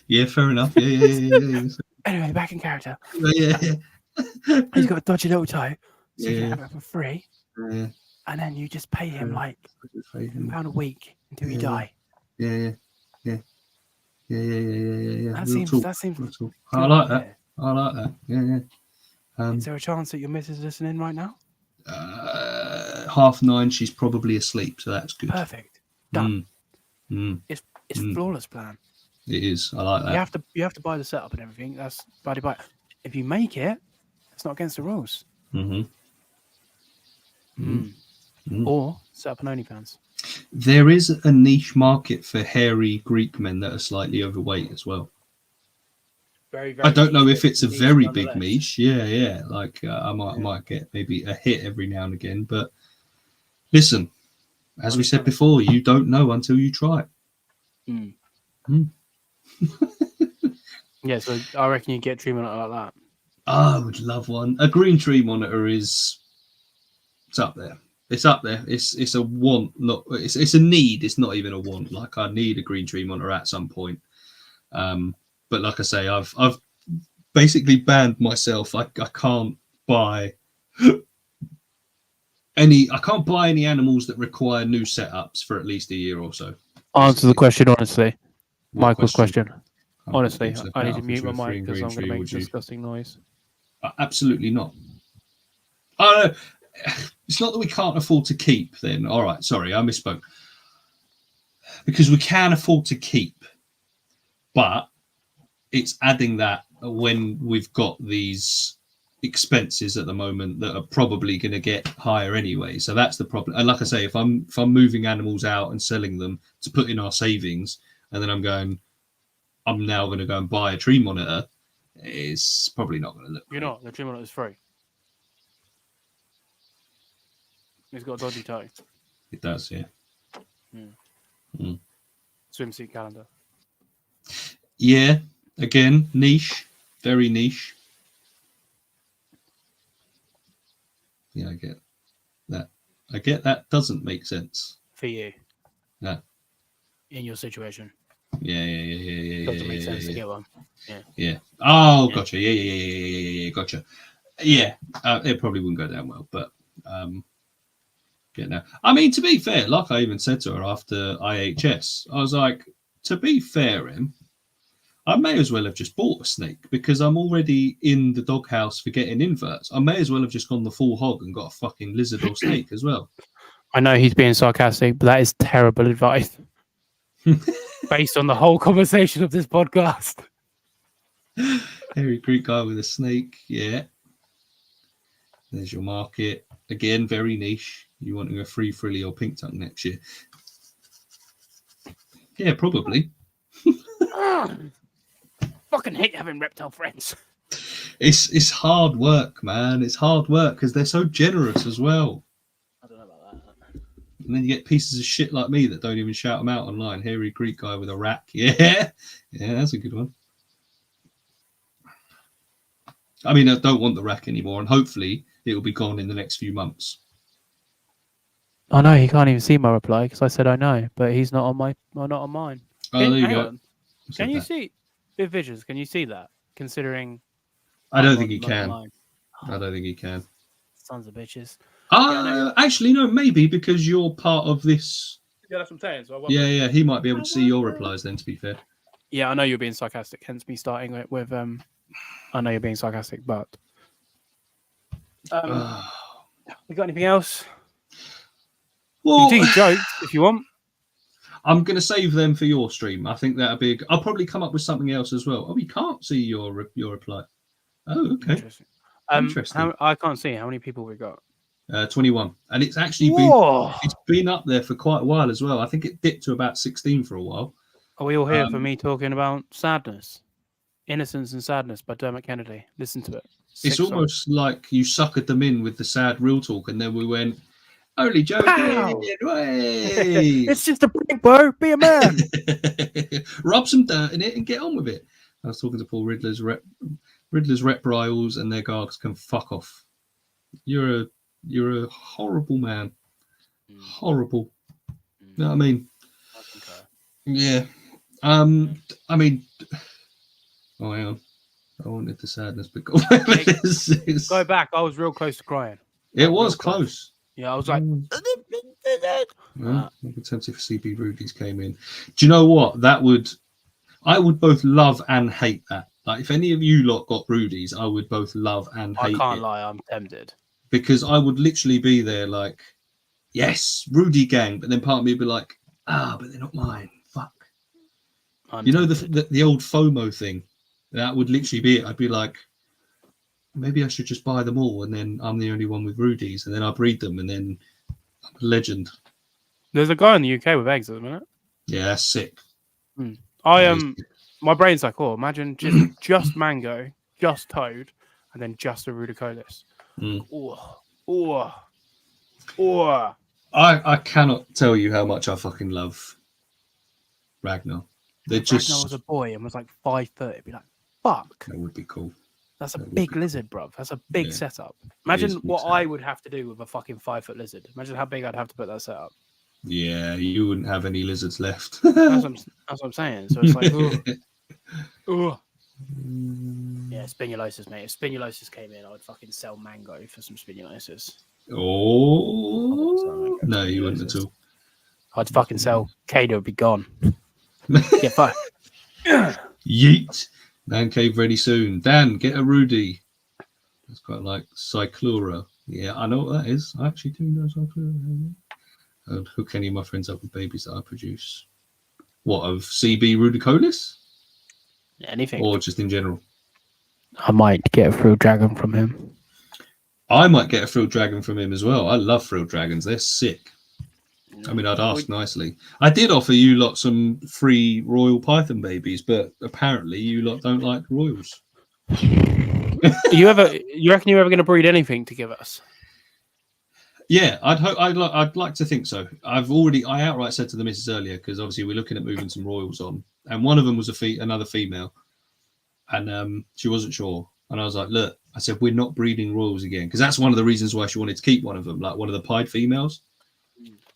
Yeah, fair enough. Yeah. Anyway, back in character. Yeah. He's got a dodgy little toe, so you can have it for free. Yeah. and then you just pay him like £1 a week until you die. Yeah. That Real seems talk. that seems. Real talk. good, I like yeah. that. I like that. Yeah. Is there a chance that your missus is listening right now? 9:30. She's probably asleep, so that's good. Perfect. Done. It's Mm. flawless plan. It is. I like that. You have to buy the setup and everything. That's by the by. If you make it, it's not against the rules. Or set up an OnlyFans. There is a niche market for hairy Greek men that are slightly overweight as well. Very, very I don't know niche, if it's a niche very big nonetheless. niche. Yeah. Like I might get maybe a hit every now and again. But listen, as we said before, you don't know until you try. Yeah, so I reckon you get treatment like that. I would love one. A green tree monitor it's up there. It's up there. It's a want, not it's a need. It's not even a want. Like I need a green tree monitor at some point. But like I say, I've basically banned myself. I can't buy any animals that require new setups for at least a year or so. Answer the question honestly. What Michael's question. Oh, Honestly, I need to mute my mic because I'm going to make a you? disgusting noise. Absolutely not. Oh, no. It's not that we can't afford to keep then. All right, sorry, I misspoke. Because we can afford to keep, but it's adding that when we've got these expenses at the moment that are probably going to get higher anyway. So that's the problem. And like I say, if I'm moving animals out and selling them to put in our savings, and then I'm now going to go and buy a tree monitor, it's probably not going to look. You're not. The tree monitor is free. It's got a dodgy toe. It does, yeah. Swimsuit calendar. Yeah, again, niche, very niche. Yeah, I get that. That doesn't make sense. For you. No. In your situation. Yeah. Doesn't make sense to get one. Yeah. Oh, gotcha. Yeah. Gotcha. Yeah, it probably wouldn't go down well, but no. I mean, to be fair, like I even said to her after IHS, I was like, to be fair, I may as well have just bought a snake because I'm already in the doghouse for getting inverts. I may as well have just gone the full hog and got a fucking lizard or snake as well. I know he's being sarcastic, but that is terrible advice. Based on the whole conversation of this podcast. Hairy Greek guy with a snake, yeah. There's your market. Again, very niche. You wanting a free frilly or pink tongue next year? Yeah, probably. Fucking hate having reptile friends. It's hard work, man. It's hard work because they're so generous as well. I don't know about that. And then you get pieces of shit like me that don't even shout them out online. Hairy Greek guy with a rack. Yeah, that's a good one. I mean, I don't want the rack anymore, and hopefully it will be gone in the next few months. I know he can't even see my reply because I said I know, but he's not on mine. Oh, there you go. Can you see Big Visions? Can you see that? Considering, I don't think he can. I don't think he can. Sons of bitches. Actually, no, maybe because you're part of this. Yeah, that's what I'm saying. So yeah, he might be able to see your replies then. To be fair. Yeah, I know you're being sarcastic. Hence me starting it with I know you're being sarcastic, but we got anything else? Well, you can do jokes if you want. I'm going to save them for your stream. I think that'll be. I'll probably come up with something else as well. Oh, we can't see your reply. Oh, okay. Interesting. I can't see how many people we got. 21, and it's actually been up there for quite a while as well. I think it dipped to about 16 for a while. Are we all here for me talking about sadness, innocence, and sadness by Dermot Kennedy? Listen to it. It's almost like you suckered them in with the sad real talk, and then we went. Holy joking! It's just a prank, bro. Be a man. Rub some dirt in it and get on with it. I was talking to Paul Riddler's Reptiles, and their gargs can fuck off. You're a horrible man. Horrible. You know what I mean? Yeah. I mean. Oh, hang on. I wanted the sadness, but go back. I was real close to crying. It was close. Yeah, I was like, Well, I could sense if CB Rudies came in. Do you know what? I would both love and hate that. Like, if any of you lot got Rudies, I would both love and I hate can't it. lie, I'm tempted. Because I would literally be there like, yes, Rudy gang. But then part of me would be like, but they're not mine. Fuck. I'm You know, tempted. the old FOMO thing? That would literally be it. I'd be like, maybe I should just buy them all, and then I'm the only one with Rudies, and then I breed them, and then I'm a legend. There's a guy in the UK with eggs at the minute. Yeah, that's sick. My brain's like, oh, imagine just mango, just toad, and then just a rudicolis. I cannot tell you how much I fucking love Ragnar. If Ragnar was a boy and was like 5 foot, it'd be like, fuck. That would be cool. That's a big lizard, bruv. That's a big setup. Imagine what I would have to do with a fucking 5 foot lizard. Imagine how big I'd have to put that setup. Yeah, you wouldn't have any lizards left. That's what I'm saying. So it's like, yeah, spinulosis, mate. If spinulosis came in, I would fucking sell mango for some spinulosis. Oh, no, you wouldn't at all. I'd fucking sell. Kado would be gone. Get fucked. Yeet. Man cave ready soon. Dan, get a Rudy. That's quite like Cyclura. Yeah, I know what that is. I actually do know Cyclura. I'd hook any of my friends up with babies that I produce. What, of CB rudicolis? Anything. Or just in general? I might get a frilled dragon from him. I might get a frilled dragon from him as well. I love frilled dragons. They're sick. I mean, I'd ask nicely. I did offer you lot some free royal python babies, but apparently you lot don't like royals. You reckon you're ever going to breed anything to give us? Yeah, I'd like to think so. I outright said to the missus earlier, because obviously we're looking at moving some royals on, and one of them was another female, and she wasn't sure, and I was like, look, I said, we're not breeding royals again, because that's one of the reasons why she wanted to keep one of them, like one of the pied females.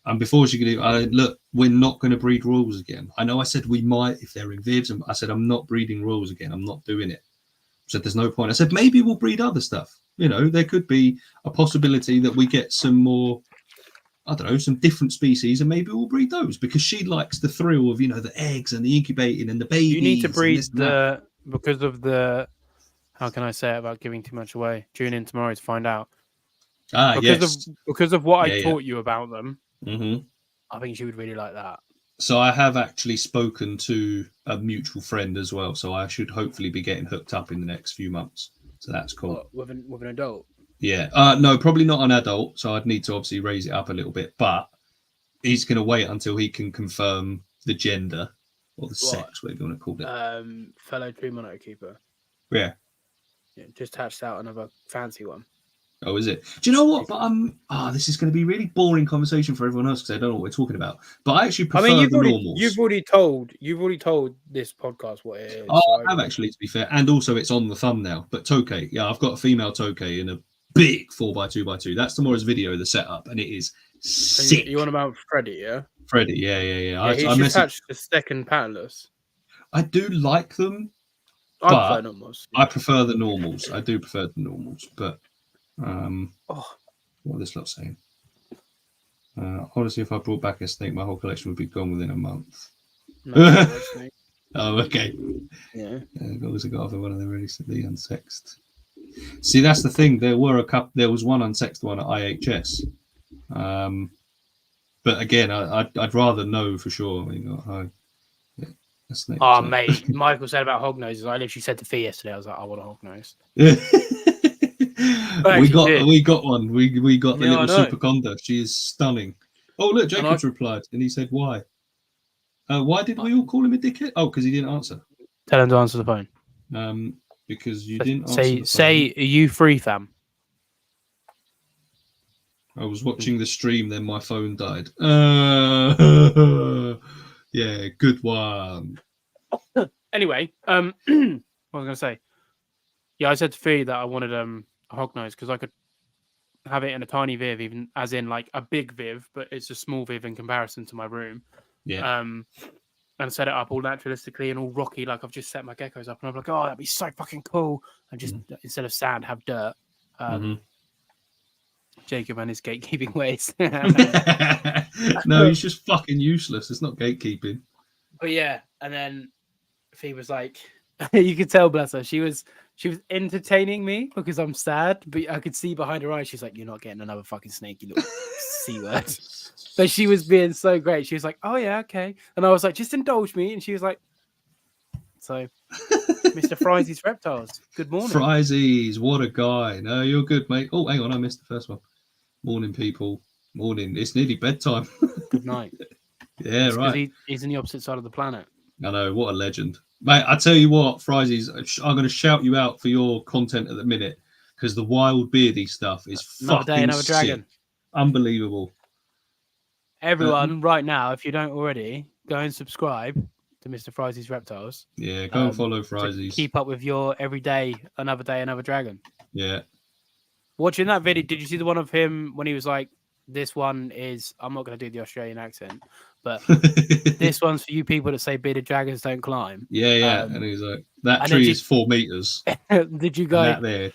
And before she could do, look, we're not going to breed royals again. I know I said we might if they're in vivs, and I said I'm not breeding royals again. I'm not doing it. I said there's no point. I said maybe we'll breed other stuff. You know, there could be a possibility that we get some more, I don't know, some different species, and maybe we'll breed those, because she likes the thrill of, you know, the eggs and the incubating and the babies. You need to breed because of the, how can I say it without giving too much away? Tune in tomorrow to find out. Because of what I taught you about them. Mm-hmm. I think she would really like that. So I have actually spoken to a mutual friend as well, so I should hopefully be getting hooked up in the next few months. So that's cool. What, with an adult? Yeah. No, probably not an adult. So I'd need to obviously raise it up a little bit, but he's going to wait until he can confirm the gender or the sex, whatever you want to call it. Fellow tree monitor keeper. Yeah. Just hatched out another fancy one. Oh, is it? Do you know what? But this is going to be a really boring conversation for everyone else because I don't know what we're talking about. But I actually prefer the normals. You've already told this podcast what it is. Oh, I have actually, to be fair, and also it's on the thumbnail. But Tokay, yeah, I've got a female Tokay in a big 4x2x2. That's tomorrow's video, the setup, and it is sick. You want about Freddie, yeah? Freddie, yeah. He's just hatched the second patternless. I do like them. I prefer normals. I prefer the normals. I do prefer the normals, but. What this lot saying? Honestly, if I brought back a snake, my whole collection would be gone within a month. No, oh, okay. Yeah. Always got off one of them recently unsexed. See, that's the thing. There was one unsexed one at IHS. But again, I'd rather know for sure. I mean, mate, Michael said about hognoses. I literally said to Fee yesterday, I was like, I want a hognose. we got one. We got the little super conda. She is stunning. Oh look, Jacob's replied, and he said why? Why did we all call him a dickhead? Oh, because he didn't answer. Tell him to answer the phone. Because you didn't answer the phone. Say, are you free, fam? I was watching the stream, then my phone died. Yeah, good one. Anyway, what was I going to say? Yeah, I said to Fee that I wanted a hognose because I could have it in a tiny viv, even as in like a big viv, but it's a small viv in comparison to my room. Yeah. And set it up all naturalistically and all rocky, like I've just set my geckos up, and I'm like, oh, that'd be so fucking cool. And just instead of sand, have dirt. Jacob and his gatekeeping ways. No, he's just fucking useless. It's not gatekeeping. But yeah, and then Fee was like, you could tell, bless her, she was entertaining me because I'm sad, but I could see behind her eyes, she's like, "You're not getting another fucking snake, you little C word." But she was being so great. She was like, "Oh yeah, okay," and I was like, "Just indulge me," and she was like, "So, Mr. Fries' Reptiles, good morning." Fries, what a guy. No, you're good, mate. Oh, hang on, I missed the first one. Morning, people. Morning. It's nearly bedtime. Good night. Yeah, it's right. He's on the opposite side of the planet. I know, what a legend. Mate, I tell you what, Friesies, I'm going to shout you out for your content at the minute because the wild beardy stuff is Another fucking day, another sick. dragon. Unbelievable. Everyone, right now, if you don't already, go and subscribe to Mr. Fries' Reptiles. Yeah, go and follow Friesies. Keep up with your every day, another dragon. Yeah. Watching that video, did you see the one of him when he was like, "This one is," I'm not going to do the Australian accent, but this one's for you people that say bearded dragons don't climb. Yeah. And he's like, that tree is 4 meters. Did you go? That there.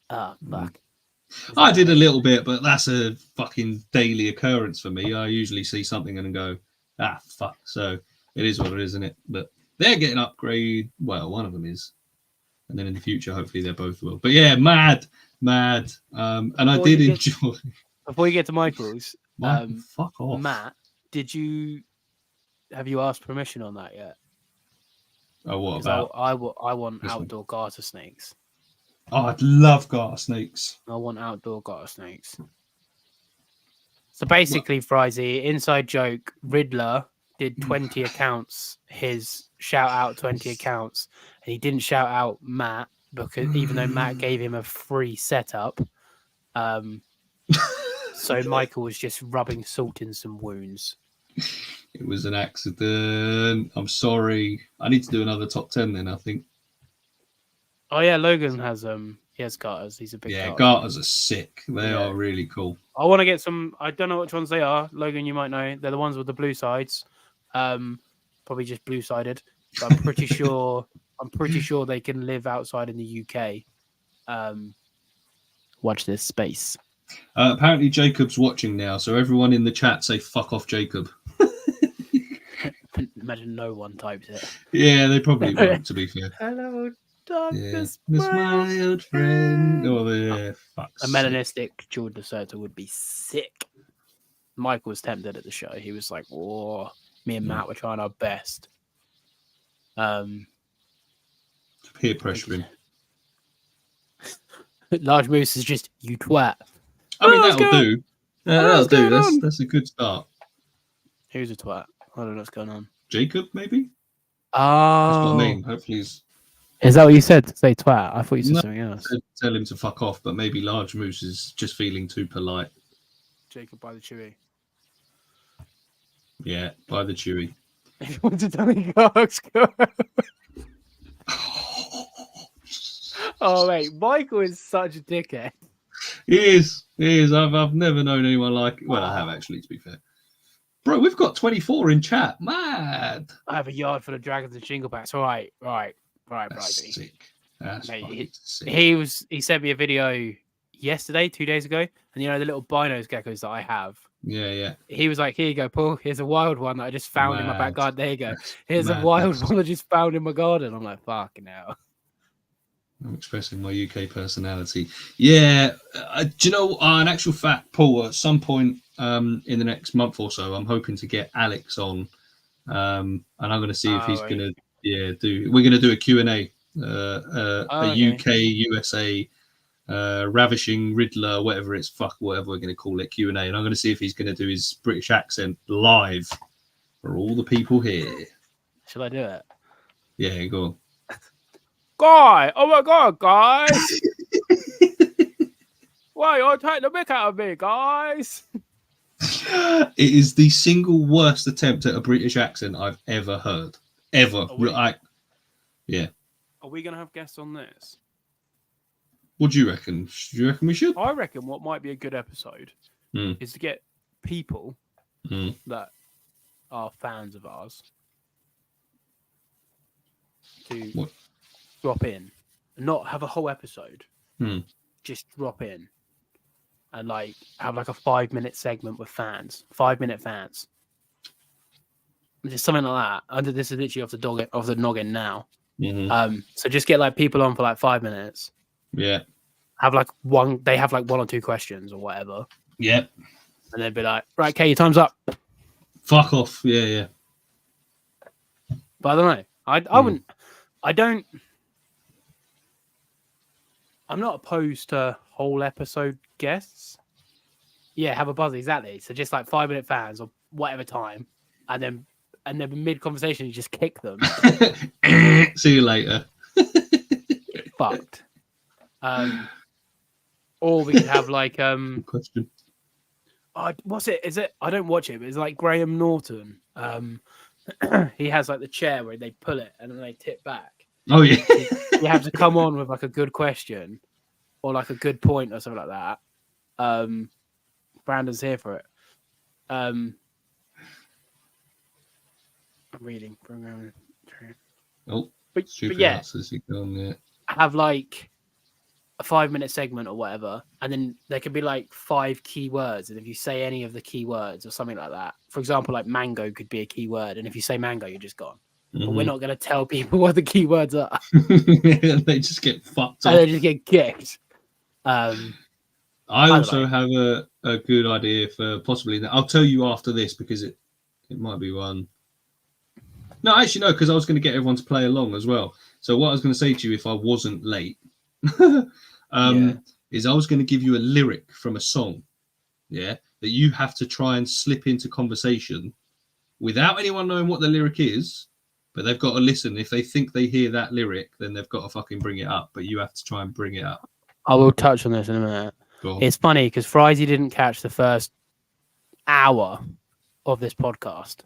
Oh, fuck. I did a little bit, but that's a fucking daily occurrence for me. I usually see something and go, fuck. So it is what it is, isn't it? But they're getting upgrade. Well, one of them is. And then in the future, hopefully they both will. But yeah, mad. And I did enjoy. Before you get to Michael's, fuck off. Matt, have you asked permission on that yet? Oh, what about? I want outdoor garter snakes. Oh, I'd love garter snakes. I want outdoor garter snakes. So basically, Frizy, inside joke, Riddler did 20 accounts, his shout out 20 accounts, and he didn't shout out Matt because even though Matt gave him a free setup, so Michael was just rubbing salt in some wounds. It was an accident. I'm sorry. I need to do another top 10 then, I think. Oh yeah, Logan has he has garters. He's a big garters are sick. They are really cool. I want to get some. I don't know which ones they are. Logan, you might know. They're the ones with the blue sides. Probably just blue sided. But I'm pretty sure. I'm pretty sure they can live outside in the UK. Watch this space. Apparently Jacob's watching now, so everyone in the chat say "fuck off, Jacob." Imagine no one types it. Yeah, they probably won't. To be fair. Hello, darkness, my old friend. Oh, yeah, a melanistic Jordan Deserter would be sick. Michael was tempted at the show. He was like, "Oh, me and Matt were trying our best." Peer pressure him. Large Moose is just you twat. I mean, that'll do. That'll do. That's a good start. Who's a twat? I don't know what's going on. Jacob, maybe? Oh. That's what I mean. Hopefully he's... Is that what you said? To say twat? I thought you said something else. Tell him to fuck off, but maybe Large Moose is just feeling too polite. Jacob, buy the chewy. Yeah, buy the chewy. If you want to tell me, go. Oh, mate. Michael is such a dickhead. He is. I've never known anyone like... Well, I have actually, to be fair. Bro, we've got 24 in chat. Mad. I have a yard full of dragons and shinglebacks. Right. That's sick. That's sick. He sent me a video yesterday, 2 days ago, and you know the little binos geckos that I have. Yeah. He was like, "Here you go, Paul. Here's a wild one that I just found in my back garden. There you go. Here's a wild one I just found in my garden." I'm like, "Fucking hell." I'm expressing my UK personality. Yeah. Do you know, in actual fact, Paul, at some point in the next month or so, I'm hoping to get Alex on, and I'm going to see if he's going to, do. We're going to do a Q&A, UK, USA, ravishing Riddler, whatever we're going to call it, Q&A, and I'm going to see if he's going to do his British accent live for all the people here. Shall I do it? Yeah, go on. Guy, oh my god, guys! Why you're taking the mick out of me, guys? It is the single worst attempt at a British accent I've ever heard. Ever. Yeah. Are we going to have guests on this? What do you reckon? Do you reckon we should? I reckon what might be a good episode is to get people that are fans of ours to drop in and not have a whole episode. Just drop in and like have like a 5-minute segment with fans, 5-minute fans. Just something like that. This is literally off the noggin now. Mm-hmm. So just get like people on for like 5 minutes. Yeah. Have like one or two questions or whatever. Yep. And then be like, right, okay, your time's up. Fuck off. Yeah. But I don't know. I wouldn't. I'm not opposed to whole episode guests. Yeah, have a buzz, exactly. So just like 5-minute fans or whatever time, and then mid conversation you just kick them. See you later. Fucked. Or we could have like question. What's it? Is it? I don't watch it, but it's like Graham Norton. He has like the chair where they pull it and then they tip back. Oh yeah. You have to come on with like a good question or like a good point or something like that. Brandon's here for it. I'm reading. Oh, but yeah, yeah. have like a 5-minute segment or whatever, and then there could be like 5 keywords, and if you say any of the keywords or something like that, for example, like mango could be a keyword, and if you say mango, you're just gone. Mm-hmm. But we're not going to tell people what the keywords are. They just get fucked and up. they just get kicked. I also have a good idea for possibly. I'll tell you after this because it might be one. No, actually no, because I was going to get everyone to play along as well. So what I was going to say to you if I wasn't late is I was going to give you a lyric from a song, that you have to try and slip into conversation without anyone knowing what the lyric is, but they've got to listen. If they think they hear that lyric, then they've got to fucking bring it up, but you have to try and bring it up. I will touch on this in a minute. It's funny because Frizy didn't catch the first hour of this podcast.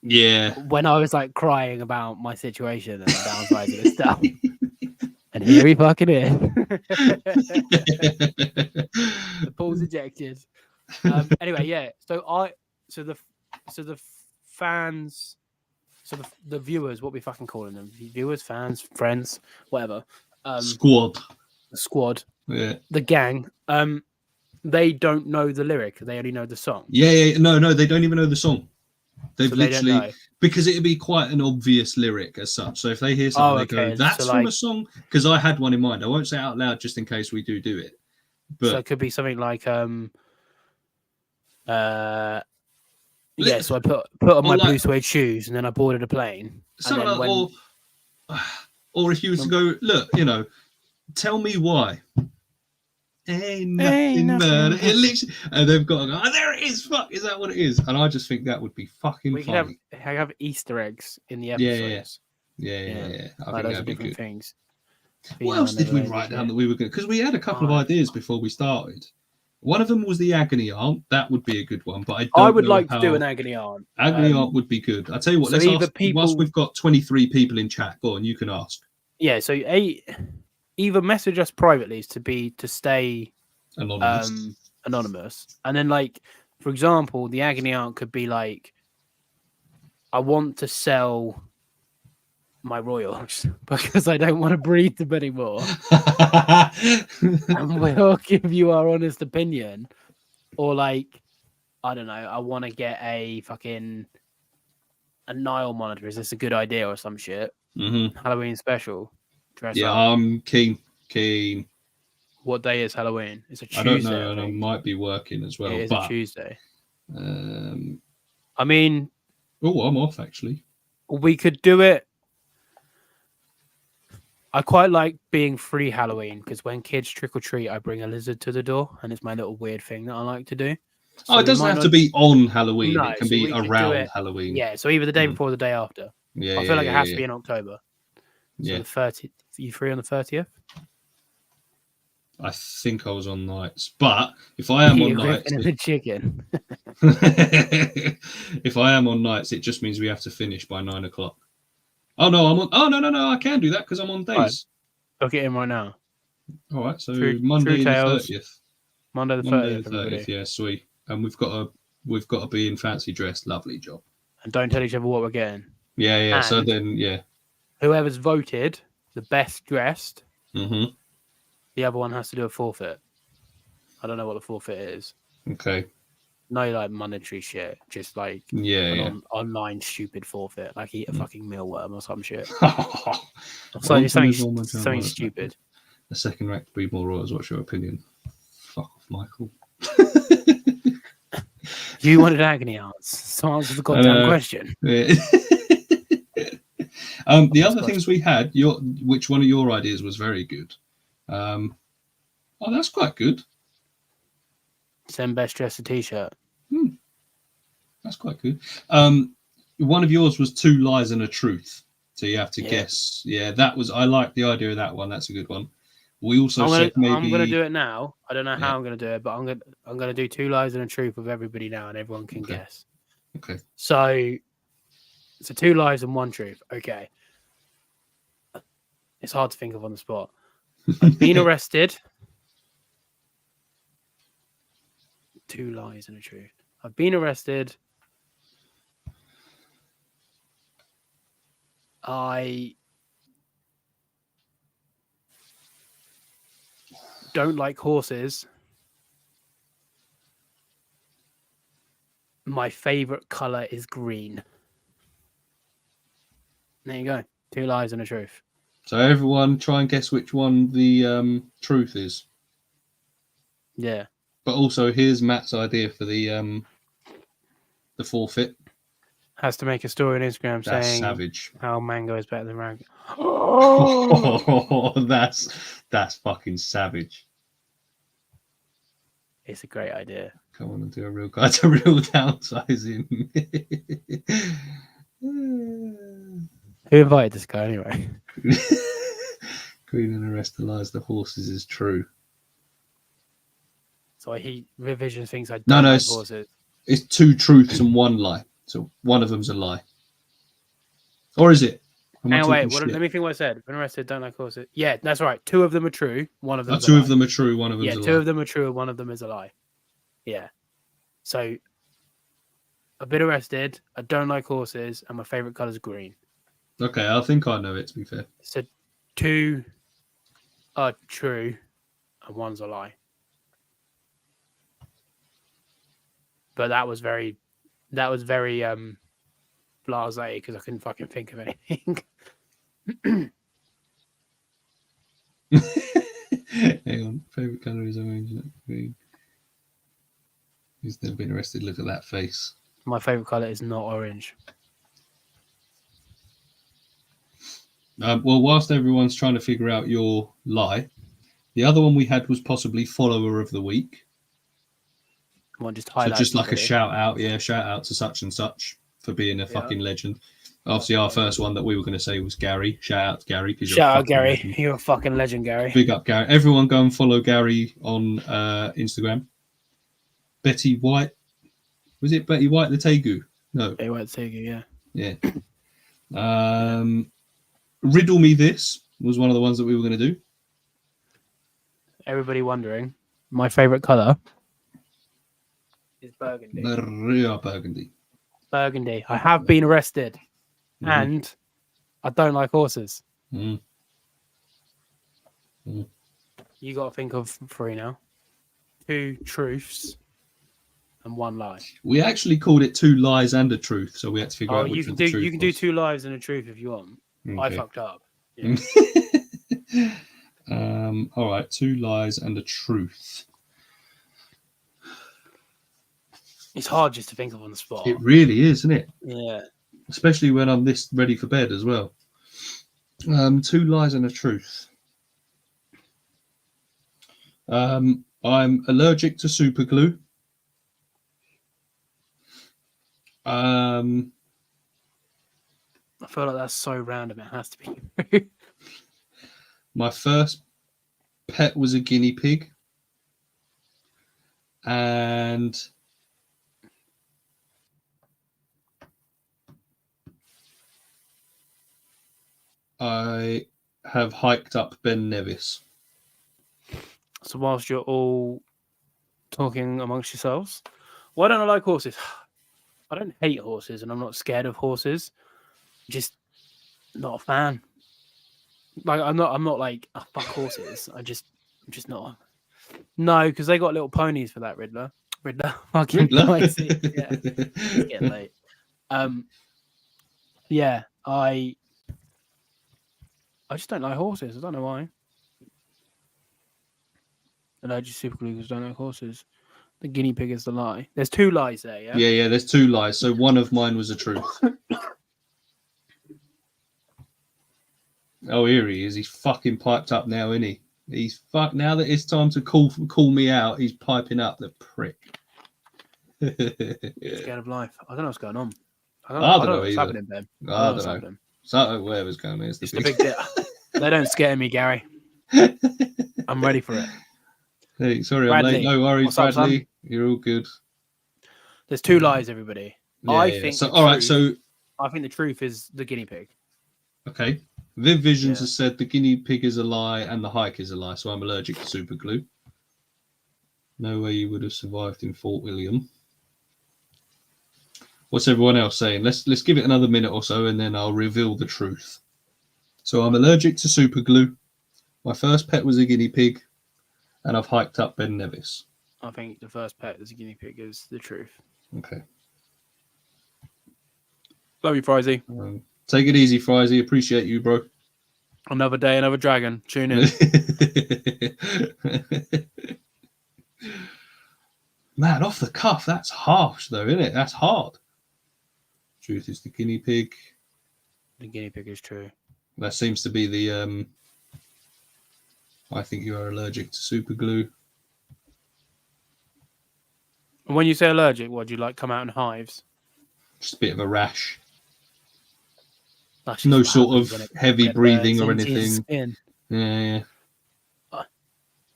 Yeah. When I was like crying about my situation and downsizing and stuff. And here he fucking is. The pool's ejected. Anyway, yeah. So the fans, the viewers, what we fucking calling them? Viewers, fans, friends, whatever. Squad. Yeah. The gang. They don't know the lyric. They only know the song. Yeah. No, they don't even know the song. They've literally, they because it'd be quite an obvious lyric as such. So if they hear something, they go, that's from a song. Because I had one in mind. I won't say it out loud just in case we do it. But so it could be something like, so I put on my blue suede shoes and then I boarded a plane. Something like, or if you was to go, look, tell me why. Ain't nothing but it literally, and they've got to go, there it is, fuck, is that what it is? And I just think that would be fucking funny. We could have Easter eggs in the episodes. Yeah. I think that'd be good. Things. What else did we write down that we were good? Because we had a couple of ideas before we started. One of them was the agony aunt. That would be a good one, but I would like to do an agony aunt. Agony aunt would be good. I tell you what, let's ask. Whilst we've got 23 people in chat, go on, you can ask. Yeah, so either message us privately to stay anonymous, and then like, for example, the agony aunt could be like, I want to sell my royals because I don't want to breed them anymore. And we'll give you our honest opinion. Or like, I don't know, I want to get a Nile monitor. Is this a good idea or some shit? Mm-hmm. Halloween special. I'm keen. What day is Halloween? It's a Tuesday. I don't know, and I might be working as well. It is a Tuesday. I mean, I'm off actually. We could do it. I quite like being free Halloween because when kids trick or treat, I bring a lizard to the door, and it's my little weird thing that I like to do. So it doesn't have to be on Halloween. No, it can be around Halloween. Yeah, so either the day before or the day after. Yeah, I feel like it has to be in October. So the 30th. Are you free on the 30th? I think I was on nights, but if I am on nights, the chicken. If I am on nights, it just means we have to finish by 9 o'clock. Oh no, I'm on. Oh no, I can do that because I'm on days. Right. Book it in right now. All right, so Monday the 30th. Monday the 30th. Yeah, sweet. And we've got to be in fancy dress. Lovely job. And don't tell each other what we're getting. Yeah. And so then, whoever's voted the best dressed, the other one has to do a forfeit. I don't know what the forfeit is. Okay. No, like monetary shit. Just like online stupid forfeit. Like eat a fucking mealworm or some shit. Something stupid. The second rack to breed more royals. What's your opinion? Fuck off, Michael. You wanted agony arts, so answer the goddamn question. Yeah. The other things we had, which one of your ideas was very good? Oh, that's quite good. Send best dressed a t-shirt. That's quite good. One of yours was 2 lies and a truth. So you have to guess. Yeah, that was. I like the idea of that one. That's a good one. We also said maybe I'm gonna do it now. I don't know how I'm gonna do it, but I'm gonna do 2 lies and a truth with everybody now, and everyone can guess. Okay. So 2 lies and 1 truth. Okay. It's hard to think of on the spot. I've been arrested. 2 lies and a truth. I've been arrested. I don't like horses. My favorite color is green. There you go. 2 lies and a truth. So everyone try and guess which one the truth is. Yeah. But also here's Matt's idea for the forfeit. Has to make a story on Instagram saying savage. How mango is better than rango. Oh, that's fucking savage. It's a great idea. Come on and do a real guide to real downsizing. Who invited this guy anyway? Green and the rest of the lies the horses is true. So he revision things I don't like horses. It's 2 truths and 1 lie. So one of them's a lie. Or is it? Hang on, wait. Let me think what I said. When arrested, don't like horses. Yeah, that's right. 2 of them are true. One of them. 2 of them are true. One of them. Yeah, 2 of them are true. One of them is a lie. Yeah. So I've been arrested. I don't like horses, and my favorite color is green. Okay, I think I know it. To be fair. So 2 are true, and 1's a lie. But that was very blasé because I couldn't fucking think of anything. Hang on. Favorite color is orange, not green. He's never been arrested. Look at that face. My favorite color is not orange. Well, whilst everyone's trying to figure out your lie, the other one we had was possibly follower of the week. Just so just like a shout out, shout out to such and such for being a fucking legend. Obviously, our first one that we were going to say was Gary. Shout out to Gary. Shout out, Gary. Legend. You're a fucking legend, Gary. Big up, Gary. Everyone go and follow Gary on Instagram. Betty White. Was it Betty White the Tegu? No. Betty White the Tegu, yeah. Riddle Me This was one of the ones that we were going to do. Everybody wondering, my favourite colour is burgundy. Burgundy. Burgundy. I have been arrested. And I don't like horses. You got to think of 3 now. 2 truths and 1 lie. We actually called it 2 lies and a truth, so we had to figure out which one the truth you can do 2 lies and a truth if you want. Okay. I fucked up. Yeah. All right, 2 lies and a truth. It's hard just to think of on the spot. It really is, isn't it? Yeah. Especially when I'm this ready for bed as well. 2 lies and a truth. I'm allergic to super glue. I feel like that's so random. It has to be. My first pet was a guinea pig. And I have hiked up Ben Nevis. So whilst you're all talking amongst yourselves, why don't I like horses? I don't hate horses and I'm not scared of horses. Just not a fan. Like I'm not like fuck horses. I'm just not. No, because they got little ponies for that Riddler. Fucking Riddler? Christ, yeah, it's getting late. Yeah, I just don't like horses. I don't know why. Allergic to super glue because I don't like horses. The guinea pig is the lie. There's 2 lies there, yeah? Yeah, there's 2 lies. So one of mine was a truth. Oh, here he is. He's fucking piped up now, isn't he? Now that it's time to call me out, he's piping up, the prick. Scared of life. I don't know what's going on. I don't know what's either. happening, Ben. I don't know. So whatever's going on, it's the big deal. They don't scare me, Gary. I'm ready for it. Hey, sorry, Bradley, I'm late. No worries, Bradley. Up, you're all good. There's 2 lies, everybody. I think the truth is the guinea pig. Okay. Viv Visions has said the guinea pig is a lie and the hike is a lie, so I'm allergic to super glue. No way you would have survived in Fort William. What's everyone else saying? Let's give it another minute or so and then I'll reveal the truth. So I'm allergic to super glue. My first pet was a guinea pig and I've hiked up Ben Nevis. I think the first pet as a guinea pig is the truth. Okay. Love you, Frizy. Take it easy, Frizy. Appreciate you, bro. Another day, another dragon. Tune in. Man, off the cuff, that's harsh, though, isn't it? That's hard. Truth is the guinea pig. The guinea pig is true. That seems to be the... I think you are allergic to super glue. And when you say allergic, what do you like? Come out in hives? Just a bit of a rash. No sort of heavy breathing or anything. Yeah.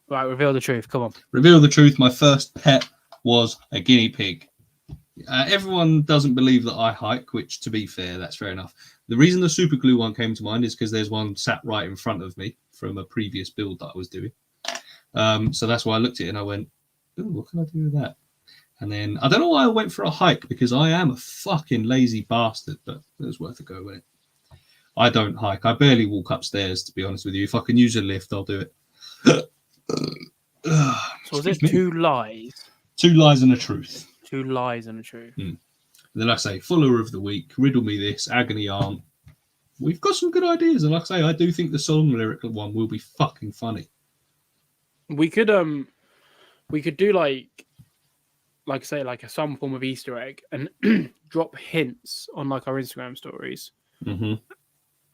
Right, reveal the truth. Come on. Reveal the truth. My first pet was a guinea pig. Everyone doesn't believe that I hike, which, to be fair, that's fair enough. The reason the super glue one came to mind is because there's one sat right in front of me from a previous build that I was doing. So that's why I looked at it and I went, ooh, what can I do with that? And then I don't know why I went for a hike, because I am a fucking lazy bastard, but it was worth a go with it. I don't hike. I barely walk upstairs, to be honest with you. If I can use a lift, I'll do it. So was it 2 lies? 2 lies and a truth. 2 lies and a truth. Then I say, Fuller of the Week, Riddle Me This, Agony Aunt. We've got some good ideas. And like I say, I do think the song lyrical one will be fucking funny. We could do like I say, like some form of Easter egg and drop hints on like our Instagram stories. Mm-hmm.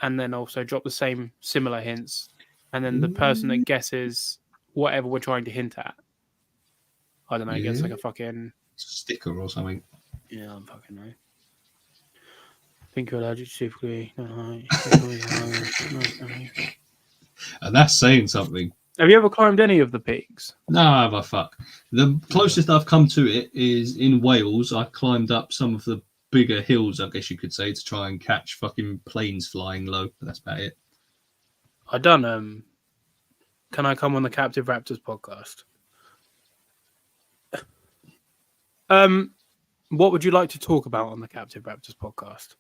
And then also drop the similar hints. And then the person that guesses whatever we're trying to hint at, I don't know, gets like a fucking sticker or something. Yeah, I'm fucking know. Think you're allergic to super glue. And that's saying something. Have you ever climbed any of the peaks? No, but fuck. The closest I've come to it is in Wales. I climbed up some of the bigger hills, I guess you could say, to try and catch fucking planes flying low. But that's about it. I done. Can I come on the Captive Raptors podcast? What would you like to talk about on the Captive Raptors podcast?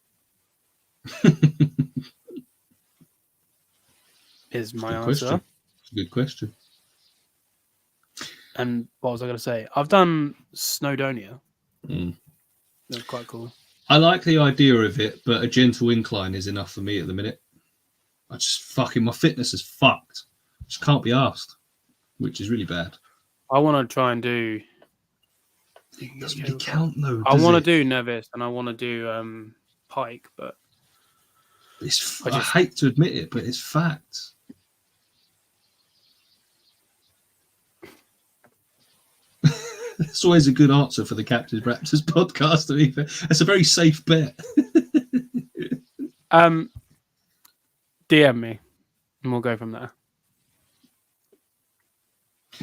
Is my answer. It's a good question. And what was I going to say? I've done Snowdonia. That's quite cool. I like the idea of it, but a gentle incline is enough for me at the minute. My fitness is fucked. Just can't be asked, which is really bad. I want to try and do. It doesn't really count though. I want to do Nevis and I want to do Pike, but I hate to admit it, but it's fact. It's always a good answer for the Captive Raptors podcast. It's a very safe bet. DM me, and we'll go from there.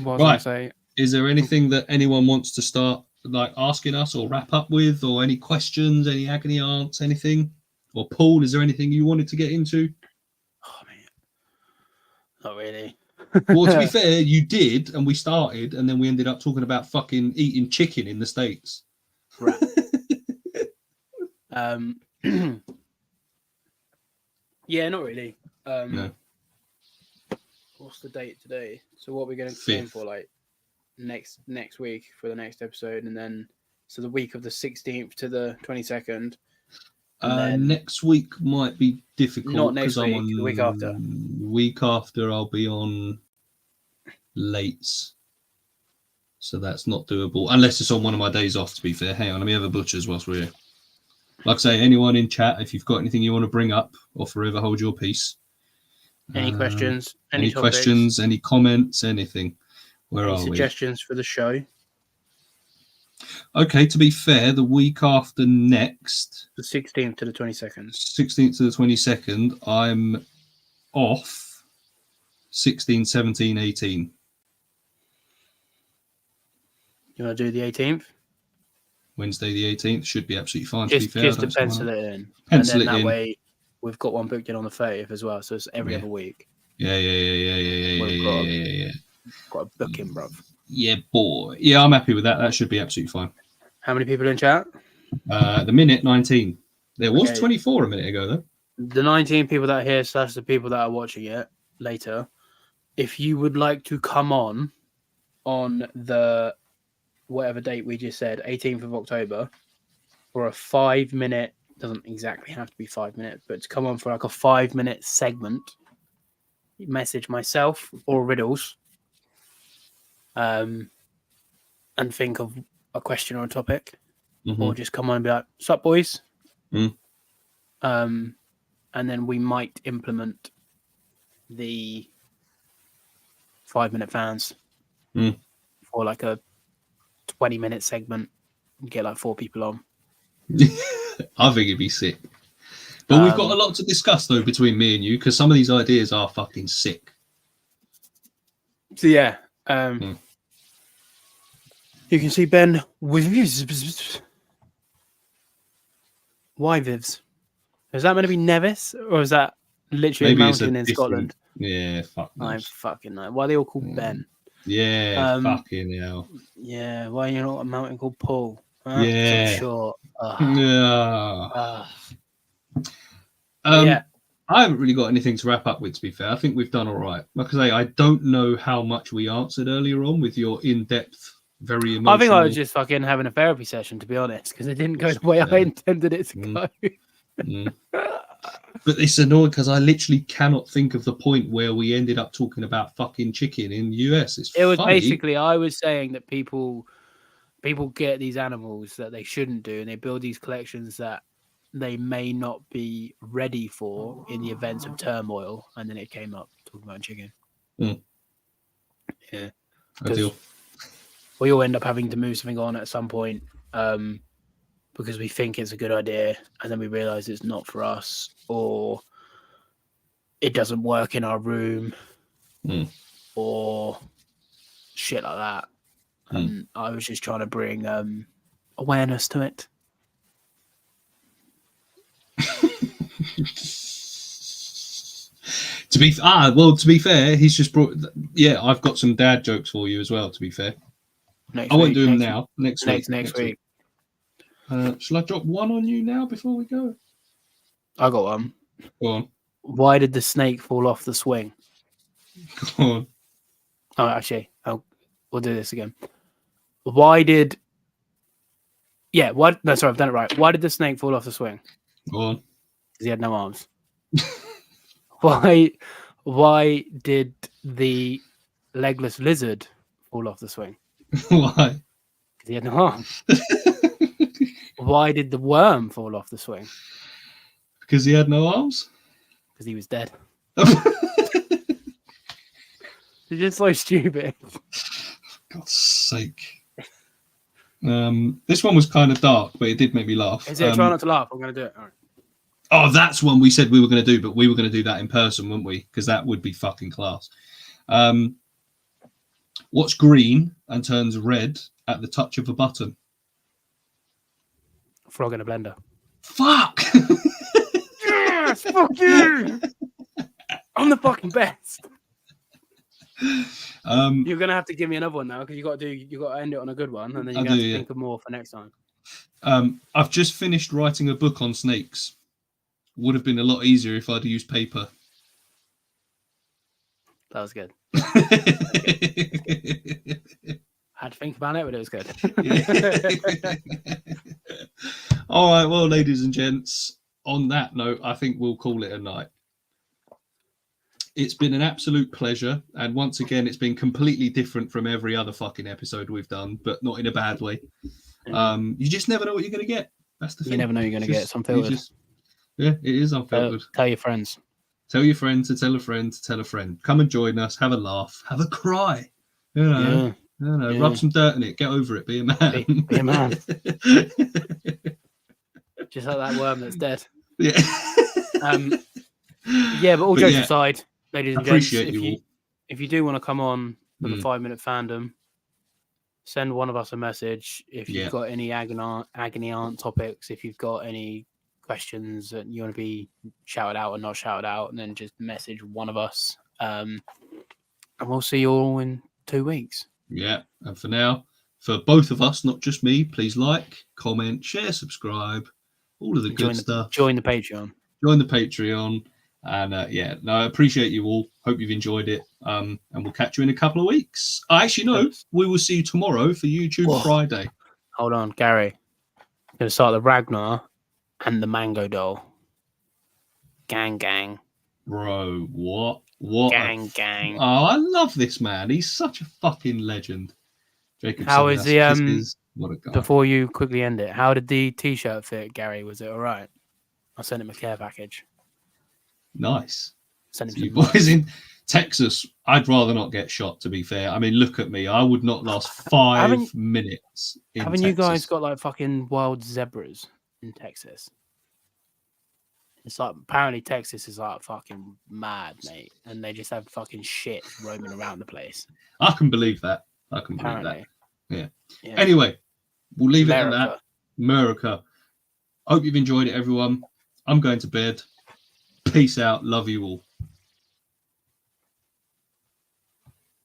What was I going to say? Is there anything that anyone wants to start like asking us or wrap up with, or any questions, any agony aunts, anything? Or Paul, is there anything you wanted to get into? Oh man, not really. Well, to be fair, you did, and we started, and then we ended up talking about fucking eating chicken in the States. Right. Yeah, not really. No. What's the date today? So what are we going to aim for? Like next week for the next episode, and then so the week of the 16th to the 22nd. And then next week might be difficult. Not next week, I'm on the week after. Week after, I'll be on lates, so that's not doable unless it's on one of my days off. To be fair, hang on, let me have a butcher's whilst we're here. Like I say, anyone in chat, if you've got anything you want to bring up, or forever hold your peace. Any questions? Any questions? Any comments? Anything? Where any are suggestions for the show? Okay, to be fair, the week after next, the 16th to the 22nd. 16th to the 22nd, I'm off 16, 17, 18. You want to do the 18th? Wednesday the 18th should be absolutely fine. Just to pencil it in. And then that way we've got one booked in on the 30th as well, so it's every other week. Yeah. Got a booking, bruv. Yeah, boy. Yeah, I'm happy with that. That should be absolutely fine. How many people in chat? The minute 19. There was 24 a minute ago, though. The 19 people that are here, / the people that are watching it later. If you would like to come on the whatever date we just said, 18th of October, for a 5-minute, doesn't exactly have to be 5 minutes, but to come on for like a 5-minute segment, message myself or Riddles, and think of a question or a topic, or just come on and be like, "Sup, boys?" And then we might implement the 5-minute fans for like a 20-minute segment and get like 4 people on. I think it'd be sick. But we've got a lot to discuss though between me and you, because some of these ideas are fucking sick. So yeah, you can see Ben with views. Why Vivs? Is that meant to be Nevis, or is that literally a mountain in Scotland? Yeah, fuck. I fucking know. Why are they all called Ben? Yeah, fucking hell. Yeah, why are you not a mountain called Paul? Yeah. So short. Yeah. I haven't really got anything to wrap up with, to be fair. I think we've done all right. Like I say, I don't know how much we answered earlier on with your in-depth, very emotional... I think I was just fucking having a therapy session, to be honest, because it didn't go the way I intended it to go. But it's annoying because I literally cannot think of the point where we ended up talking about fucking chicken in the US. It was basically, I was saying that people get these animals that they shouldn't do, and they build these collections that they may not be ready for in the event of turmoil, and then it came up talking about chicken. Yeah, ideal. We all end up having to move something on at some point because we think it's a good idea, and then we realize it's not for us, or it doesn't work in our room, or shit like that. And I was just trying to bring awareness to it. To be fair, he's just brought. Yeah, I've got some dad jokes for you as well. To be fair, I won't do them now. Next week. Shall I drop one on you now before we go? I got one. Go on. Why did the snake fall off the swing? Go on. Oh, actually, we'll do this again. Why did? Yeah. What? No, sorry, I've done it right. Why did the snake fall off the swing? Go on. Because he had no arms. Why did the legless lizard fall off the swing? Why? Because he had no arms. Why did the worm fall off the swing? Because he had no arms? Because he was dead. It's just so stupid. For God's sake. This one was kind of dark, but it did make me laugh. Is it try not to laugh? I'm going to do it. All right. Oh, that's one we said we were going to do, but we were going to do that in person, weren't we? Because that would be fucking class. What's green and turns red at the touch of a button? Frog in a blender. Fuck! Yes! Fuck you! I'm the fucking best. You're gonna have to give me another one now because you got to end it on a good one, and then you're gonna have to think of more for next time. I've just finished writing a book on snakes. Would have been a lot easier if I'd used paper. That was good. think about it, but it was good. All right, well, ladies and gents, on that note, I think we'll call it a night. It's been an absolute pleasure, and once again, it's been completely different from every other fucking episode we've done, but not in a bad way. You just never know what you're going to get. That's the thing. You never know you're going to get. It's Unfiltered. Yeah, it is Unfiltered. Tell your friends. Tell your friend to tell a friend to tell a friend. Come and join us. Have a laugh. Have a cry. Rub some dirt in it. Get over it. Be a man. Be a man. Just like that worm that's dead. Yeah. But all jokes aside, ladies and gents, if you do want to come on for the 5-minute fandom, send one of us a message. If you've got any agony aunt topics, if you've got any questions that you want to be shouted out or not shouted out, and then just message one of us. And we'll see you all in 2 weeks. Yeah. And for now, for both of us, not just me, please like, comment, share, subscribe, all of the good stuff. Join the Patreon. Join the Patreon. And I appreciate you all. Hope you've enjoyed it. And we'll catch you in a couple of weeks. We will see you tomorrow for YouTube Friday. Hold on, Gary. I'm going to start the Ragnar and the Mango Doll. Gang. Bro, what? Gang. Oh, I love this man. He's such a fucking legend. Jacob, how is the what a guy. Before you quickly end it, how did the t-shirt fit, Gary? Was it all right? I sent him a care package. Nice. Send him you boys in Texas. I'd rather not get shot, to be fair. I mean, look at me. I would not last 5 minutes in Texas. You guys got like fucking wild zebras in Texas? It's like, apparently Texas is like fucking mad, mate. And they just have fucking shit roaming around the place. I can believe that. Believe that. Yeah. Anyway, we'll leave it at that. America. Hope you've enjoyed it, everyone. I'm going to bed. Peace out. Love you all.